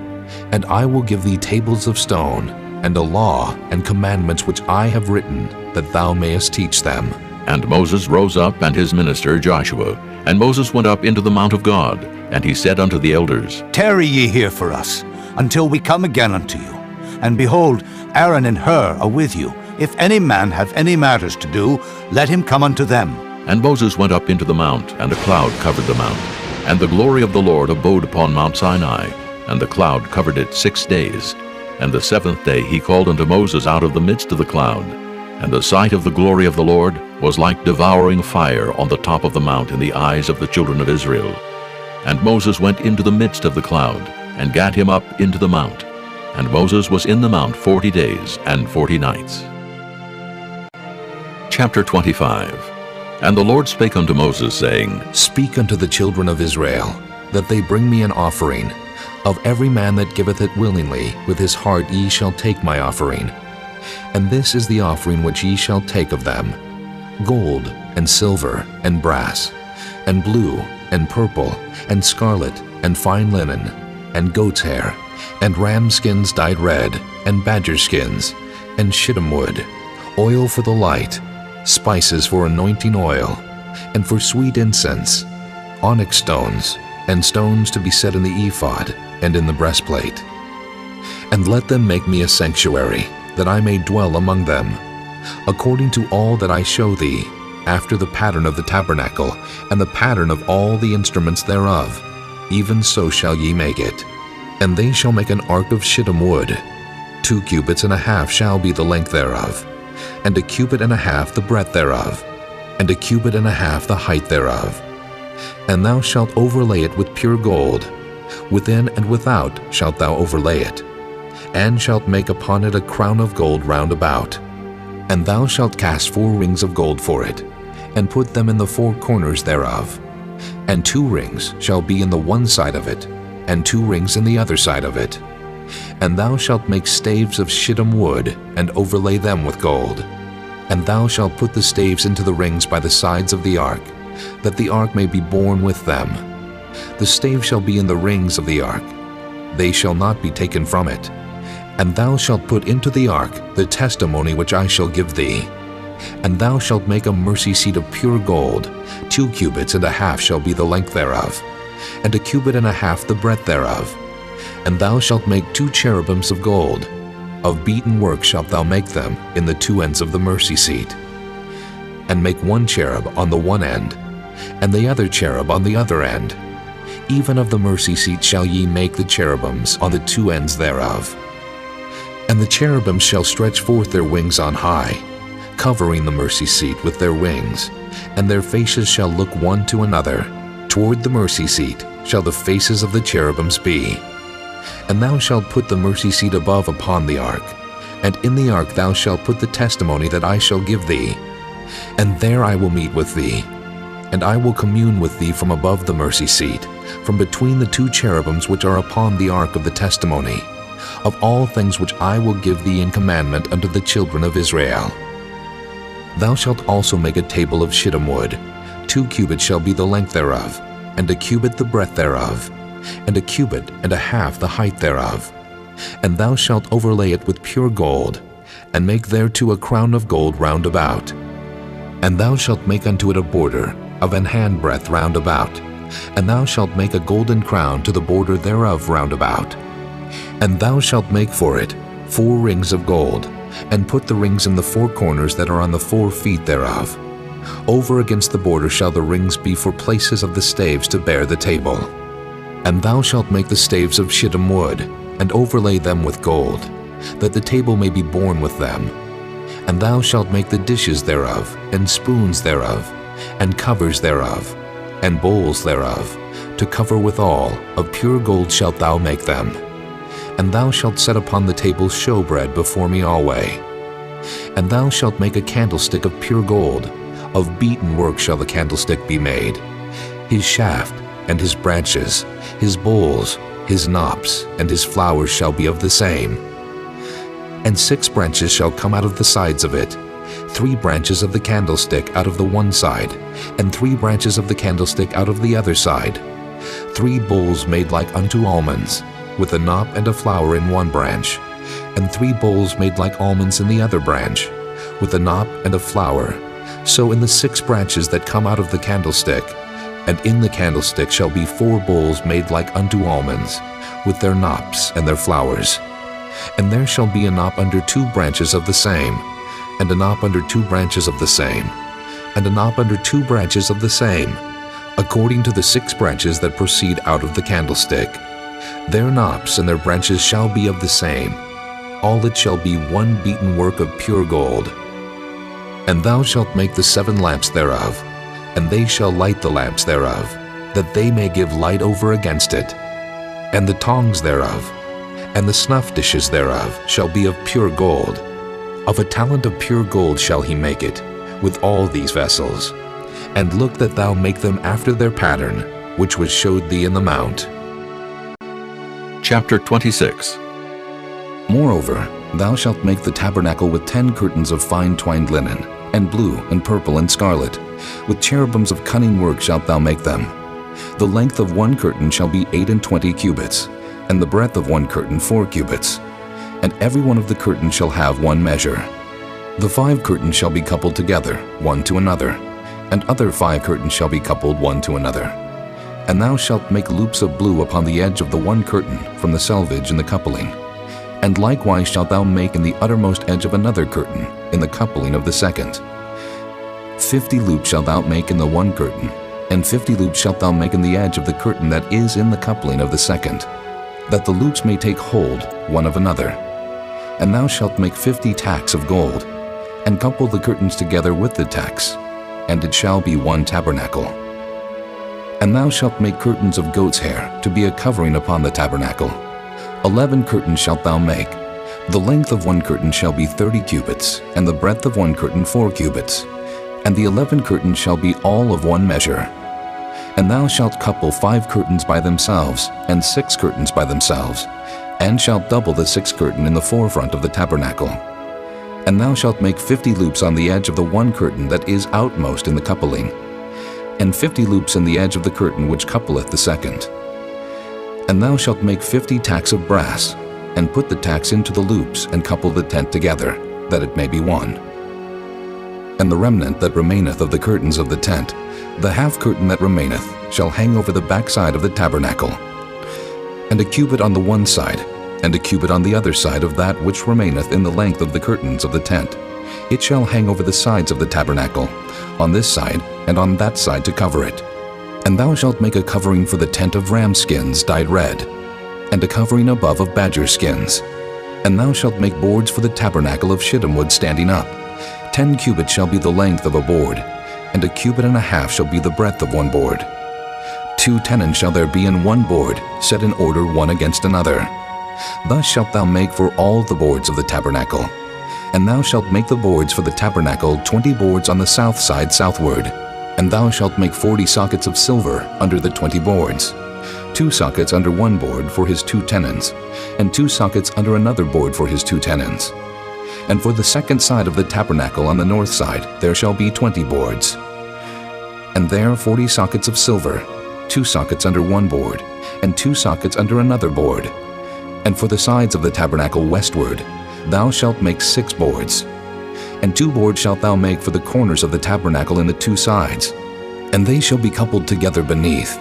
and I will give thee tables of stone, and a law and commandments which I have written, that thou mayest teach them. And Moses rose up, and his minister Joshua. And Moses went up into the mount of God, and he said unto the elders, Tarry ye here for us, until we come again unto you. And behold, Aaron and Hur are with you. If any man have any matters to do, let him come unto them. And Moses went up into the mount, and a cloud covered the mount. And the glory of the Lord abode upon Mount Sinai, and the cloud covered it 6 days. And the 7th day he called unto Moses out of the midst of the cloud. And the sight of the glory of the Lord was like devouring fire on the top of the mount in the eyes of the children of Israel. And Moses went into the midst of the cloud, and gat him up into the mount. And Moses was in the mount 40 days and 40 nights. Chapter 25. And the Lord spake unto Moses, saying, Speak unto the children of Israel, that they bring me an offering. Of every man that giveth it willingly, with his heart ye shall take my offering. And this is the offering which ye shall take of them: gold, and silver, and brass, and blue, and purple, and scarlet, and fine linen, and goat's hair, and ram skins dyed red, and badger skins, and shittim wood, oil for the light, spices for anointing oil, and for sweet incense, onyx stones, and stones to be set in the ephod, and in the breastplate. And let them make me a sanctuary, that I may dwell among them, according to all that I show thee, after the pattern of the tabernacle, and the pattern of all the instruments thereof, even so shall ye make it. And they shall make an ark of shittim wood. 2 cubits and a half shall be the length thereof, and 1 cubit and a half the breadth thereof, and 1 cubit and a half the height thereof. And thou shalt overlay it with pure gold. Within and without shalt thou overlay it, and shalt make upon it a crown of gold round about. And thou shalt cast 4 rings of gold for it, and put them in the 4 corners thereof. And 2 rings shall be in the one side of it, and 2 rings in the other side of it. And thou shalt make staves of shittim wood, and overlay them with gold. And thou shalt put the staves into the rings by the sides of the ark, that the ark may be borne with them. The stave shall be in the rings of the ark. They shall not be taken from it. And thou shalt put into the ark the testimony which I shall give thee. And thou shalt make a mercy seat of pure gold. 2 cubits and a half shall be the length thereof, and 1 cubit and a half the breadth thereof. And thou shalt make 2 cherubims of gold. Of beaten work shalt thou make them in the 2 ends of the mercy seat. And make 1 cherub on the one end, and the other cherub on the other end. Even of the mercy seat shall ye make the cherubims on the 2 ends thereof. And the cherubims shall stretch forth their wings on high, covering the mercy seat with their wings, and their faces shall look one to another. Toward the mercy seat shall the faces of the cherubims be. And thou shalt put the mercy seat above upon the ark, and in the ark thou shalt put the testimony that I shall give thee. And there I will meet with thee, and I will commune with thee from above the mercy seat, from between the 2 cherubims which are upon the ark of the testimony, of all things which I will give thee in commandment unto the children of Israel. Thou shalt also make a table of shittim wood. 2 cubits shall be the length thereof, and 1 cubit the breadth thereof, and 1 cubit and a half the height thereof. And thou shalt overlay it with pure gold, and make thereto a crown of gold round about. And thou shalt make unto it a border of an handbreadth round about, and thou shalt make a golden crown to the border thereof round about. And thou shalt make for it 4 rings of gold, and put the rings in the 4 corners that are on the 4 feet thereof. Over against the border shall the rings be for places of the staves to bear the table. And thou shalt make the staves of shittim wood, and overlay them with gold, that the table may be borne with them. And thou shalt make the dishes thereof, and spoons thereof, and covers thereof, and bowls thereof, to cover withal, of pure gold shalt thou make them. And thou shalt set upon the table showbread before me alway. And thou shalt make a candlestick of pure gold, of beaten work shall the candlestick be made. His shaft, and his branches, his bowls, his knops, and his flowers shall be of the same. And 6 branches shall come out of the sides of it, 3 branches of the candlestick out of the one side, and 3 branches of the candlestick out of the other side. 3 bowls made like unto almonds, with a knop and a flower in one branch, and 3 bowls made like almonds in the other branch, with a knop and a flower. So in the 6 branches that come out of the candlestick, and in the candlestick shall be 4 bowls made like unto almonds, with their knops and their flowers. And there shall be a knop under 2 branches of the same, and a knop under 2 branches of the same, and a knop under 2 branches of the same, according to the 6 branches that proceed out of the candlestick. Their knops and their branches shall be of the same. All it shall be one beaten work of pure gold. And thou shalt make the 7 lamps thereof, and they shall light the lamps thereof, that they may give light over against it. And the tongs thereof, and the snuff dishes thereof, shall be of pure gold. Of a talent of pure gold shall he make it, with all these vessels. And look that thou make them after their pattern, which was showed thee in the mount. Chapter 26. Moreover, thou shalt make the tabernacle with 10 curtains of fine twined linen, and blue, and purple, and scarlet. With cherubims of cunning work shalt thou make them. The length of one curtain shall be 28 cubits, and the breadth of one curtain 4 cubits. And every one of the curtains shall have one measure. The 5 curtains shall be coupled together, one to another, and other 5 curtains shall be coupled one to another. And thou shalt make loops of blue upon the edge of the one curtain from the selvage in the coupling. And likewise shalt thou make in the uttermost edge of another curtain, in the coupling of the second. 50 loops shalt thou make in the one curtain, and 50 loops shalt thou make in the edge of the curtain that is in the coupling of the second, that the loops may take hold one of another. And thou shalt make 50 tacks of gold, and couple the curtains together with the tacks, and it shall be one tabernacle. And thou shalt make curtains of goat's hair to be a covering upon the tabernacle. 11 curtains shalt thou make. The length of one curtain shall be 30 cubits, and the breadth of one curtain 4 cubits. And the 11 curtains shall be all of one measure. And thou shalt couple 5 curtains by themselves, and 6 curtains by themselves, and shalt double the 6th curtain in the forefront of the tabernacle. And thou shalt make 50 loops on the edge of the one curtain that is outmost in the coupling, and 50 loops in the edge of the curtain which coupleth the second. And thou shalt make 50 tacks of brass, and put the tacks into the loops, and couple the tent together, that it may be one. And the remnant that remaineth of the curtains of the tent, the half curtain that remaineth, shall hang over the backside of the tabernacle. And a cubit on the one side, and a cubit on the other side of that which remaineth in the length of the curtains of the tent. It shall hang over the sides of the tabernacle, on this side and on that side to cover it. And thou shalt make a covering for the tent of ram skins dyed red, and a covering above of badger skins. And thou shalt make boards for the tabernacle of shittim wood standing up. 10 cubits shall be the length of a board, and a cubit and a half shall be the breadth of one board. 2 tenons shall there be in one board, set in order one against another. Thus shalt thou make for all the boards of the tabernacle. And thou shalt make the boards for the tabernacle 20 boards on the south side southward. And thou shalt make 40 sockets of silver under the 20 boards, 2 sockets under one board for his 2 tenons, and 2 sockets under another board for his 2 tenons. And for the second side of the tabernacle on the north side there shall be 20 boards. And there 40 sockets of silver, 2 sockets under one board, and 2 sockets under another board. And for the sides of the tabernacle westward, thou shalt make 6 boards. And 2 boards shalt thou make for the corners of the tabernacle in the 2 sides. And they shall be coupled together beneath,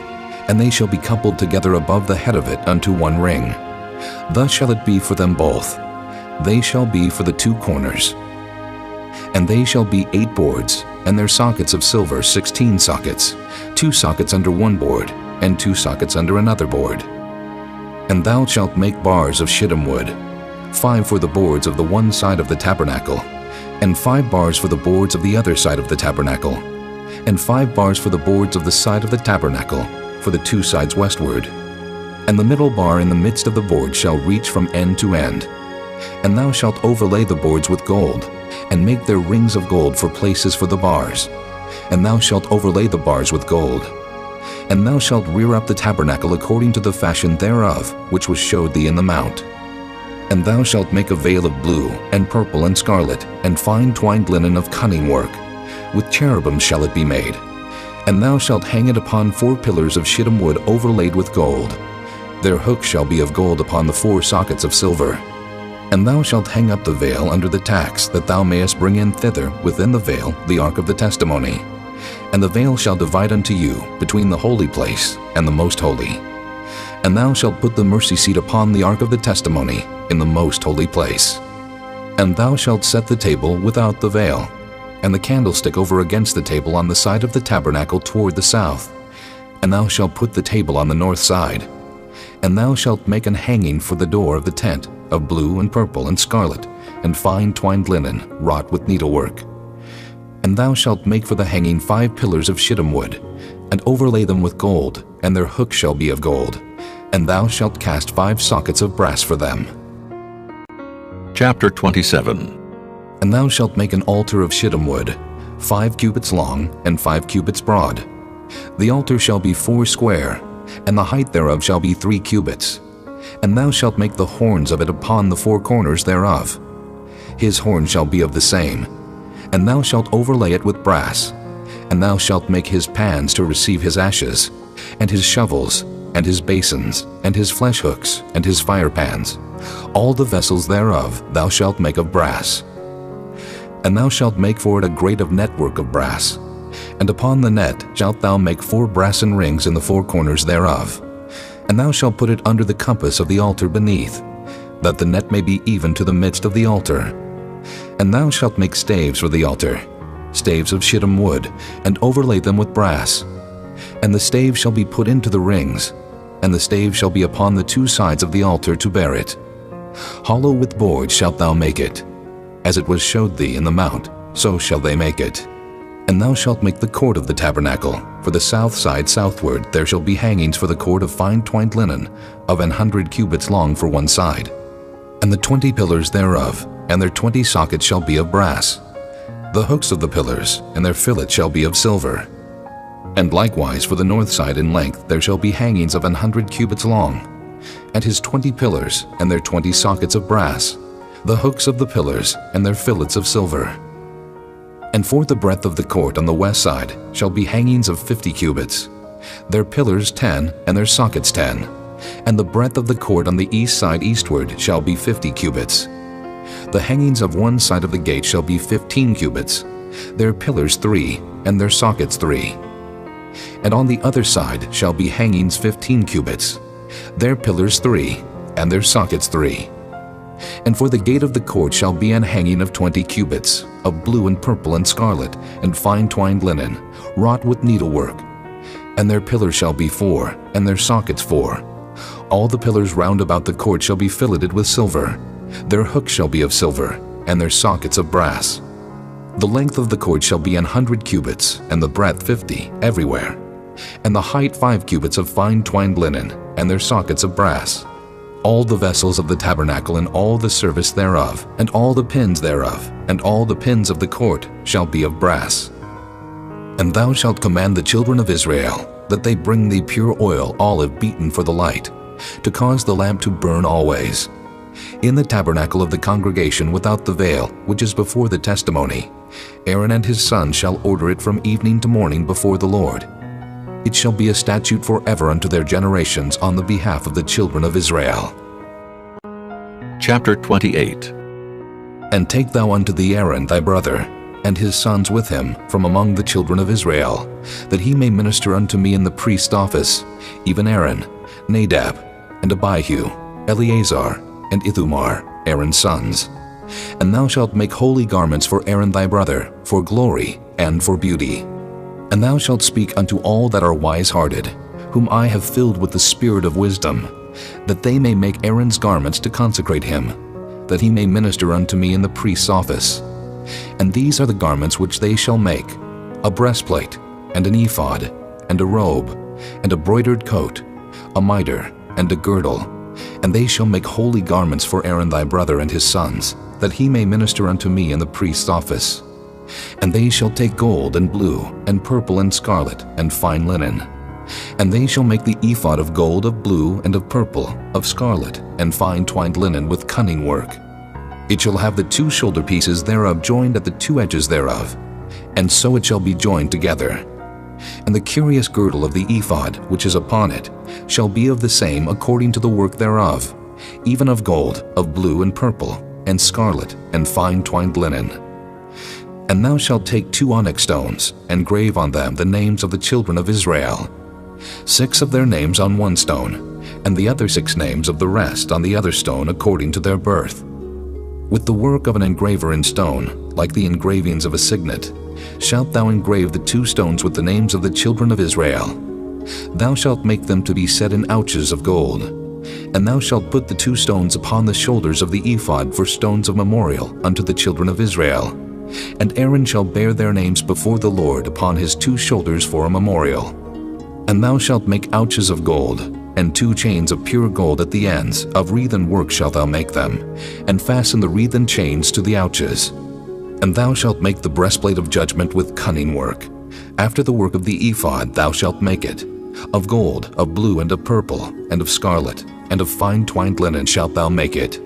and they shall be coupled together above the head of it unto 1 ring. Thus shall it be for them both. They shall be for the 2 corners. And they shall be 8 boards, and their sockets of silver 16 sockets, 2 sockets under 1 board, and 2 sockets under another board. And thou shalt make bars of shittim wood, 5 for the boards of the one side of the tabernacle, and 5 bars for the boards of the other side of the tabernacle, and 5 bars for the boards of the side of the tabernacle, for the 2 sides westward. And the middle bar in the midst of the board shall reach from end to end. And thou shalt overlay the boards with gold, and make their rings of gold for places for the bars. And thou shalt overlay the bars with gold. And thou shalt rear up the tabernacle according to the fashion thereof, which was showed thee in the mount. And thou shalt make a veil of blue, and purple, and scarlet, and fine twined linen of cunning work. With cherubims shall it be made. And thou shalt hang it upon 4 pillars of shittim wood overlaid with gold. Their hooks shall be of gold upon the 4 sockets of silver. And thou shalt hang up the veil under the tacks, that thou mayest bring in thither within the veil the ark of the testimony. And the veil shall divide unto you between the holy place and the most holy. And thou shalt put the mercy seat upon the ark of the testimony in the most holy place. And thou shalt set the table without the veil, and the candlestick over against the table on the side of the tabernacle toward the south. And thou shalt put the table on the north side. And thou shalt make an hanging for the door of the tent of blue and purple and scarlet, and fine twined linen wrought with needlework. And thou shalt make for the hanging 5 pillars of shittim wood, and overlay them with gold, and their hooks shall be of gold. And thou shalt cast 5 sockets of brass for them. Chapter 27. And thou shalt make an altar of shittim wood, 5 cubits long, and 5 cubits broad. The altar shall be 4 square, and the height thereof shall be 3 cubits. And thou shalt make the horns of it upon the 4 corners thereof. His horn shall be of the same. And thou shalt overlay it with brass. And thou shalt make his pans to receive his ashes, and his shovels, and his basins, and his flesh hooks, and his fire pans. All the vessels thereof thou shalt make of brass. And thou shalt make for it a grate of network of brass. And upon the net shalt thou make 4 brassen rings in the 4 corners thereof. And thou shalt put it under the compass of the altar beneath, that the net may be even to the midst of the altar. And thou shalt make staves for the altar, staves of shittim wood, and overlay them with brass. And the staves shall be put into the rings, and the staves shall be upon the 2 sides of the altar to bear it. Hollow with boards shalt thou make it. As it was showed thee in the mount, so shall they make it. And thou shalt make the court of the tabernacle. For the south side southward there shall be hangings for the court of fine twined linen, of 100 cubits long for one side. And the 20 pillars thereof, and their 20 sockets shall be of brass. The hooks of the pillars, and their fillets shall be of silver. And likewise for the north side in length there shall be hangings of 100 cubits long, and his 20 pillars, and their 20 sockets of brass, the hooks of the pillars, and their fillets of silver. And for the breadth of the court on the west side shall be hangings of 50 cubits, their pillars 10, and their sockets 10. And the breadth of the court on the east side eastward shall be 50 cubits. The hangings of one side of the gate shall be 15 cubits, their pillars 3, and their sockets 3. And on the other side shall be hangings 15 cubits, their pillars 3, and their sockets 3. And for the gate of the court shall be an hanging of 20 cubits, of blue and purple and scarlet, and fine twined linen, wrought with needlework. And their pillars shall be 4, and their sockets 4. All the pillars round about the court shall be filleted with silver. Their hooks shall be of silver, and their sockets of brass. The length of the court shall be 100 cubits, and the breadth 50, everywhere. And the height 5 cubits of fine twined linen, and their sockets of brass. All the vessels of the tabernacle and all the service thereof, and all the pins thereof, and all the pins of the court shall be of brass. And thou shalt command the children of Israel that they bring thee pure oil olive beaten for the light, to cause the lamp to burn always. In the tabernacle of the congregation without the veil, which is before the testimony, Aaron and his sons shall order it from evening to morning before the Lord. It shall be a statute forever unto their generations on the behalf of the children of Israel. Chapter 28. And take thou unto thee Aaron thy brother, and his sons with him from among the children of Israel, that he may minister unto me in the priest's office, even Aaron, Nadab, and Abihu, Eleazar, and Ithamar, Aaron's sons. And thou shalt make holy garments for Aaron thy brother, for glory and for beauty. And thou shalt speak unto all that are wise-hearted, whom I have filled with the spirit of wisdom, that they may make Aaron's garments to consecrate him, that he may minister unto me in the priest's office. And these are the garments which they shall make: a breastplate, and an ephod, and a robe, and a broidered coat, a mitre, and a girdle. And they shall make holy garments for Aaron thy brother and his sons, that he may minister unto me in the priest's office. And they shall take gold, and blue, and purple, and scarlet, and fine linen. And they shall make the ephod of gold, of blue, and of purple, of scarlet, and fine twined linen with cunning work. It shall have the 2 shoulder pieces thereof joined at the 2 edges thereof, and so it shall be joined together. And the curious girdle of the ephod which is upon it shall be of the same according to the work thereof, even of gold, of blue, and purple, and scarlet, and fine twined linen. And thou shalt take 2 onyx stones, and grave on them the names of the children of Israel, 6 of their names on one stone, and the other 6 names of the rest on the other stone according to their birth. With the work of an engraver in stone, like the engravings of a signet, shalt thou engrave the 2 stones with the names of the children of Israel. Thou shalt make them to be set in ouches of gold. And thou shalt put the 2 stones upon the shoulders of the ephod for stones of memorial unto the children of Israel. And Aaron shall bear their names before the Lord upon his 2 shoulders for a memorial. And thou shalt make ouches of gold, and 2 chains of pure gold at the ends, of wreathen work shalt thou make them, and fasten the wreathen chains to the ouches. And thou shalt make the breastplate of judgment with cunning work. After the work of the ephod thou shalt make it. Of gold, of blue, and of purple, and of scarlet, and of fine twined linen shalt thou make it.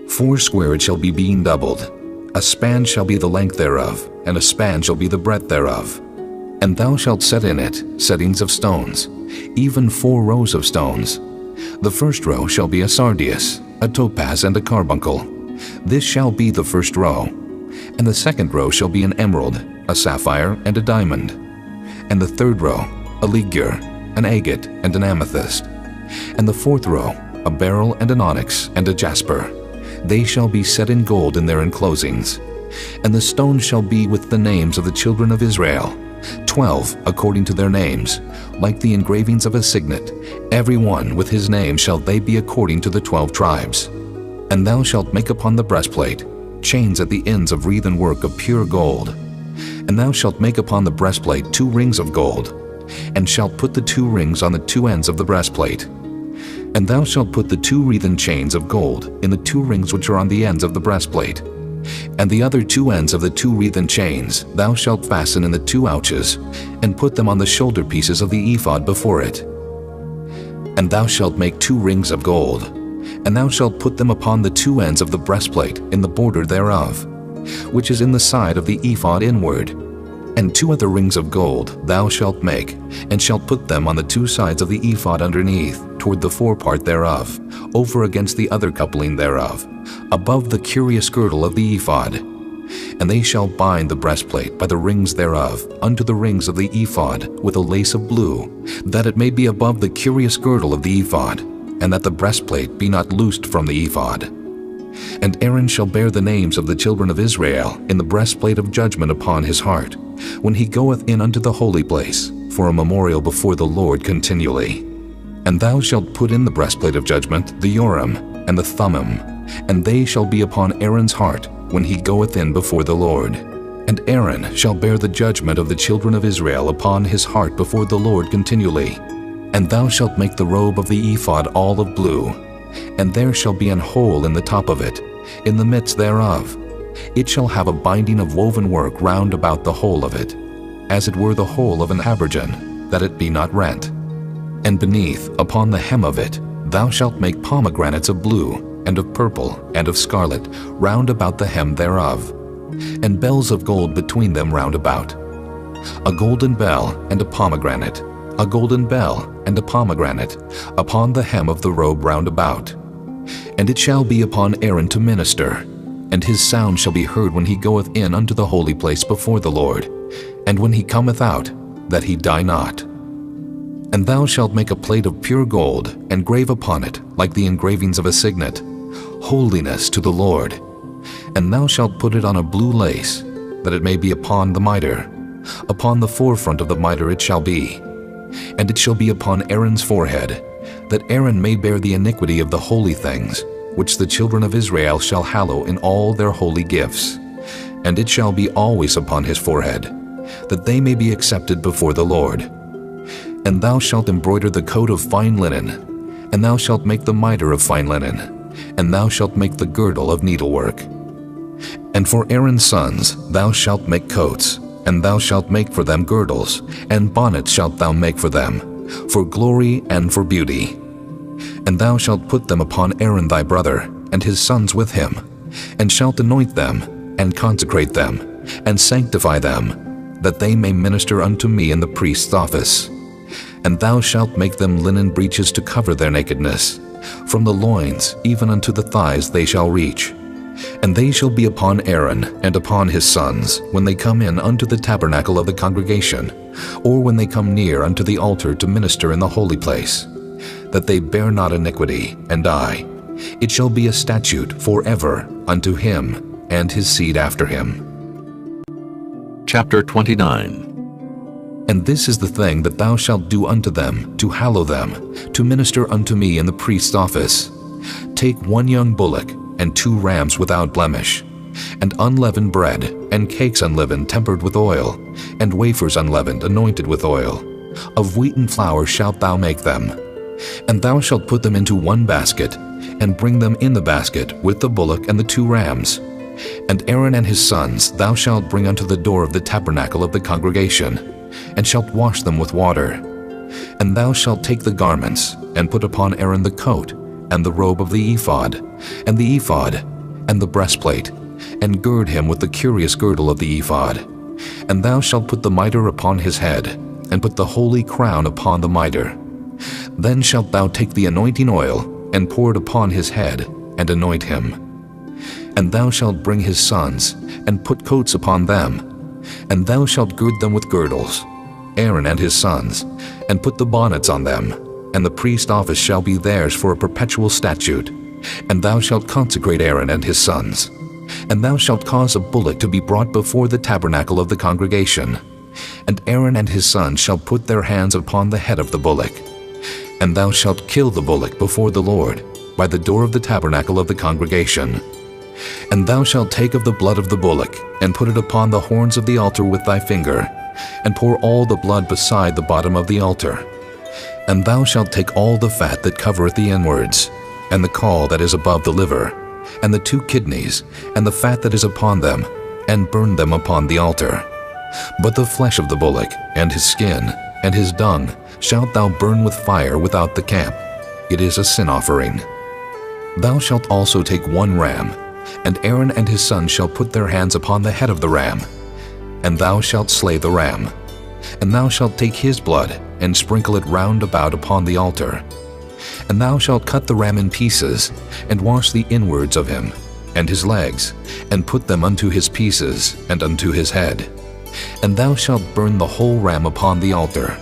4 square it shall be being doubled. A span shall be the length thereof, and a span shall be the breadth thereof. And thou shalt set in it settings of stones, even 4 rows of stones. The first row shall be a sardius, a topaz, and a carbuncle. This shall be the first row. And the second row shall be an emerald, a sapphire, and a diamond. And the third row, a ligure, an agate, and an amethyst. And the fourth row, a beryl, and an onyx, and a jasper. They shall be set in gold in their enclosings. And the stones shall be with the names of the children of Israel, 12 according to their names, like the engravings of a signet. Every one with his name shall they be according to the 12 tribes. And thou shalt make upon the breastplate chains at the ends of wreathen work of pure gold. And thou shalt make upon the breastplate 2 rings of gold, and shalt put the 2 rings on the 2 ends of the breastplate. And thou shalt put the 2 wreathen chains of gold in the 2 rings which are on the ends of the breastplate. And the other 2 ends of the 2 wreathen chains thou shalt fasten in the 2 ouches, and put them on the shoulder pieces of the ephod before it. And thou shalt make 2 rings of gold, and thou shalt put them upon the 2 ends of the breastplate in the border thereof, which is in the side of the ephod inward. And 2 other rings of gold thou shalt make, and shalt put them on the 2 sides of the ephod underneath, toward the forepart thereof, over against the other coupling thereof, above the curious girdle of the ephod. And they shall bind the breastplate by the rings thereof unto the rings of the ephod with a lace of blue, that it may be above the curious girdle of the ephod, and that the breastplate be not loosed from the ephod. And Aaron shall bear the names of the children of Israel in the breastplate of judgment upon his heart, when he goeth in unto the holy place, for a memorial before the Lord continually. And thou shalt put in the breastplate of judgment the Urim and the Thummim, and they shall be upon Aaron's heart when he goeth in before the Lord. And Aaron shall bear the judgment of the children of Israel upon his heart before the Lord continually. And thou shalt make the robe of the ephod all of blue, and there shall be an hole in the top of it, in the midst thereof. It shall have a binding of woven work round about the whole of it, as it were the hole of an habergeon, that it be not rent. And beneath, upon the hem of it, thou shalt make pomegranates of blue, and of purple, and of scarlet, round about the hem thereof, and bells of gold between them round about. A golden bell and a pomegranate, a golden bell and a pomegranate, upon the hem of the robe round about. And it shall be upon Aaron to minister, and his sound shall be heard when he goeth in unto the holy place before the Lord, and when he cometh out, that he die not. And thou shalt make a plate of pure gold, and grave upon it, like the engravings of a signet, Holiness to the Lord. And thou shalt put it on a blue lace, that it may be upon the mitre. Upon the forefront of the mitre it shall be. And it shall be upon Aaron's forehead, that Aaron may bear the iniquity of the holy things, which the children of Israel shall hallow in all their holy gifts. And it shall be always upon his forehead, that they may be accepted before the Lord. And thou shalt embroider the coat of fine linen, and thou shalt make the mitre of fine linen, and thou shalt make the girdle of needlework. And for Aaron's sons thou shalt make coats, and thou shalt make for them girdles, and bonnets shalt thou make for them, for glory and for beauty. And thou shalt put them upon Aaron thy brother, and his sons with him, and shalt anoint them, and consecrate them, and sanctify them, that they may minister unto me in the priest's office. And thou shalt make them linen breeches to cover their nakedness. From the loins even unto the thighs they shall reach. And they shall be upon Aaron and upon his sons when they come in unto the tabernacle of the congregation, or when they come near unto the altar to minister in the holy place, that they bear not iniquity and die. It shall be a statute forever unto him and his seed after him. Chapter 29. And this is the thing that thou shalt do unto them, to hallow them, to minister unto me in the priest's office. Take 1 young bullock, and 2 rams without blemish, and unleavened bread, and cakes unleavened tempered with oil, and wafers unleavened anointed with oil. Of wheaten flour shalt thou make them. And thou shalt put them into 1 basket, and bring them in the basket with the bullock and the 2 rams. And Aaron and his sons thou shalt bring unto the door of the tabernacle of the congregation, and shalt wash them with water. And thou shalt take the garments, and put upon Aaron the coat, and the robe of the ephod, and the breastplate, and gird him with the curious girdle of the ephod. And thou shalt put the mitre upon his head, and put the holy crown upon the mitre. Then shalt thou take the anointing oil, and pour it upon his head, and anoint him. And thou shalt bring his sons, and put coats upon them, and thou shalt gird them with girdles, Aaron and his sons, and put the bonnets on them, and the priest's office shall be theirs for a perpetual statute. And thou shalt consecrate Aaron and his sons. And thou shalt cause a bullock to be brought before the tabernacle of the congregation. And Aaron and his sons shall put their hands upon the head of the bullock. And thou shalt kill the bullock before the Lord, by the door of the tabernacle of the congregation. And thou shalt take of the blood of the bullock, and put it upon the horns of the altar with thy finger, and pour all the blood beside the bottom of the altar. And thou shalt take all the fat that covereth the inwards, and the caul that is above the liver, and the 2 kidneys, and the fat that is upon them, and burn them upon the altar. But the flesh of the bullock, and his skin, and his dung, shalt thou burn with fire without the camp. It is a sin offering. Thou shalt also take 1 ram, and Aaron and his sons shall put their hands upon the head of the ram. And thou shalt slay the ram. And thou shalt take his blood, and sprinkle it round about upon the altar. And thou shalt cut the ram in pieces, and wash the inwards of him, and his legs, and put them unto his pieces, and unto his head. And thou shalt burn the whole ram upon the altar.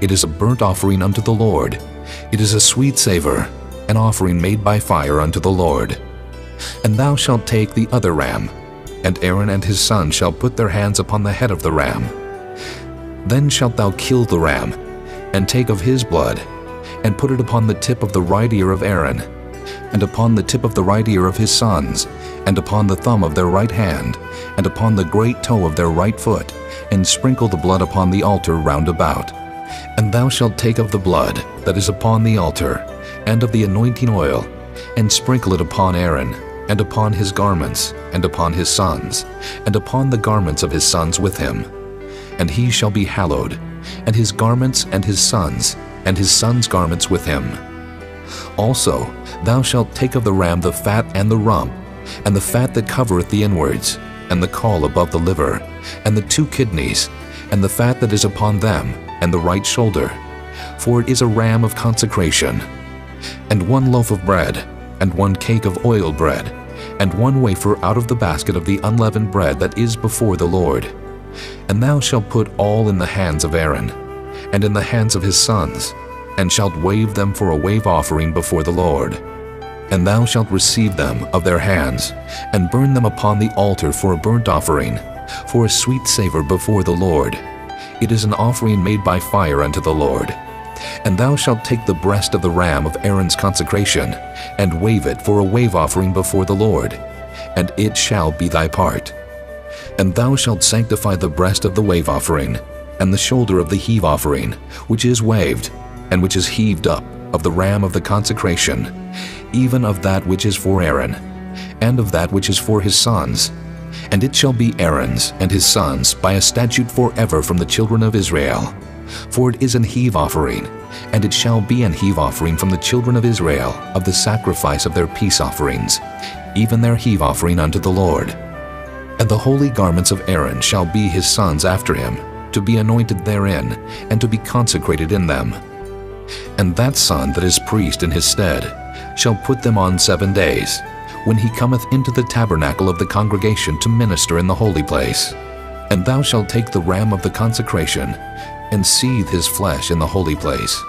It is a burnt offering unto the Lord. It is a sweet savor, an offering made by fire unto the Lord. And thou shalt take the other ram, and Aaron and his sons shall put their hands upon the head of the ram. Then shalt thou kill the ram, and take of his blood, and put it upon the tip of the right ear of Aaron, and upon the tip of the right ear of his sons, and upon the thumb of their right hand, and upon the great toe of their right foot, and sprinkle the blood upon the altar round about. And thou shalt take of the blood that is upon the altar, and of the anointing oil, and sprinkle it upon Aaron, and upon his garments, and upon his sons, and upon the garments of his sons with him. And he shall be hallowed, and his garments and his sons' garments with him. Also thou shalt take of the ram the fat and the rump, and the fat that covereth the inwards, and the caul above the liver, and the 2 kidneys, and the fat that is upon them, and the right shoulder, for it is a ram of consecration. And 1 loaf of bread, and 1 cake of oiled bread, and 1 wafer out of the basket of the unleavened bread that is before the Lord. And thou shalt put all in the hands of Aaron, and in the hands of his sons, and shalt wave them for a wave offering before the Lord. And thou shalt receive them of their hands, and burn them upon the altar for a burnt offering, for a sweet savor before the Lord. It is an offering made by fire unto the Lord. And thou shalt take the breast of the ram of Aaron's consecration, and wave it for a wave offering before the Lord, and it shall be thy part. And thou shalt sanctify the breast of the wave offering, and the shoulder of the heave offering, which is waved, and which is heaved up, of the ram of the consecration, even of that which is for Aaron, and of that which is for his sons. And it shall be Aaron's and his sons by a statute forever from the children of Israel. For it is an heave offering, and it shall be an heave offering from the children of Israel of the sacrifice of their peace offerings, even their heave offering unto the Lord. And the holy garments of Aaron shall be his sons after him, to be anointed therein, and to be consecrated in them. And that son that is priest in his stead shall put them on 7 days, when he cometh into the tabernacle of the congregation to minister in the holy place. And thou shalt take the ram of the consecration, and seethe his flesh in the holy place.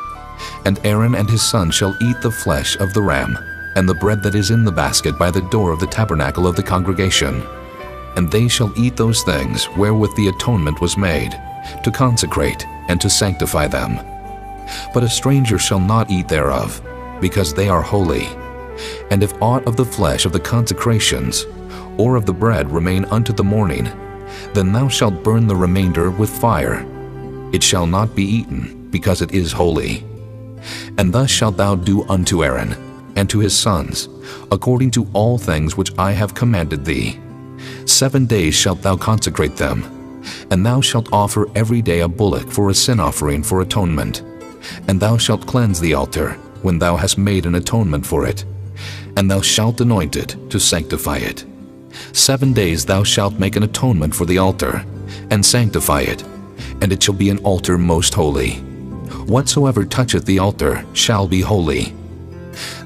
And Aaron and his sons shall eat the flesh of the ram, and the bread that is in the basket by the door of the tabernacle of the congregation. And they shall eat those things wherewith the atonement was made, to consecrate and to sanctify them. But a stranger shall not eat thereof, because they are holy. And if aught of the flesh of the consecrations, or of the bread remain unto the morning, then thou shalt burn the remainder with fire. It shall not be eaten, because it is holy. And thus shalt thou do unto Aaron, and to his sons, according to all things which I have commanded thee. 7 days shalt thou consecrate them, and thou shalt offer every day a bullock for a sin offering for atonement. And thou shalt cleanse the altar, when thou hast made an atonement for it, and thou shalt anoint it to sanctify it. 7 days thou shalt make an atonement for the altar, and sanctify it, and it shall be an altar most holy. Whatsoever toucheth the altar shall be holy.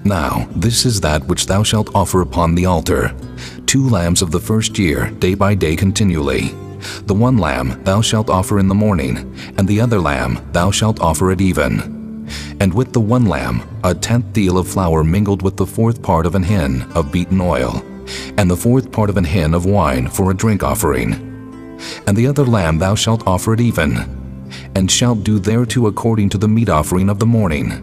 Now this is that which thou shalt offer upon the altar: 2 lambs of the first year, day by day continually. The 1 lamb thou shalt offer in the morning, and the other lamb thou shalt offer at even. And with the 1 lamb 1/10 deal of flour mingled with the 4th part of an hin of beaten oil, and the 4th part of an hin of wine for a drink offering. And the other lamb thou shalt offer at even, and shalt do thereto according to the meat offering of the morning,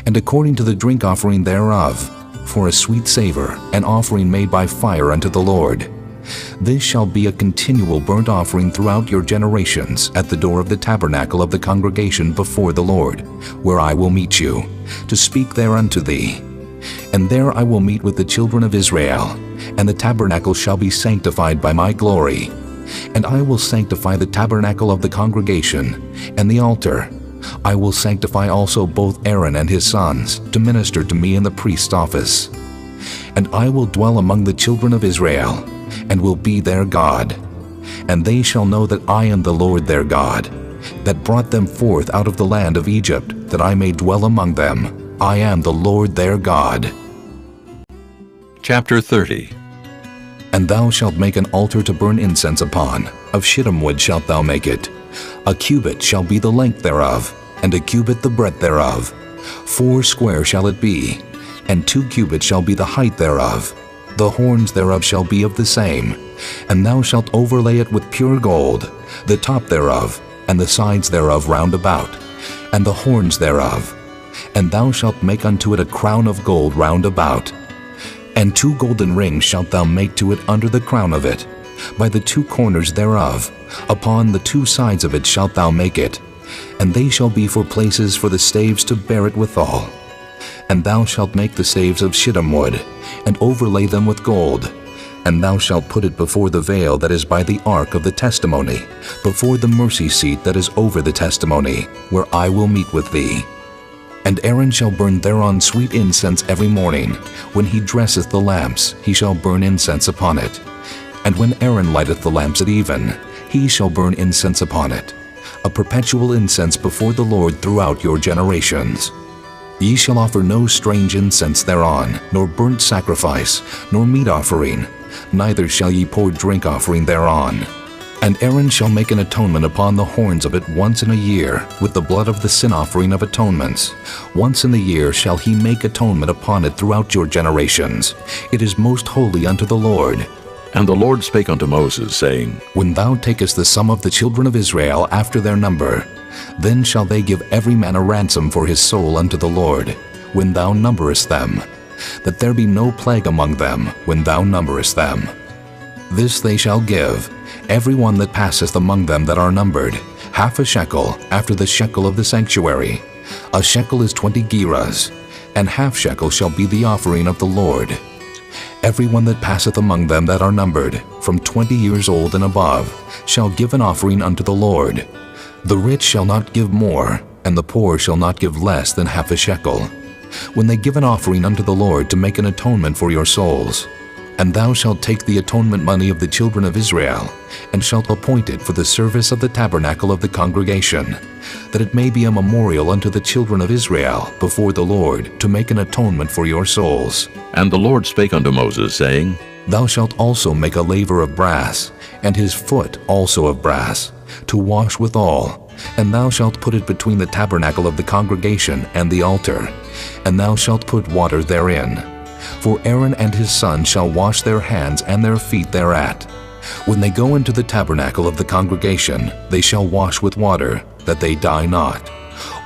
and according to the drink offering thereof, for a sweet savor, an offering made by fire unto the Lord. This shall be a continual burnt offering throughout your generations at the door of the tabernacle of the congregation before the Lord, where I will meet you, to speak there unto thee. And there I will meet with the children of Israel, and the tabernacle shall be sanctified by my glory. And I will sanctify the tabernacle of the congregation, and the altar. I will sanctify also both Aaron and his sons, to minister to me in the priest's office. And I will dwell among the children of Israel, and will be their God. And they shall know that I am the Lord their God, that brought them forth out of the land of Egypt, that I may dwell among them. I am the Lord their God. Chapter 30. And thou shalt make an altar to burn incense upon. Of shittim wood shalt thou make it. A cubit shall be the length thereof, and a cubit the breadth thereof. 4 square shall it be, and 2 cubits shall be the height thereof. The horns thereof shall be of the same. And thou shalt overlay it with pure gold, the top thereof, and the sides thereof round about, and the horns thereof. And thou shalt make unto it a crown of gold round about. And 2 golden rings shalt thou make to it under the crown of it, by the 2 corners thereof. Upon the 2 sides of it shalt thou make it, and they shall be for places for the staves to bear it withal. And thou shalt make the staves of shittim wood, and overlay them with gold. And thou shalt put it before the veil that is by the ark of the testimony, before the mercy seat that is over the testimony, where I will meet with thee. And Aaron shall burn thereon sweet incense every morning. When he dresseth the lamps, he shall burn incense upon it. And when Aaron lighteth the lamps at even, he shall burn incense upon it, a perpetual incense before the Lord throughout your generations. Ye shall offer no strange incense thereon, nor burnt sacrifice, nor meat offering, neither shall ye pour drink offering thereon. And Aaron shall make an atonement upon the horns of it once in a year, with the blood of the sin offering of atonements. Once in the year shall he make atonement upon it throughout your generations. It is most holy unto the Lord. And the Lord spake unto Moses, saying, When thou takest the sum of the children of Israel after their number, then shall they give every man a ransom for his soul unto the Lord, when thou numberest them, that there be no plague among them when thou numberest them. This they shall give, every one that passeth among them that are numbered, half a shekel after the shekel of the sanctuary. A shekel is 20 gerahs, and half shekel shall be the offering of the Lord. Every one that passeth among them that are numbered, from 20 years old and above, shall give an offering unto the Lord. The rich shall not give more, and the poor shall not give less than half a shekel, when they give an offering unto the Lord to make an atonement for your souls. And thou shalt take the atonement money of the children of Israel, and shalt appoint it for the service of the tabernacle of the congregation, that it may be a memorial unto the children of Israel before the Lord, to make an atonement for your souls. And the Lord spake unto Moses, saying, Thou shalt also make a laver of brass, and his foot also of brass, to wash withal, and thou shalt put it between the tabernacle of the congregation and the altar, and thou shalt put water therein. For Aaron and his sons shall wash their hands and their feet thereat. When they go into the tabernacle of the congregation, they shall wash with water, that they die not.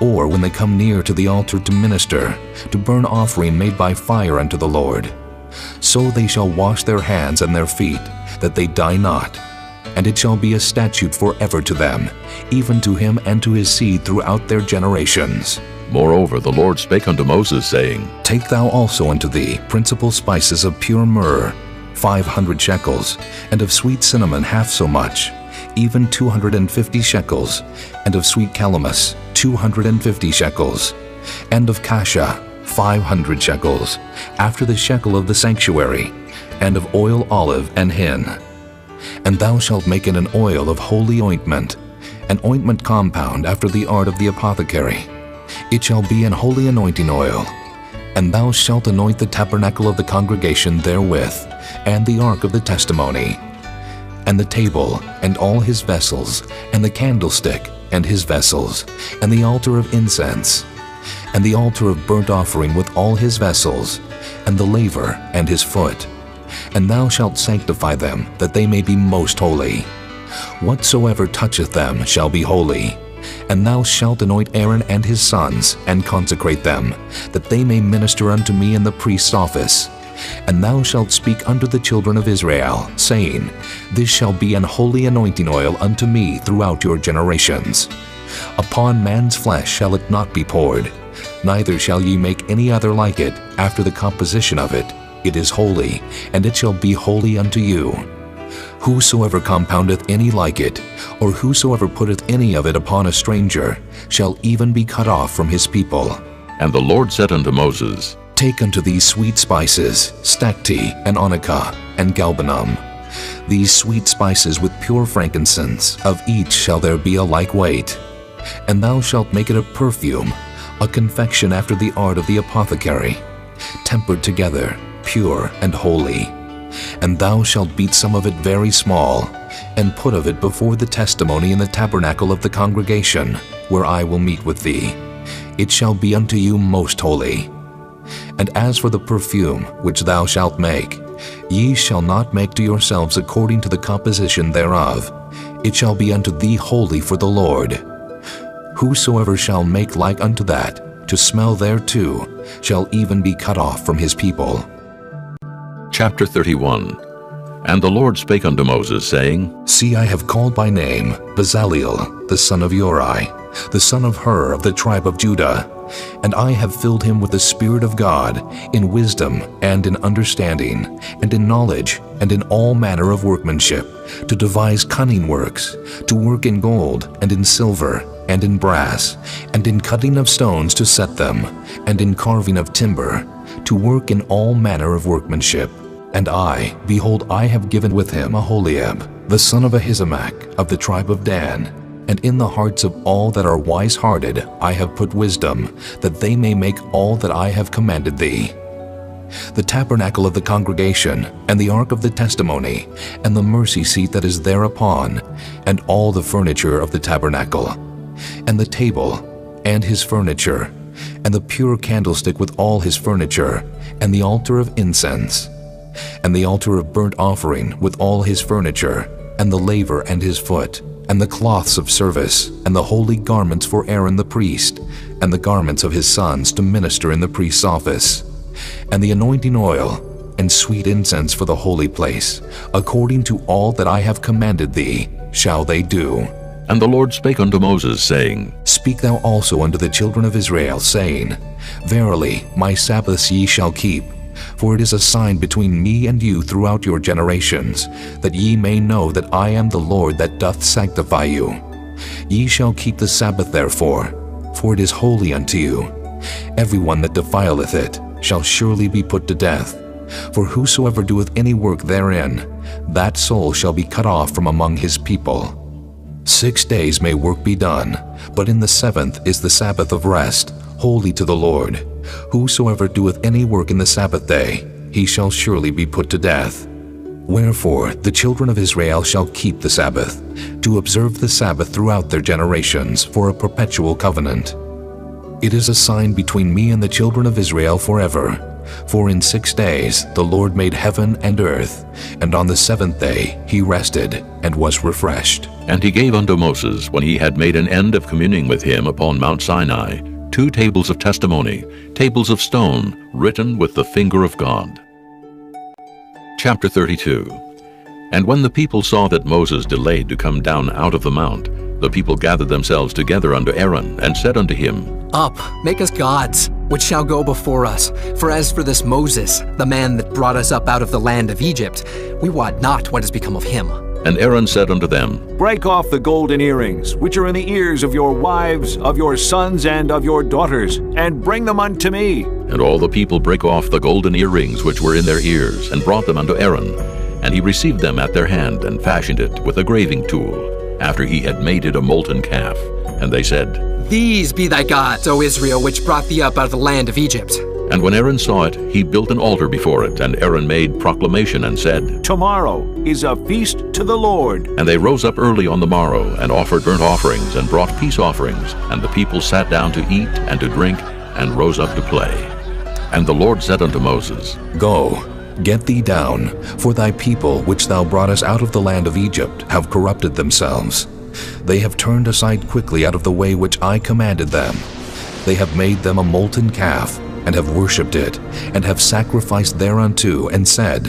Or when they come near to the altar to minister, to burn offering made by fire unto the Lord. So they shall wash their hands and their feet, that they die not. And it shall be a statute forever to them, even to him and to his seed throughout their generations. Moreover, the Lord spake unto Moses, saying, Take thou also unto thee principal spices of pure myrrh, 500 shekels, and of sweet cinnamon half so much, even 250 shekels, and of sweet calamus 250 shekels, and of cassia 500 shekels, after the shekel of the sanctuary, and of oil olive and hin. And thou shalt make it an oil of holy ointment, an ointment compound after the art of the apothecary. It shall be an holy anointing oil. And thou shalt anoint the tabernacle of the congregation therewith, and the ark of the testimony, and the table, and all his vessels, and the candlestick, and his vessels, and the altar of incense, and the altar of burnt offering with all his vessels, and the laver, and his foot. And thou shalt sanctify them, that they may be most holy. Whatsoever toucheth them shall be holy. And thou shalt anoint Aaron and his sons, and consecrate them, that they may minister unto me in the priest's office. And thou shalt speak unto the children of Israel, saying, This shall be an holy anointing oil unto me throughout your generations. Upon man's flesh shall it not be poured, neither shall ye make any other like it after the composition of it. It is holy, and it shall be holy unto you. Whosoever compoundeth any like it, or whosoever putteth any of it upon a stranger, shall even be cut off from his people. And the Lord said unto Moses, Take unto thee sweet spices, stacte, and onycha, and galbanum. These sweet spices with pure frankincense, of each shall there be a like weight. And thou shalt make it a perfume, a confection after the art of the apothecary, tempered together, pure and holy. And thou shalt beat some of it very small, and put of it before the testimony in the tabernacle of the congregation, where I will meet with thee. It shall be unto you most holy. And as for the perfume which thou shalt make, ye shall not make to yourselves according to the composition thereof. It shall be unto thee holy for the Lord. Whosoever shall make like unto that, to smell thereto, shall even be cut off from his people. Chapter 31. And the Lord spake unto Moses, saying, See, I have called by name Bezaleel, the son of Uri, the son of Hur of the tribe of Judah, and I have filled him with the Spirit of God, in wisdom, and in understanding, and in knowledge, and in all manner of workmanship, to devise cunning works, to work in gold, and in silver, and in brass, and in cutting of stones to set them, and in carving of timber, to work in all manner of workmanship. And I, behold, I have given with him Aholiab, the son of Ahisamach, of the tribe of Dan, And in the hearts of all that are wise-hearted I have put wisdom, that they may make all that I have commanded thee. The tabernacle of the congregation, and the ark of the testimony, and the mercy seat that is thereupon, and all the furniture of the tabernacle, and the table, and his furniture, and the pure candlestick with all his furniture, and the altar of incense, and the altar of burnt offering with all his furniture, and the laver and his foot, and the cloths of service, and the holy garments for Aaron the priest, and the garments of his sons to minister in the priest's office, and the anointing oil, and sweet incense for the holy place, according to all that I have commanded thee, shall they do. And the Lord spake unto Moses, saying, Speak thou also unto the children of Israel, saying, Verily, my Sabbaths ye shall keep, for it is a sign between me and you throughout your generations, that ye may know that I am the Lord that doth sanctify you. Ye shall keep the Sabbath therefore, for it is holy unto you. Every one that defileth it shall surely be put to death. For whosoever doeth any work therein, that soul shall be cut off from among his people. 6 days may work be done, but in the 7th is the Sabbath of rest, holy to the Lord. Whosoever doeth any work in the Sabbath day, he shall surely be put to death. Wherefore the children of Israel shall keep the Sabbath, to observe the Sabbath throughout their generations for a perpetual covenant. It is a sign between me and the children of Israel forever. For in 6 days the Lord made heaven and earth, and on the 7th day he rested and was refreshed. And he gave unto Moses, when he had made an end of communing with him upon Mount Sinai, 2 tables of testimony, tables of stone, written with the finger of God. Chapter 32. And when the people saw that Moses delayed to come down out of the mount, the people gathered themselves together unto Aaron, and said unto him, Up, make us gods, which shall go before us. For as for this Moses, the man that brought us up out of the land of Egypt, we wot not what has become of him. And Aaron said unto them, Break off the golden earrings, which are in the ears of your wives, of your sons, and of your daughters, and bring them unto me. And all the people brake off the golden earrings which were in their ears, and brought them unto Aaron. And he received them at their hand, and fashioned it with a graving tool, after he had made it a molten calf. And they said, These be thy gods, O Israel, which brought thee up out of the land of Egypt. And when Aaron saw it, he built an altar before it, and Aaron made proclamation and said, Tomorrow is a feast to the Lord. And they rose up early on the morrow, and offered burnt offerings, and brought peace offerings. And the people sat down to eat and to drink, and rose up to play. And the Lord said unto Moses, Go, get thee down, for thy people which thou broughtest out of the land of Egypt have corrupted themselves. They have turned aside quickly out of the way which I commanded them. They have made them a molten calf, and have worshipped it, and have sacrificed thereunto, and said,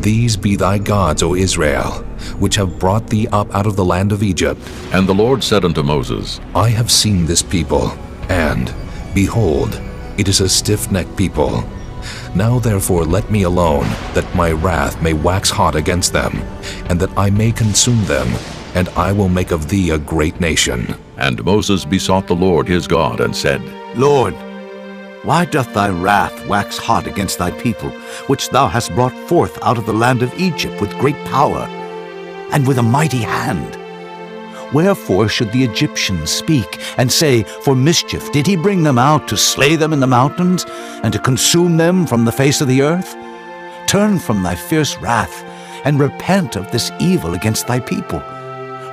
These be thy gods, O Israel, which have brought thee up out of the land of Egypt. And the Lord said unto Moses, I have seen this people, and, behold, it is a stiff-necked people. Now therefore let me alone, that my wrath may wax hot against them, and that I may consume them, and I will make of thee a great nation. And Moses besought the Lord his God, and said, Lord, why doth thy wrath wax hot against thy people, which thou hast brought forth out of the land of Egypt with great power, and with a mighty hand? Wherefore should the Egyptians speak, and say, For mischief did he bring them out to slay them in the mountains, and to consume them from the face of the earth? Turn from thy fierce wrath, and repent of this evil against thy people.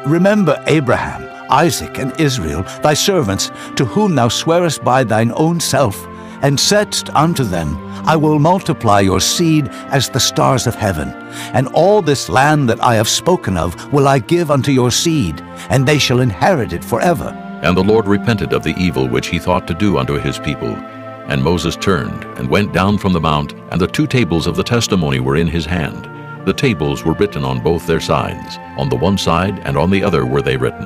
Remember Abraham, Isaac, and Israel, thy servants, to whom thou swarest by thine own self, and saidst unto them, I will multiply your seed as the stars of heaven, and all this land that I have spoken of will I give unto your seed, and they shall inherit it forever. And the Lord repented of the evil which he thought to do unto his people. And Moses turned, and went down from the mount, and the 2 tables of the testimony were in his hand. The tables were written on both their sides, on the one side and on the other were they written.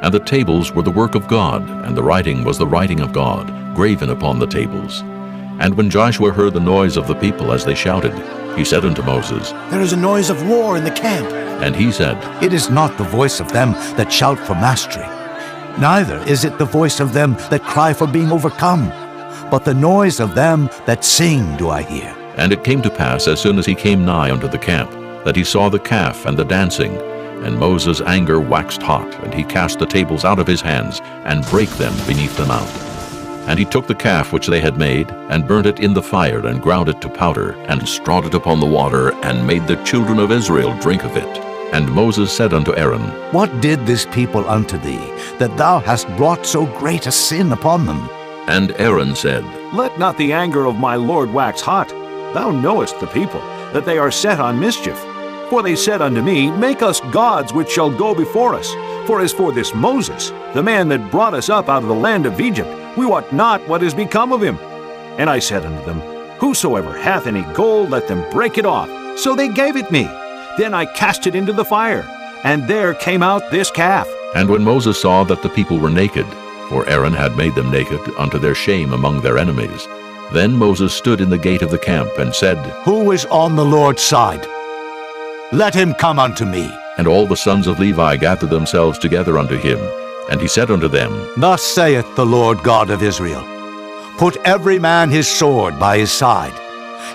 And the tables were the work of God, and the writing was the writing of God, graven upon the tables. And when Joshua heard the noise of the people as they shouted, he said unto Moses, There is a noise of war in the camp. And he said, It is not the voice of them that shout for mastery, neither is it the voice of them that cry for being overcome, but the noise of them that sing do I hear. And it came to pass, as soon as he came nigh unto the camp, that he saw the calf and the dancing. And Moses' anger waxed hot, and he cast the tables out of his hands, and brake them beneath the mount. And he took the calf which they had made, and burnt it in the fire, and ground it to powder, and strawed it upon the water, and made the children of Israel drink of it. And Moses said unto Aaron, What did this people unto thee, that thou hast brought so great a sin upon them? And Aaron said, Let not the anger of my Lord wax hot. Thou knowest the people, that they are set on mischief. For they said unto me, Make us gods which shall go before us. For as for this Moses, the man that brought us up out of the land of Egypt, we wot not what is become of him. And I said unto them, Whosoever hath any gold, let them break it off. So they gave it me. Then I cast it into the fire, and there came out this calf. And when Moses saw that the people were naked, for Aaron had made them naked unto their shame among their enemies, then Moses stood in the gate of the camp, and said, Who is on the Lord's side? Let him come unto me. And all the sons of Levi gathered themselves together unto him. And he said unto them, Thus saith the Lord God of Israel, Put every man his sword by his side,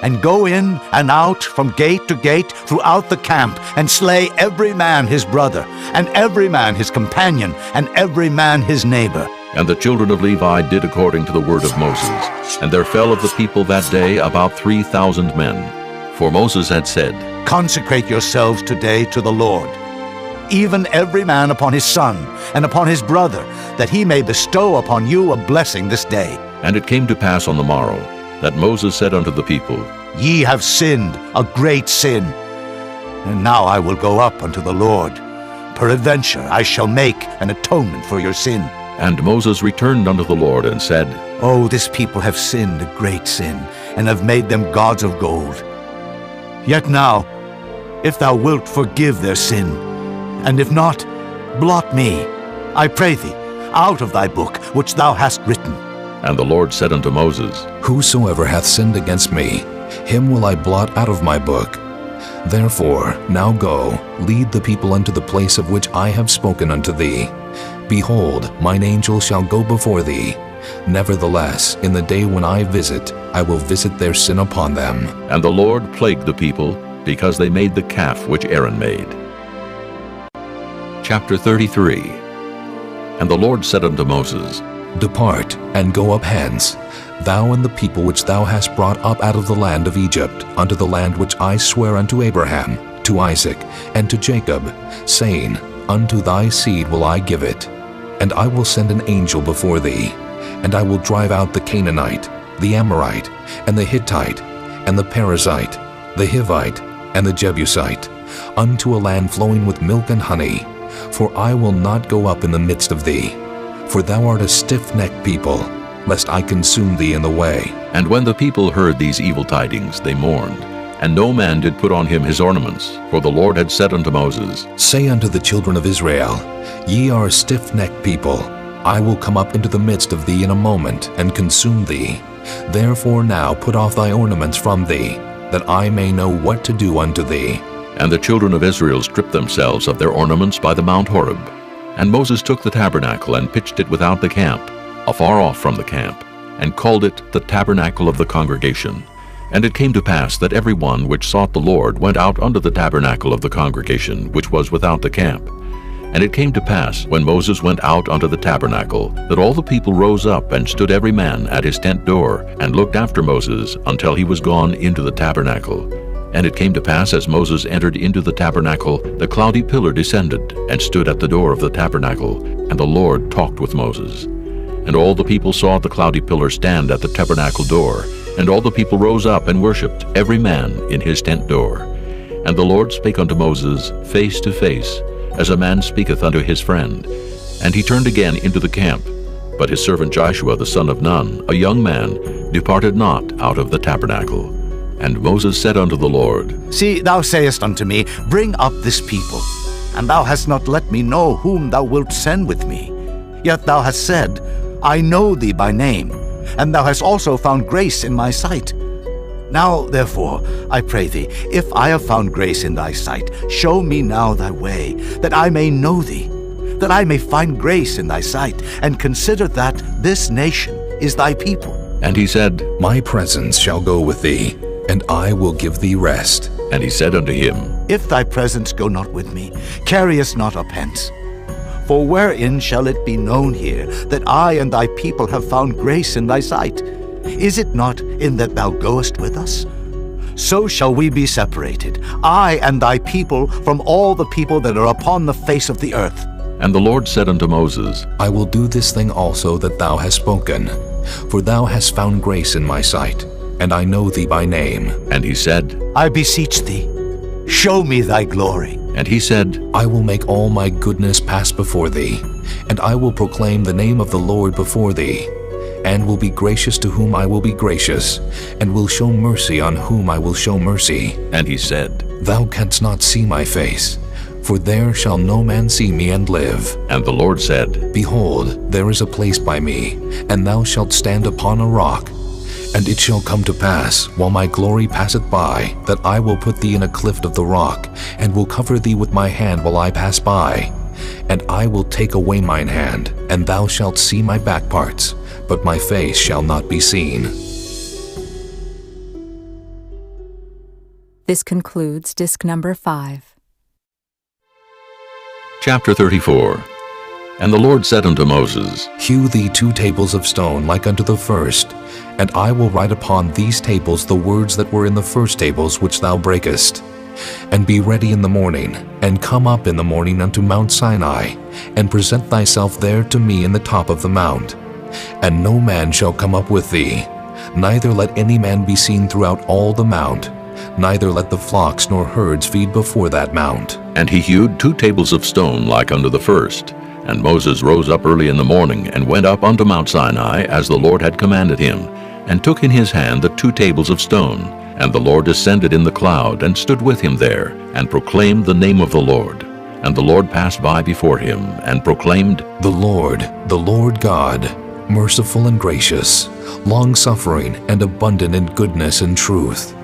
and go in and out from gate to gate throughout the camp, and slay every man his brother, and every man his companion, and every man his neighbor. And the children of Levi did according to the word of Moses. And there fell of the people that day about 3,000 men. For Moses had said, Consecrate yourselves today to the Lord, even every man upon his son, and upon his brother, that he may bestow upon you a blessing this day. And it came to pass on the morrow, that Moses said unto the people, Ye have sinned a great sin. And now I will go up unto the Lord. Peradventure I shall make an atonement for your sin. And Moses returned unto the Lord, and said, Oh, this people have sinned a great sin, and have made them gods of gold. Yet now, if thou wilt forgive their sin, and if not, blot me, I pray thee, out of thy book which thou hast written. And the Lord said unto Moses, Whosoever hath sinned against me, him will I blot out of my book. Therefore now go, lead the people unto the place of which I have spoken unto thee. Behold, mine angel shall go before thee. Nevertheless, in the day when I visit, I will visit their sin upon them. And the Lord plagued the people, because they made the calf which Aaron made. Chapter 33. And the Lord said unto Moses, Depart, and go up hence, thou and the people which thou hast brought up out of the land of Egypt, unto the land which I swear unto Abraham, to Isaac, and to Jacob, saying, Unto thy seed will I give it. And I will send an angel before thee, and I will drive out the Canaanite, the Amorite, and the Hittite, and the Perizzite, the Hivite, and the Jebusite, unto a land flowing with milk and honey. For I will not go up in the midst of thee, for thou art a stiff-necked people, lest I consume thee in the way. And when the people heard these evil tidings, they mourned, and no man did put on him his ornaments. For the Lord had said unto Moses, Say unto the children of Israel, Ye are a stiff-necked people. I will come up into the midst of thee in a moment, and consume thee. Therefore now put off thy ornaments from thee, that I may know what to do unto thee. And the children of Israel stripped themselves of their ornaments by the Mount Horeb. And Moses took the tabernacle, and pitched it without the camp, afar off from the camp, and called it the tabernacle of the congregation. And it came to pass that every one which sought the Lord went out unto the tabernacle of the congregation, which was without the camp. And it came to pass, when Moses went out unto the tabernacle, that all the people rose up, and stood every man at his tent door, and looked after Moses until he was gone into the tabernacle. And it came to pass, as Moses entered into the tabernacle, the cloudy pillar descended, and stood at the door of the tabernacle, and the Lord talked with Moses. And all the people saw the cloudy pillar stand at the tabernacle door, and all the people rose up and worshipped, every man in his tent door. And the Lord spake unto Moses face to face, as a man speaketh unto his friend. And he turned again into the camp. But his servant Joshua the son of Nun, a young man, departed not out of the tabernacle. And Moses said unto the Lord, See, thou sayest unto me, Bring up this people. And thou hast not let me know whom thou wilt send with me. Yet thou hast said, I know thee by name, and thou hast also found grace in my sight. Now, therefore, I pray thee, if I have found grace in thy sight, show me now thy way, that I may know thee, that I may find grace in thy sight, and consider that this nation is thy people. And he said, My presence shall go with thee, and I will give thee rest. And he said unto him, If thy presence go not with me, carry us not up hence. For wherein shall it be known here that I and thy people have found grace in thy sight? Is it not in that thou goest with us? So shall we be separated, I and thy people, from all the people that are upon the face of the earth. And the Lord said unto Moses, I will do this thing also that thou hast spoken, for thou hast found grace in my sight, and I know thee by name. And he said, I beseech thee, show me thy glory. And he said, I will make all my goodness pass before thee, and I will proclaim the name of the Lord before thee, and will be gracious to whom I will be gracious, and will show mercy on whom I will show mercy. And he said, Thou canst not see my face, for there shall no man see me and live. And the Lord said, Behold, there is a place by me, and thou shalt stand upon a rock. And it shall come to pass, while my glory passeth by, that I will put thee in a cleft of the rock, and will cover thee with my hand while I pass by. And I will take away mine hand, and thou shalt see my back parts, but my face shall not be seen. This concludes disc number 5. Chapter 34. And the Lord said unto Moses, Hew thee 2 tables of stone like unto the first, and I will write upon these tables the words that were in the first tables which thou breakest. And be ready in the morning, and come up in the morning unto Mount Sinai, and present thyself there to me in the top of the mount. And no man shall come up with thee, neither let any man be seen throughout all the mount, neither let the flocks nor herds feed before that mount. And he hewed 2 tables of stone like unto the first. And Moses rose up early in the morning, and went up unto Mount Sinai, as the Lord had commanded him, and took in his hand the 2 tables of stone. And the Lord descended in the cloud, and stood with him there, and proclaimed the name of the Lord. And the Lord passed by before him, and proclaimed, The Lord God, merciful and gracious, long-suffering and abundant in goodness and truth,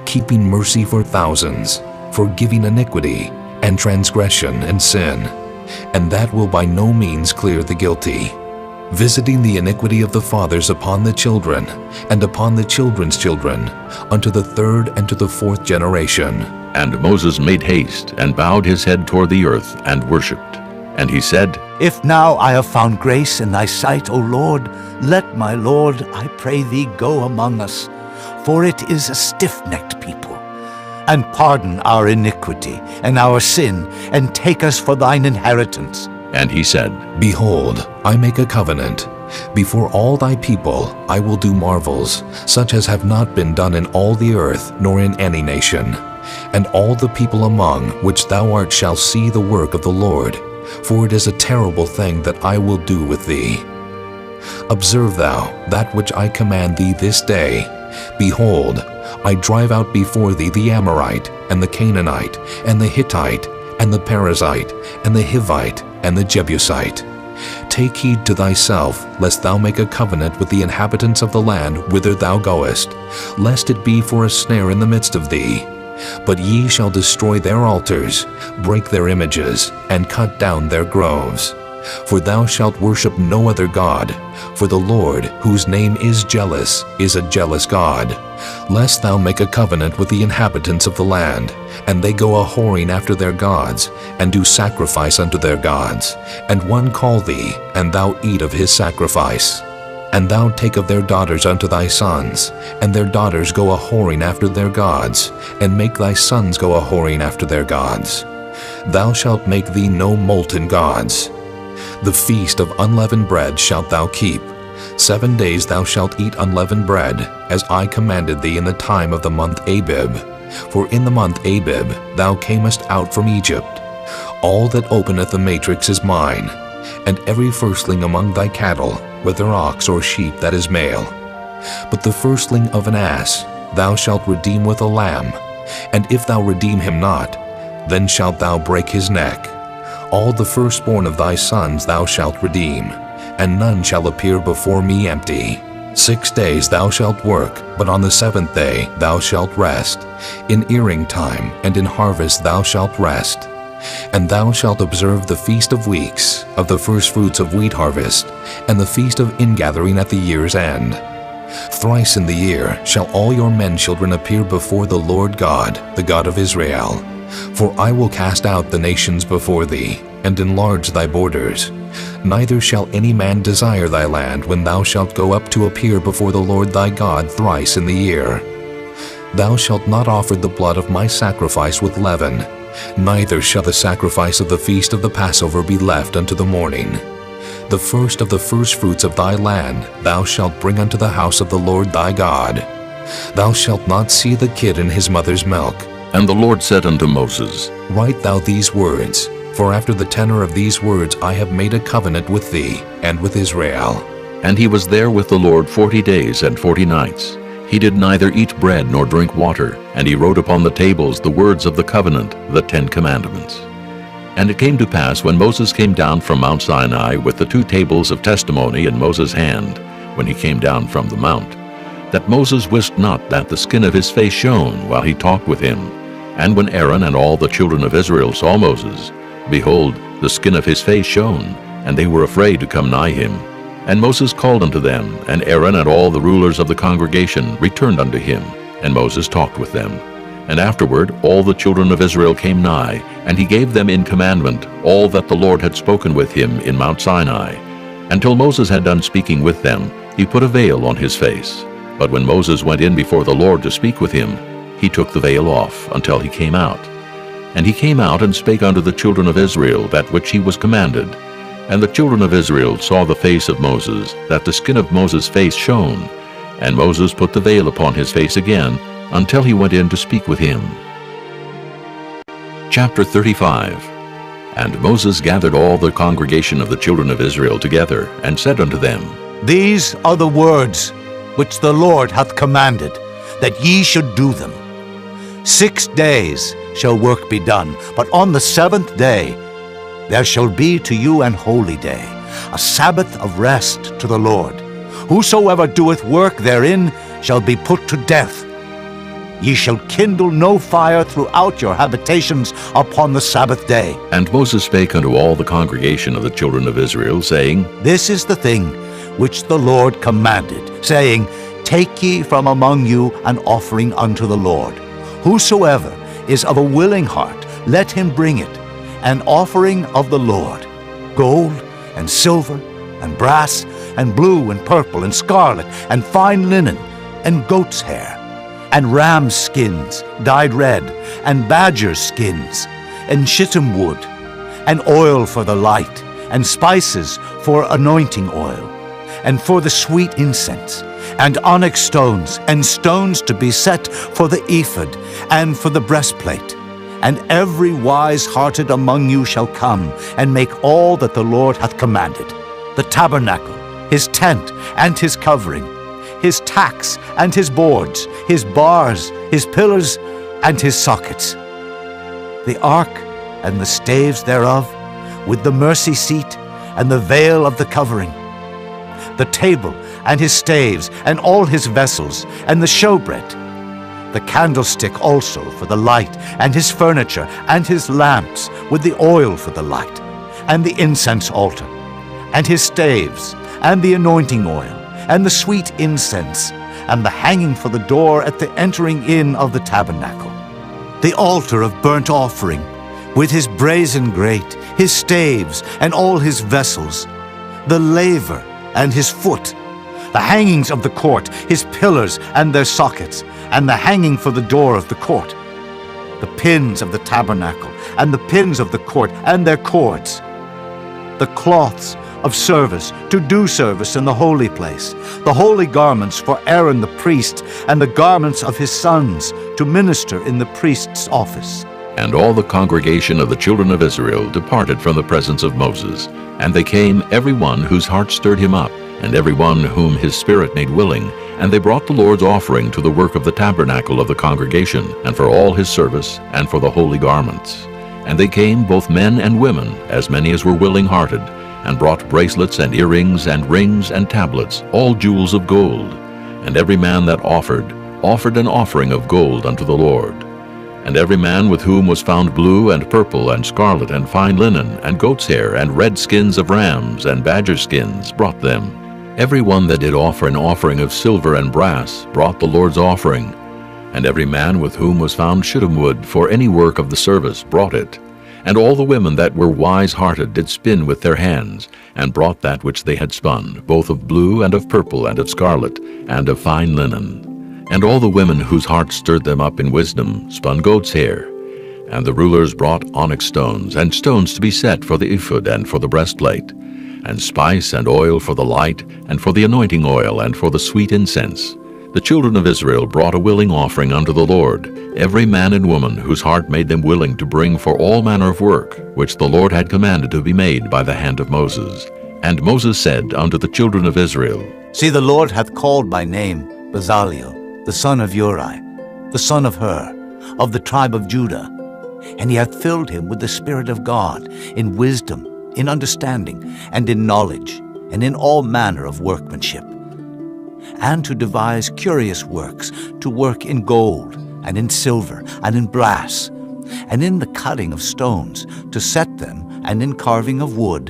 keeping mercy for thousands, forgiving iniquity and transgression and sin, and that will by no means clear the guilty, visiting the iniquity of the fathers upon the children, and upon the children's children, unto the 3rd and to the 4th generation. And Moses made haste, and bowed his head toward the earth, and worshipped. And he said, If now I have found grace in thy sight, O Lord, let my Lord, I pray thee, go among us, for it is a stiff-necked people. And pardon our iniquity and our sin, and take us for thine inheritance. And he said, Behold, I make a covenant. Before all thy people I will do marvels, such as have not been done in all the earth, nor in any nation. And all the people among which thou art shall see the work of the Lord, for it is a terrible thing that I will do with thee. Observe thou that which I command thee this day. Behold, I drive out before thee the Amorite, and the Canaanite, and the Hittite, and the Perizzite, and the Hivite, and the Jebusite. Take heed to thyself, lest thou make a covenant with the inhabitants of the land whither thou goest, lest it be for a snare in the midst of thee. But ye shall destroy their altars, break their images, and cut down their groves. For thou shalt worship no other God, for the Lord, whose name is jealous, is a jealous God, lest thou make a covenant with the inhabitants of the land, and they go a-whoring after their gods, and do sacrifice unto their gods, and one call thee, and thou eat of his sacrifice. And thou take of their daughters unto thy sons, and their daughters go a-whoring after their gods, and make thy sons go a-whoring after their gods. Thou shalt make thee no molten gods. The feast of unleavened bread shalt thou keep. 7 days thou shalt eat unleavened bread, as I commanded thee in the time of the month Abib. For in the month Abib thou camest out from Egypt. All that openeth the matrix is mine, and every firstling among thy cattle, whether ox or sheep that is male. But the firstling of an ass thou shalt redeem with a lamb, and if thou redeem him not, then shalt thou break his neck. All the firstborn of thy sons thou shalt redeem, and none shall appear before me empty. 6 days thou shalt work, but on the 7th day thou shalt rest. In earing time and in harvest thou shalt rest. And thou shalt observe the feast of weeks, of the firstfruits of wheat harvest, and the feast of ingathering at the year's end. Thrice in the year shall all your men children appear before the Lord God, the God of Israel. For I will cast out the nations before thee, and enlarge thy borders. Neither shall any man desire thy land when thou shalt go up to appear before the Lord thy God thrice in the year. Thou shalt not offer the blood of my sacrifice with leaven, neither shall the sacrifice of the feast of the Passover be left unto the morning. The first of the firstfruits of thy land thou shalt bring unto the house of the Lord thy God. Thou shalt not see the kid in his mother's milk. And the Lord said unto Moses, Write thou these words, for after the tenor of these words I have made a covenant with thee and with Israel. And he was there with the Lord 40 days and 40 nights. He did neither eat bread nor drink water, and he wrote upon the tables the words of the covenant, the 10 commandments. And it came to pass, when Moses came down from Mount Sinai with the 2 tables of testimony in Moses' hand, when he came down from the mount, that Moses wist not that the skin of his face shone while he talked with him. And when Aaron and all the children of Israel saw Moses, behold, the skin of his face shone, and they were afraid to come nigh him. And Moses called unto them, and Aaron and all the rulers of the congregation returned unto him, and Moses talked with them. And afterward all the children of Israel came nigh, and he gave them in commandment all that the Lord had spoken with him in Mount Sinai. Until Moses had done speaking with them, he put a veil on his face. But when Moses went in before the Lord to speak with him, he took the veil off until he came out. And he came out and spake unto the children of Israel that which he was commanded. And the children of Israel saw the face of Moses, that the skin of Moses' face shone. And Moses put the veil upon his face again, until he went in to speak with him. Chapter 35. And Moses gathered all the congregation of the children of Israel together, and said unto them, These are the words which the Lord hath commanded, that ye should do them. 6 days shall work be done, but on the 7th day there shall be to you an holy day, a Sabbath of rest to the Lord. Whosoever doeth work therein shall be put to death. Ye shall kindle no fire throughout your habitations upon the Sabbath day. And Moses spake unto all the congregation of the children of Israel, saying, This is the thing which the Lord commanded, saying, Take ye from among you an offering unto the Lord. Whosoever is of a willing heart, let him bring it, an offering of the Lord, gold and silver and brass and blue and purple and scarlet and fine linen and goat's hair and ram's skins dyed red and badger's skins and shittim wood and oil for the light and spices for anointing oil and for the sweet incense and onyx stones and stones to be set for the ephod and for the breastplate. And every wise-hearted among you shall come and make all that the Lord hath commanded: the tabernacle, his tent and his covering, his tacks and his boards, his bars, his pillars and his sockets, the ark and the staves thereof, with the mercy seat and the veil of the covering, the table and his staves and all his vessels, and the showbread, the candlestick also for the light, and his furniture, and his lamps with the oil for the light, and the incense altar, and his staves, and the anointing oil, and the sweet incense, and the hanging for the door at the entering in of the tabernacle, the altar of burnt offering, with his brazen grate, his staves, and all his vessels, the laver and his foot, the hangings of the court, his pillars and their sockets, and the hanging for the door of the court, the pins of the tabernacle, and the pins of the court, and their cords, the cloths of service, to do service in the holy place, the holy garments for Aaron the priest, and the garments of his sons, to minister in the priest's office. And all the congregation of the children of Israel departed from the presence of Moses, and they came, every one whose heart stirred him up, and every one whom his spirit made willing, and they brought the Lord's offering to the work of the tabernacle of the congregation, and for all his service, and for the holy garments. And they came, both men and women, as many as were willing-hearted, and brought bracelets and earrings and rings and tablets, all jewels of gold. And every man that offered an offering of gold unto the Lord. And every man with whom was found blue and purple and scarlet and fine linen and goat's hair and red skins of rams and badger skins brought them. Every one that did offer an offering of silver and brass brought the Lord's offering, and every man with whom was found shittim wood for any work of the service brought it. And all the women that were wise-hearted did spin with their hands, and brought that which they had spun, both of blue and of purple and of scarlet, and of fine linen. And all the women whose hearts stirred them up in wisdom spun goat's hair. And the rulers brought onyx stones, and stones to be set for the ephod and for the breastplate, and spice and oil for the light, and for the anointing oil, and for the sweet incense. The children of Israel brought a willing offering unto the Lord, every man and woman whose heart made them willing to bring for all manner of work, which the Lord had commanded to be made by the hand of Moses. And Moses said unto the children of Israel, See, the Lord hath called by name Bezaleel, the son of Uri, the son of Hur, of the tribe of Judah. And he hath filled him with the Spirit of God, in wisdom, in understanding, and in knowledge, and in all manner of workmanship, and to devise curious works, to work in gold, and in silver, and in brass, and in the cutting of stones, to set them, and in carving of wood,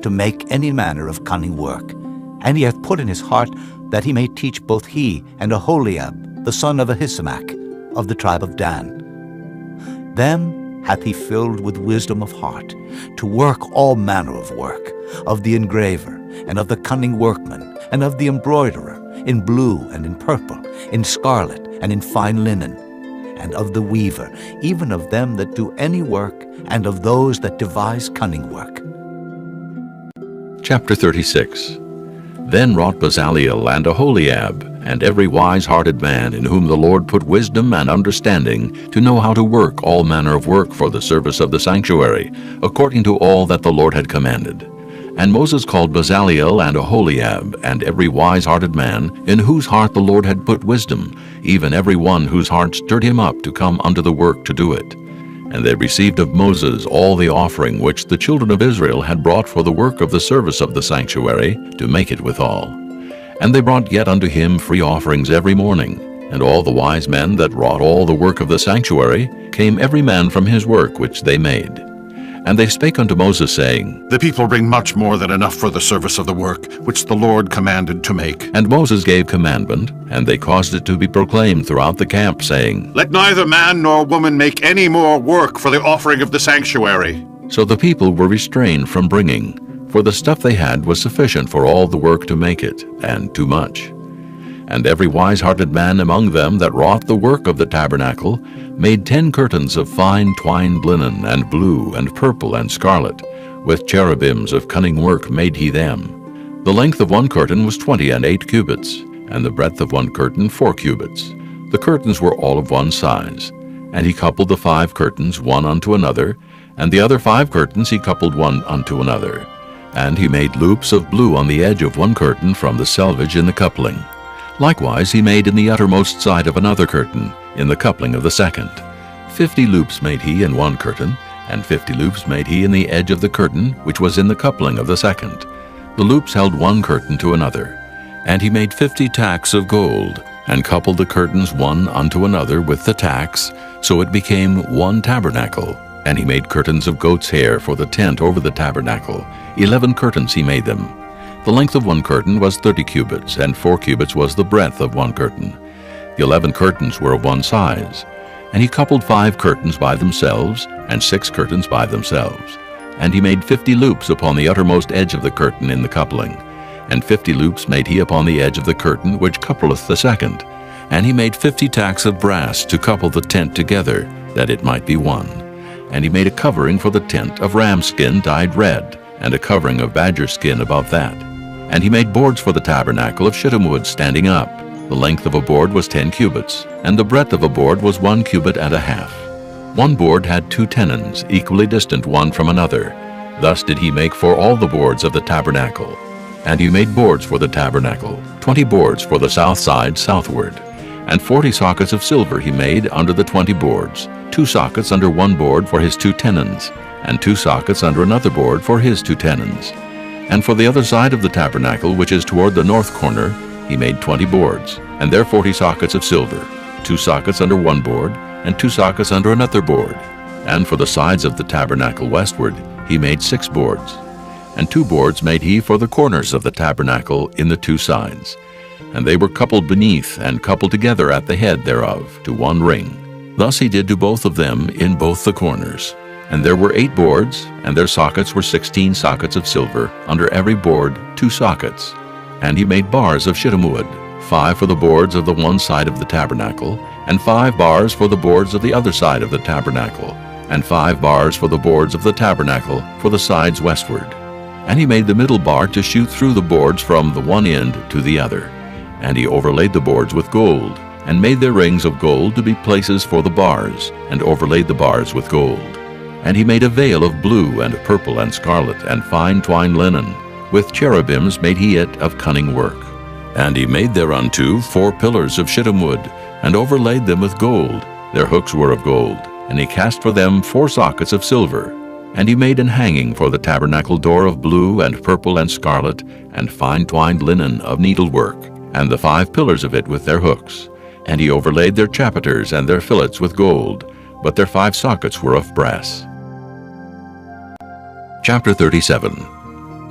to make any manner of cunning work. And he hath put in his heart that he may teach both he and Aholiab, the son of Ahisamach, of the tribe of Dan. Them hath he filled with wisdom of heart, to work all manner of work, of the engraver, and of the cunning workman, and of the embroiderer, in blue and in purple, in scarlet and in fine linen, and of the weaver, even of them that do any work, and of those that devise cunning work. Chapter 36. Then wrought Bezaleel and Aholiab, and every wise-hearted man in whom the Lord put wisdom and understanding, to know how to work all manner of work for the service of the sanctuary, according to all that the Lord had commanded. And Moses called Bezaleel and Aholiab, and every wise-hearted man, in whose heart the Lord had put wisdom, even every one whose heart stirred him up to come unto the work to do it. And they received of Moses all the offering which the children of Israel had brought for the work of the service of the sanctuary, to make it withal. And they brought yet unto him free offerings every morning. And all the wise men that wrought all the work of the sanctuary came every man from his work which they made. And they spake unto Moses, saying, The people bring much more than enough for the service of the work, which the Lord commanded to make. And Moses gave commandment, and they caused it to be proclaimed throughout the camp, saying, Let neither man nor woman make any more work for the offering of the sanctuary. So the people were restrained from bringing, for the stuff they had was sufficient for all the work to make it, and too much. And every wise-hearted man among them that wrought the work of the tabernacle made 10 curtains of fine twined linen, and blue, and purple, and scarlet. With cherubims of cunning work made he them. The length of one curtain was 28 cubits, and the breadth of one curtain 4 cubits. The curtains were all of one size. And he coupled the 5 curtains one unto another, and the other 5 curtains he coupled one unto another. And he made loops of blue on the edge of one curtain from the selvage in the coupling. Likewise he made in the uttermost side of another curtain, in the coupling of the second. 50 loops made he in one curtain, and 50 loops made he in the edge of the curtain, which was in the coupling of the second. The loops held one curtain to another. And he made 50 tacks of gold, and coupled the curtains one unto another with the tacks, so it became one tabernacle. And he made curtains of goat's hair for the tent over the tabernacle. 11 curtains he made them. The length of one curtain was 30 cubits, and 4 cubits was the breadth of one curtain. The 11 curtains were of one size. And he coupled 5 curtains by themselves, and 6 curtains by themselves. And he made 50 loops upon the uttermost edge of the curtain in the coupling. And 50 loops made he upon the edge of the curtain which coupleth the second. And he made 50 tacks of brass to couple the tent together, that it might be one. And he made a covering for the tent of ram skin dyed red, and a covering of badger skin above that. And he made boards for the tabernacle of shittim wood standing up. The length of a board was 10 cubits, and the breadth of a board was 1 cubit and a half. One board had 2 tenons, equally distant one from another. Thus did he make for all the boards of the tabernacle. And he made boards for the tabernacle, 20 boards for the south side southward. And 40 sockets of silver he made under the 20 boards, 2 sockets under one board for his 2 tenons, and 2 sockets under another board for his 2 tenons. And for the other side of the tabernacle, which is toward the north corner, he made 20 boards, and there 40 sockets of silver, 2 sockets under one board, and 2 sockets under another board. And for the sides of the tabernacle westward, he made 6 boards. And 2 boards made he for the corners of the tabernacle in the 2 sides. And they were coupled beneath, and coupled together at the head thereof, to 1 ring. Thus he did to both of them in both the corners. And there were 8 boards, and their sockets were 16 sockets of silver, under every board 2 sockets. And he made bars of shittim wood, 5 for the boards of the one side of the tabernacle, and 5 bars for the boards of the other side of the tabernacle, and 5 bars for the boards of the tabernacle for the sides westward. And he made the middle bar to shoot through the boards from the one end to the other. And he overlaid the boards with gold, and made their rings of gold to be places for the bars, and overlaid the bars with gold. And he made a veil of blue and purple and scarlet and fine twined linen. With cherubims made he it of cunning work. And he made thereunto 4 pillars of shittim wood, and overlaid them with gold. Their hooks were of gold. And he cast for them 4 sockets of silver. And he made an hanging for the tabernacle door of blue and purple and scarlet, and fine twined linen of needlework, and the 5 pillars of it with their hooks. And he overlaid their chapiters and their fillets with gold, but their 5 sockets were of brass. Chapter 37.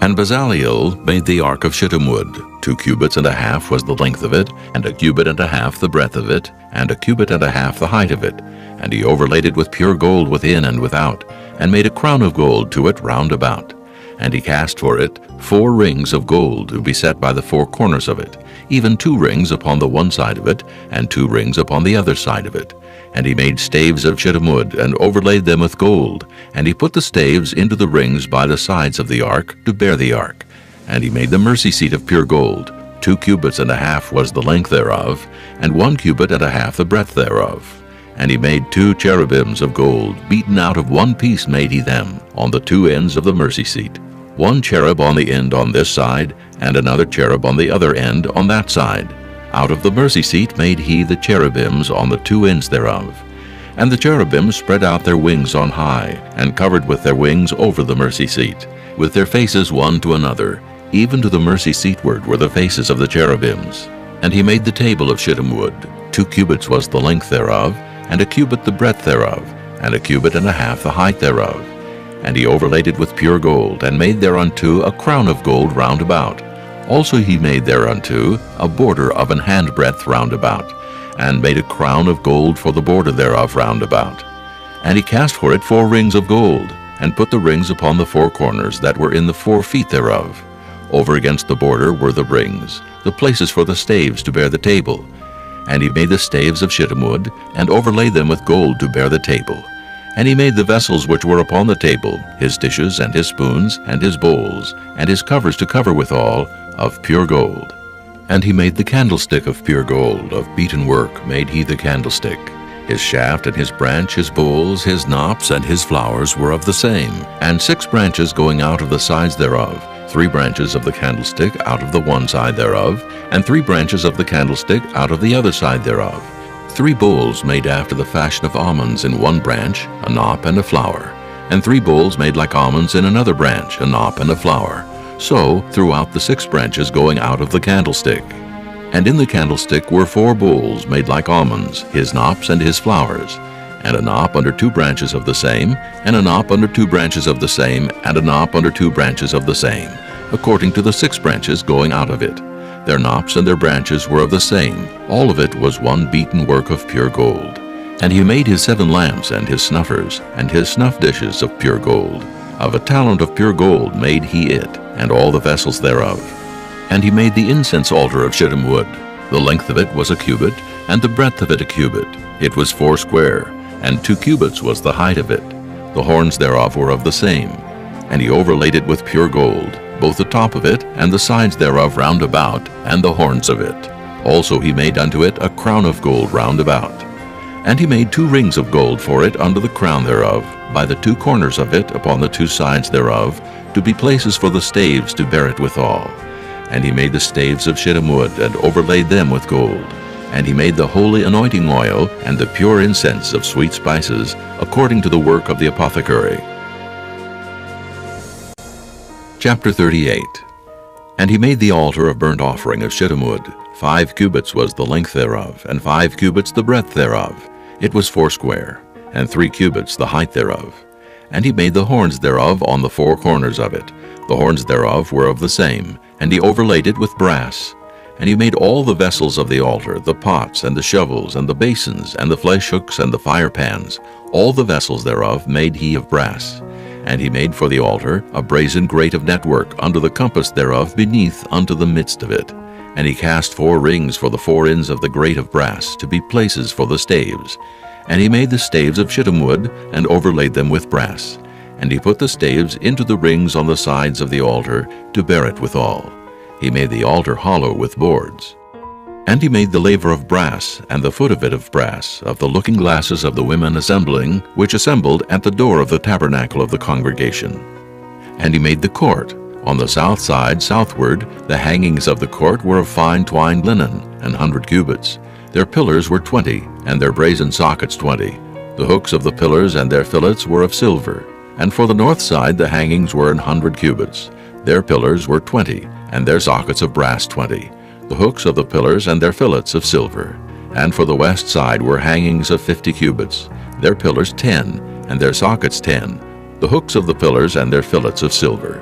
And Bezaleel made the ark of shittim wood. 2 cubits and a half was the length of it, and 1 cubit and a half the breadth of it, and 1 cubit and a half the height of it. And he overlaid it with pure gold within and without, and made a crown of gold to it round about. And he cast for it 4 rings of gold to be set by the 4 corners of it, even 2 rings upon the one side of it, and 2 rings upon the other side of it. And he made staves of shittim wood, and overlaid them with gold. And he put the staves into the rings by the sides of the ark, to bear the ark. And he made the mercy seat of pure gold. 2 cubits and a half was the length thereof, and 1 cubit and a half the breadth thereof. And he made 2 cherubims of gold, beaten out of 1 piece made he them, on the 2 ends of the mercy seat. 1 cherub on the end on this side, and another cherub on the other end on that side. Out of the mercy seat made he the cherubims on the 2 ends thereof. And the cherubims spread out their wings on high, and covered with their wings over the mercy seat, with their faces one to another. Even to the mercy seatward were the faces of the cherubims. And he made the table of shittim wood. 2 cubits was the length thereof, and 1 cubit the breadth thereof, and 1 cubit and a half the height thereof. And he overlaid it with pure gold, and made thereunto a crown of gold round about. Also he made thereunto a border of an handbreadth round about, and made a crown of gold for the border thereof round about. And he cast for it 4 rings of gold, and put the rings upon the 4 corners that were in the 4 feet thereof. Over against the border were the rings, the places for the staves to bear the table. And he made the staves of shittim wood, and overlaid them with gold to bear the table. And he made the vessels which were upon the table, his dishes, and his spoons, and his bowls, and his covers to cover withal, of pure gold. And he made the candlestick of pure gold, of beaten work made he the candlestick. His shaft and his branch, his bowls, his knops, and his flowers were of the same, and 6 branches going out of the sides thereof, 3 branches of the candlestick out of the one side thereof, and 3 branches of the candlestick out of the other side thereof. 3 bowls made after the fashion of almonds in one branch, a knop and a flower, and 3 bowls made like almonds in another branch, a knop and a flower. So throughout the 6 branches going out of the candlestick. And in the candlestick were 4 bowls made like almonds, his knops and his flowers, and a knop under 2 branches of the same, and a knop under 2 branches of the same, and a knop under 2 branches of the same, according to the 6 branches going out of it. Their knops and their branches were of the same. All of it was one beaten work of pure gold. And he made his 7 lamps and his snuffers, and his snuff dishes of pure gold. Of a talent of pure gold made he it, and all the vessels thereof. And he made the incense altar of shittim wood. The length of it was 1 cubit, and the breadth of it 1 cubit. It was 4 square, and 2 cubits was the height of it. The horns thereof were of the same. And he overlaid it with pure gold, both the top of it, and the sides thereof round about, and the horns of it. Also he made unto it a crown of gold round about. And he made 2 rings of gold for it under the crown thereof, by the 2 corners of it upon the 2 sides thereof, to be places for the staves to bear it withal. And he made the staves of shittim wood, and overlaid them with gold. And he made the holy anointing oil, and the pure incense of sweet spices, according to the work of the apothecary. Chapter 38. And he made the altar of burnt offering of shittim wood. 5 cubits was the length thereof, and 5 cubits the breadth thereof. It was 4 square, and 3 cubits the height thereof. And he made the horns thereof on the 4 corners of it, The horns thereof were of the same, and he overlaid it with brass. And he made all the vessels of the altar, the pots, and the shovels, and the basins, and the flesh hooks, and the fire pans. All the vessels thereof made he of brass. And he made for the altar a brazen grate of network under the compass thereof beneath unto the midst of it. And he cast 4 rings for the 4 ends of the grate of brass, to be places for the staves. And he made the staves of shittim wood, and overlaid them with brass. And he put the staves into the rings on the sides of the altar, to bear it withal. He made the altar hollow with boards. And he made the laver of brass, and the foot of it of brass, of the looking glasses of the women assembling, which assembled at the door of the tabernacle of the congregation. And he made the court. On the south side southward, the hangings of the court were of fine twined linen, 100 cubits. Their pillars were 20, and their brazen sockets 20. The hooks of the pillars and their fillets were of silver. And for the north side the hangings were 100 cubits. Their pillars were 20, and their sockets of brass 20. The hooks of the pillars and their fillets of silver. And for the west side were hangings of 50 cubits. Their pillars 10, and their sockets 10. The hooks of the pillars and their fillets of silver.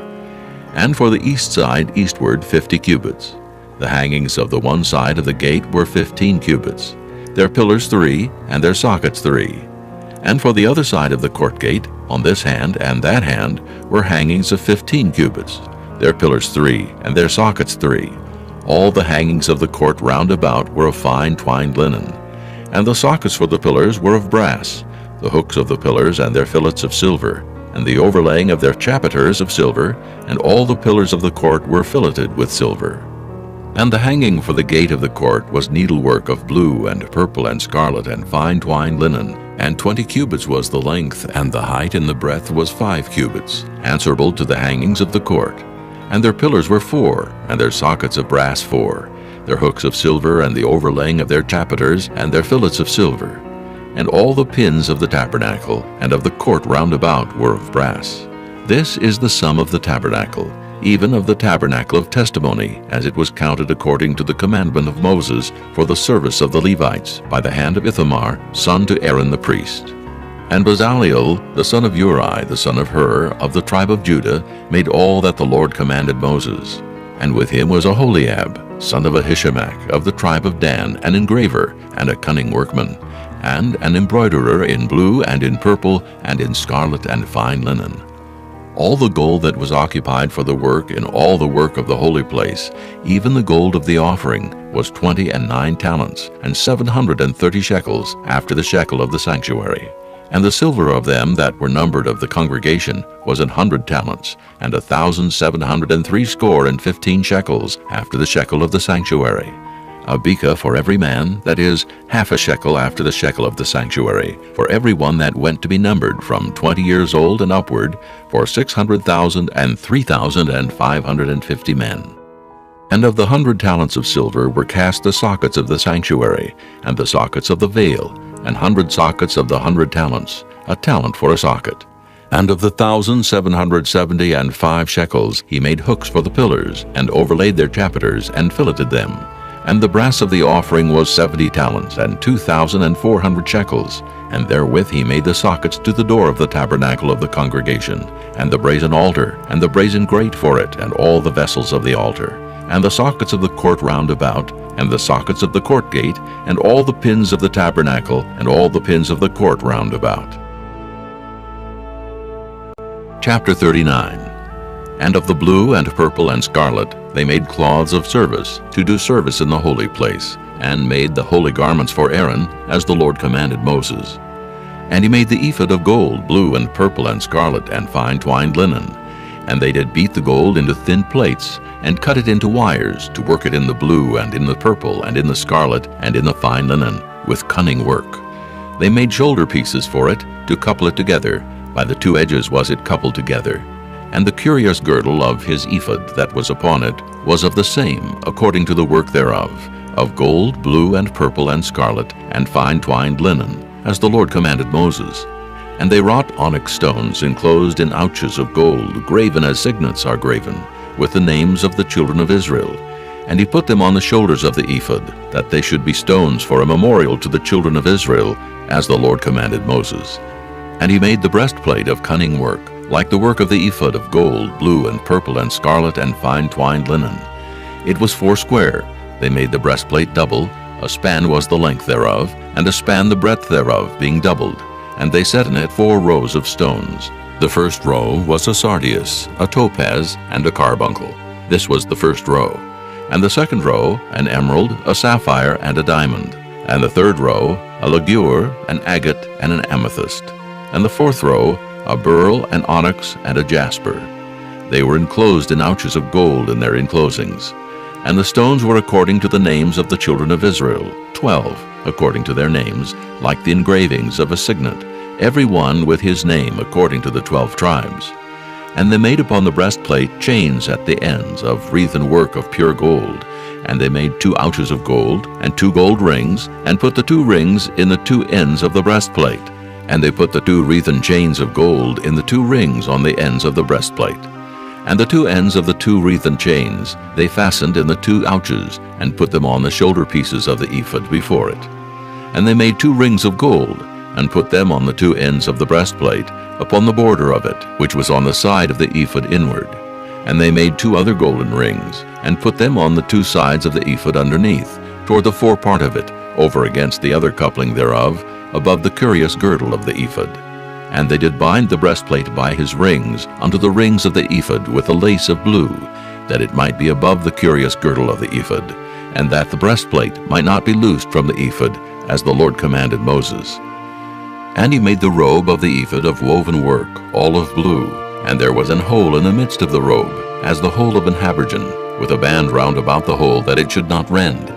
And for the east side eastward 50 cubits. The hangings of the one side of the gate were 15 cubits. Their pillars 3, and their sockets 3. And for the other side of the court gate, on this hand and that hand, were hangings of 15 cubits. Their pillars 3, and their sockets 3. All the hangings of the court round about were of fine twined linen. And the sockets for the pillars were of brass, the hooks of the pillars and their fillets of silver, and the overlaying of their chapiters of silver, and all the pillars of the court were filleted with silver. And the hanging for the gate of the court was needlework of blue and purple and scarlet and fine twined linen, and 20 cubits was the length, and the height and the breadth was 5 cubits, answerable to the hangings of the court. And their pillars were 4, and their sockets of brass 4, their hooks of silver, and the overlaying of their chapiters, and their fillets of silver. And all the pins of the tabernacle, and of the court round about, were of brass. This is the sum of the tabernacle, even of the tabernacle of testimony, as it was counted according to the commandment of Moses for the service of the Levites, by the hand of Ithamar, son to Aaron the priest. And Bezaleel, the son of Uri, the son of Hur, of the tribe of Judah, made all that the Lord commanded Moses. And with him was Aholiab, son of Ahishamach, of the tribe of Dan, an engraver, and a cunning workman, and an embroiderer in blue, and in purple, and in scarlet, and fine linen. All the gold that was occupied for the work in all the work of the holy place, even the gold of the offering, was 29 talents, and 730 shekels, after the shekel of the sanctuary. And the silver of them that were numbered of the congregation was 100 talents, and 1,760 shekels, after the shekel of the sanctuary. A beka for every man, that is, half a shekel after the shekel of the sanctuary, for every one that went to be numbered from 20 years old and upward, for 600,000 and 3,550 men. And of the 100 talents of silver were cast the sockets of the sanctuary, and the sockets of the veil, 100 sockets of the 100 talents, a talent for a socket. And of the 1,775 shekels he made hooks for the pillars, and overlaid their chapiters, and filleted them. And the brass of the offering was 70 talents, and 2,400 shekels, and therewith he made the sockets to the door of the tabernacle of the congregation, and the brazen altar, and the brazen grate for it, and all the vessels of the altar, and the sockets of the court round about, and the sockets of the court gate, and all the pins of the tabernacle, and all the pins of the court round about. Chapter 39. And of the blue and purple and scarlet they made cloths of service, to do service in the holy place, and made the holy garments for Aaron, as the Lord commanded Moses. And he made the ephod of gold, blue and purple and scarlet, and fine twined linen. And they did beat the gold into thin plates, and cut it into wires, to work it in the blue, and in the purple, and in the scarlet, and in the fine linen, with cunning work. They made shoulder pieces for it, to couple it together. By the 2 edges was it coupled together. And the curious girdle of his ephod that was upon it was of the same, according to the work thereof, of gold, blue, and purple, and scarlet, and fine twined linen, as the Lord commanded Moses. And they wrought onyx stones enclosed in ouches of gold, graven as signets are graven, with the names of the children of Israel. And he put them on the shoulders of the ephod, that they should be stones for a memorial to the children of Israel, as the Lord commanded Moses. And he made the breastplate of cunning work, like the work of the ephod of gold, blue, and purple, and scarlet, and fine twined linen. It was 4 square. They made the breastplate double. A span was the length thereof, and a span the breadth thereof, being doubled. And they set in it 4 rows of stones. The first row was a sardius, a topaz, and a carbuncle. This was the first row. And the second row, an emerald, a sapphire, and a diamond. And the third row, a ligure, an agate, and an amethyst. And the fourth row, a beryl, an onyx, and a jasper. They were enclosed in ouches of gold in their enclosings. And the stones were according to the names of the children of Israel, 12, according to their names, like the engravings of a signet, every one with his name according to the 12 tribes. And they made upon the breastplate chains at the ends of wreathen work of pure gold. And they made 2 ouches of gold, and 2 gold rings, and put the 2 rings in the 2 ends of the breastplate. And they put the 2 wreathen chains of gold in the 2 rings on the ends of the breastplate. And the 2 ends of the 2 wreathen chains they fastened in the 2 ouches, and put them on the shoulder pieces of the ephod before it. And they made 2 rings of gold, and put them on the 2 ends of the breastplate, upon the border of it, which was on the side of the ephod inward. And they made 2 other golden rings, and put them on the 2 sides of the ephod underneath, toward the forepart of it, over against the other coupling thereof, above the curious girdle of the ephod. And they did bind the breastplate by his rings unto the rings of the ephod with a lace of blue, that it might be above the curious girdle of the ephod, and that the breastplate might not be loosed from the ephod, as the Lord commanded Moses. And he made the robe of the ephod of woven work, all of blue, and there was an hole in the midst of the robe, as the hole of an habergeon, with a band round about the hole, that it should not rend.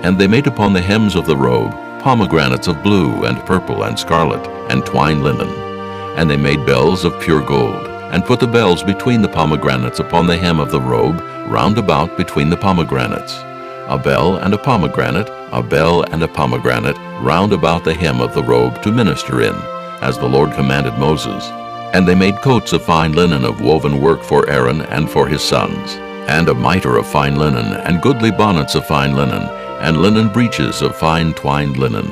And they made upon the hems of the robe pomegranates of blue, and purple, and scarlet, and twined linen. And they made bells of pure gold, and put the bells between the pomegranates upon the hem of the robe, round about between the pomegranates. A bell and a pomegranate, a bell and a pomegranate, round about the hem of the robe to minister in, as the Lord commanded Moses. And they made coats of fine linen of woven work for Aaron and for his sons, and a mitre of fine linen, and goodly bonnets of fine linen, and linen breeches of fine twined linen,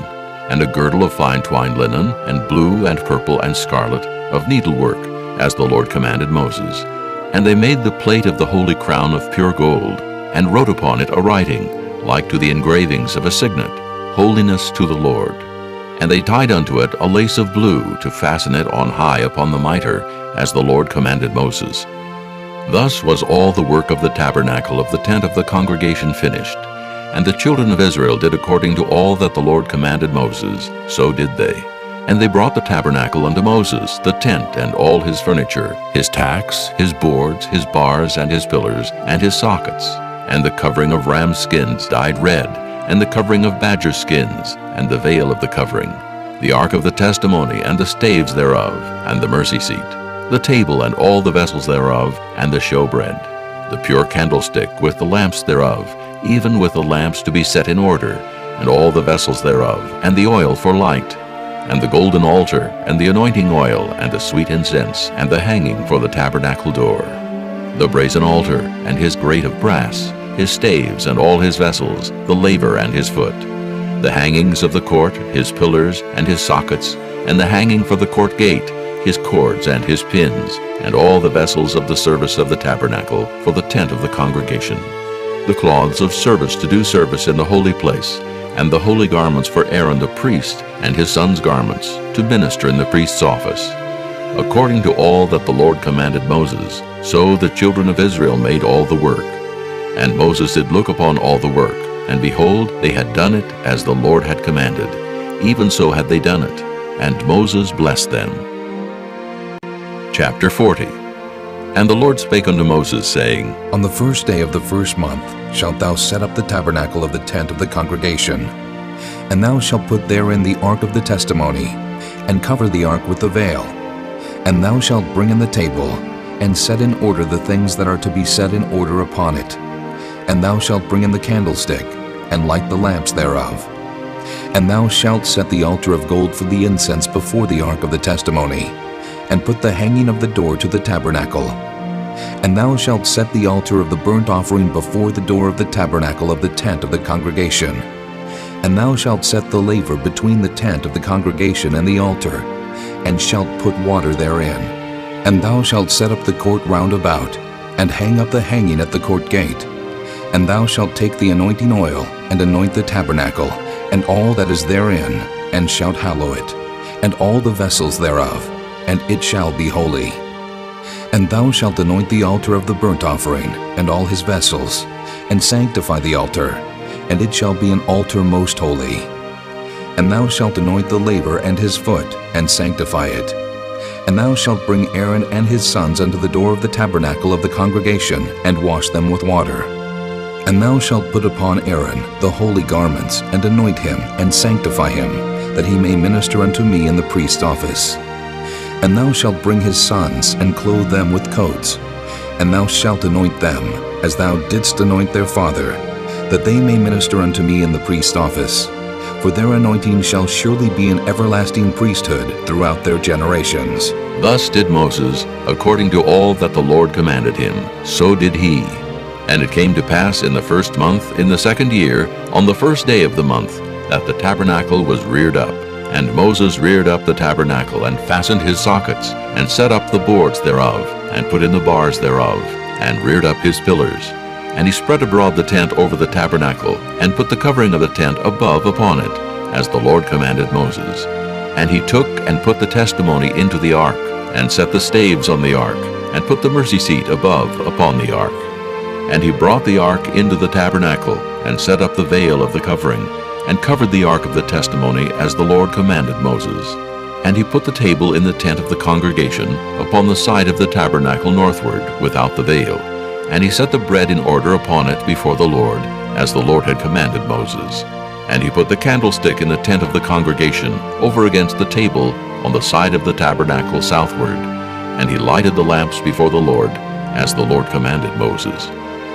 and a girdle of fine twined linen, and blue and purple and scarlet, of needlework, as the Lord commanded Moses. And they made the plate of the holy crown of pure gold, and wrote upon it a writing, like to the engravings of a signet, Holiness to the Lord. And they tied unto it a lace of blue to fasten it on high upon the mitre, as the Lord commanded Moses. Thus was all the work of the tabernacle of the tent of the congregation finished. And the children of Israel did according to all that the Lord commanded Moses, so did they. And they brought the tabernacle unto Moses, the tent and all his furniture, his tacks, his boards, his bars, and his pillars, and his sockets, and the covering of ram skins dyed red, and the covering of badger skins, and the veil of the covering, the ark of the testimony, and the staves thereof, and the mercy seat, the table and all the vessels thereof, and the showbread, the pure candlestick with the lamps thereof, even with the lamps to be set in order, and all the vessels thereof, and the oil for light, and the golden altar, and the anointing oil, and the sweet incense, and the hanging for the tabernacle door, the brazen altar, and his grate of brass, his staves, and all his vessels, the laver and his foot, the hangings of the court, his pillars, and his sockets, and the hanging for the court gate, his cords and his pins, and all the vessels of the service of the tabernacle for the tent of the congregation, the cloths of service to do service in the holy place, and the holy garments for Aaron the priest, and his sons' garments, to minister in the priest's office. According to all that the Lord commanded Moses, so the children of Israel made all the work. And Moses did look upon all the work, and behold, they had done it as the Lord had commanded. Even so had they done it, and Moses blessed them. Chapter 40. And the Lord spake unto Moses, saying, On the 1st day of the 1st month shalt thou set up the tabernacle of the tent of the congregation. And thou shalt put therein the ark of the testimony, and cover the ark with the veil. And thou shalt bring in the table, and set in order the things that are to be set in order upon it. And thou shalt bring in the candlestick, and light the lamps thereof. And thou shalt set the altar of gold for the incense before the ark of the testimony, and put the hanging of the door to the tabernacle. And thou shalt set the altar of the burnt offering before the door of the tabernacle of the tent of the congregation. And thou shalt set the laver between the tent of the congregation and the altar, and shalt put water therein. And thou shalt set up the court round about, and hang up the hanging at the court gate. And thou shalt take the anointing oil, and anoint the tabernacle, and all that is therein, and shalt hallow it, and all the vessels thereof, and it shall be holy. And thou shalt anoint the altar of the burnt offering, and all his vessels, and sanctify the altar, and it shall be an altar most holy. And thou shalt anoint the laver and his foot, and sanctify it. And thou shalt bring Aaron and his sons unto the door of the tabernacle of the congregation, and wash them with water. And thou shalt put upon Aaron the holy garments, and anoint him, and sanctify him, that he may minister unto me in the priest's office. And thou shalt bring his sons, and clothe them with coats. And thou shalt anoint them, as thou didst anoint their father, that they may minister unto me in the priest's office. For their anointing shall surely be an everlasting priesthood throughout their generations. Thus did Moses, according to all that the Lord commanded him, so did he. And it came to pass in the first month, in the second year, on the first day of the month, that the tabernacle was reared up. And Moses reared up the tabernacle, and fastened his sockets, and set up the boards thereof, and put in the bars thereof, and reared up his pillars. And he spread abroad the tent over the tabernacle, and put the covering of the tent above upon it, as the Lord commanded Moses. And he took and put the testimony into the ark, and set the staves on the ark, and put the mercy seat above upon the ark. And he brought the ark into the tabernacle, and set up the veil of the covering, and covered the ark of the testimony as the Lord commanded Moses. And he put the table in the tent of the congregation upon the side of the tabernacle northward, without the veil. And he set the bread in order upon it before the Lord, as the Lord had commanded Moses. And he put the candlestick in the tent of the congregation, over against the table, on the side of the tabernacle southward. And he lighted the lamps before the Lord, as the Lord commanded Moses.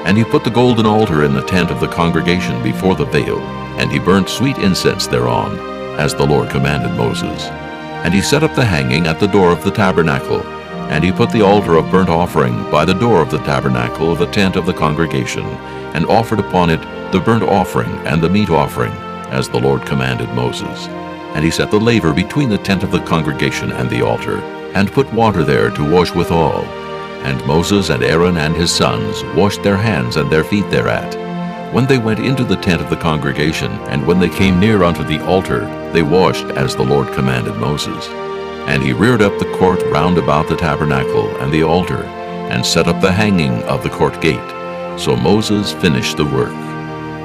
And he put the golden altar in the tent of the congregation before the veil, and he burnt sweet incense thereon, as the Lord commanded Moses. And he set up the hanging at the door of the tabernacle, and he put the altar of burnt offering by the door of the tabernacle of the tent of the congregation, and offered upon it the burnt offering and the meat offering, as the Lord commanded Moses. And he set the laver between the tent of the congregation and the altar, and put water there to wash withal. And Moses and Aaron and his sons washed their hands and their feet thereat. When they went into the tent of the congregation, and when they came near unto the altar, they washed as the Lord commanded Moses. And he reared up the court round about the tabernacle and the altar, and set up the hanging of the court gate. So Moses finished the work.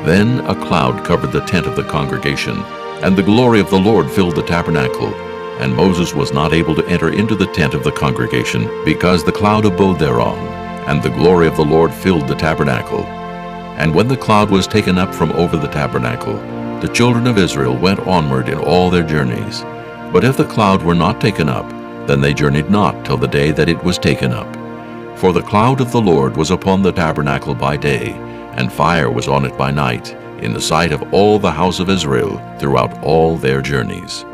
Then a cloud covered the tent of the congregation, and the glory of the Lord filled the tabernacle. And Moses was not able to enter into the tent of the congregation, because the cloud abode thereon, and the glory of the Lord filled the tabernacle. And when the cloud was taken up from over the tabernacle, the children of Israel went onward in all their journeys. But if the cloud were not taken up, then they journeyed not till the day that it was taken up. For the cloud of the Lord was upon the tabernacle by day, and fire was on it by night, in the sight of all the house of Israel throughout all their journeys.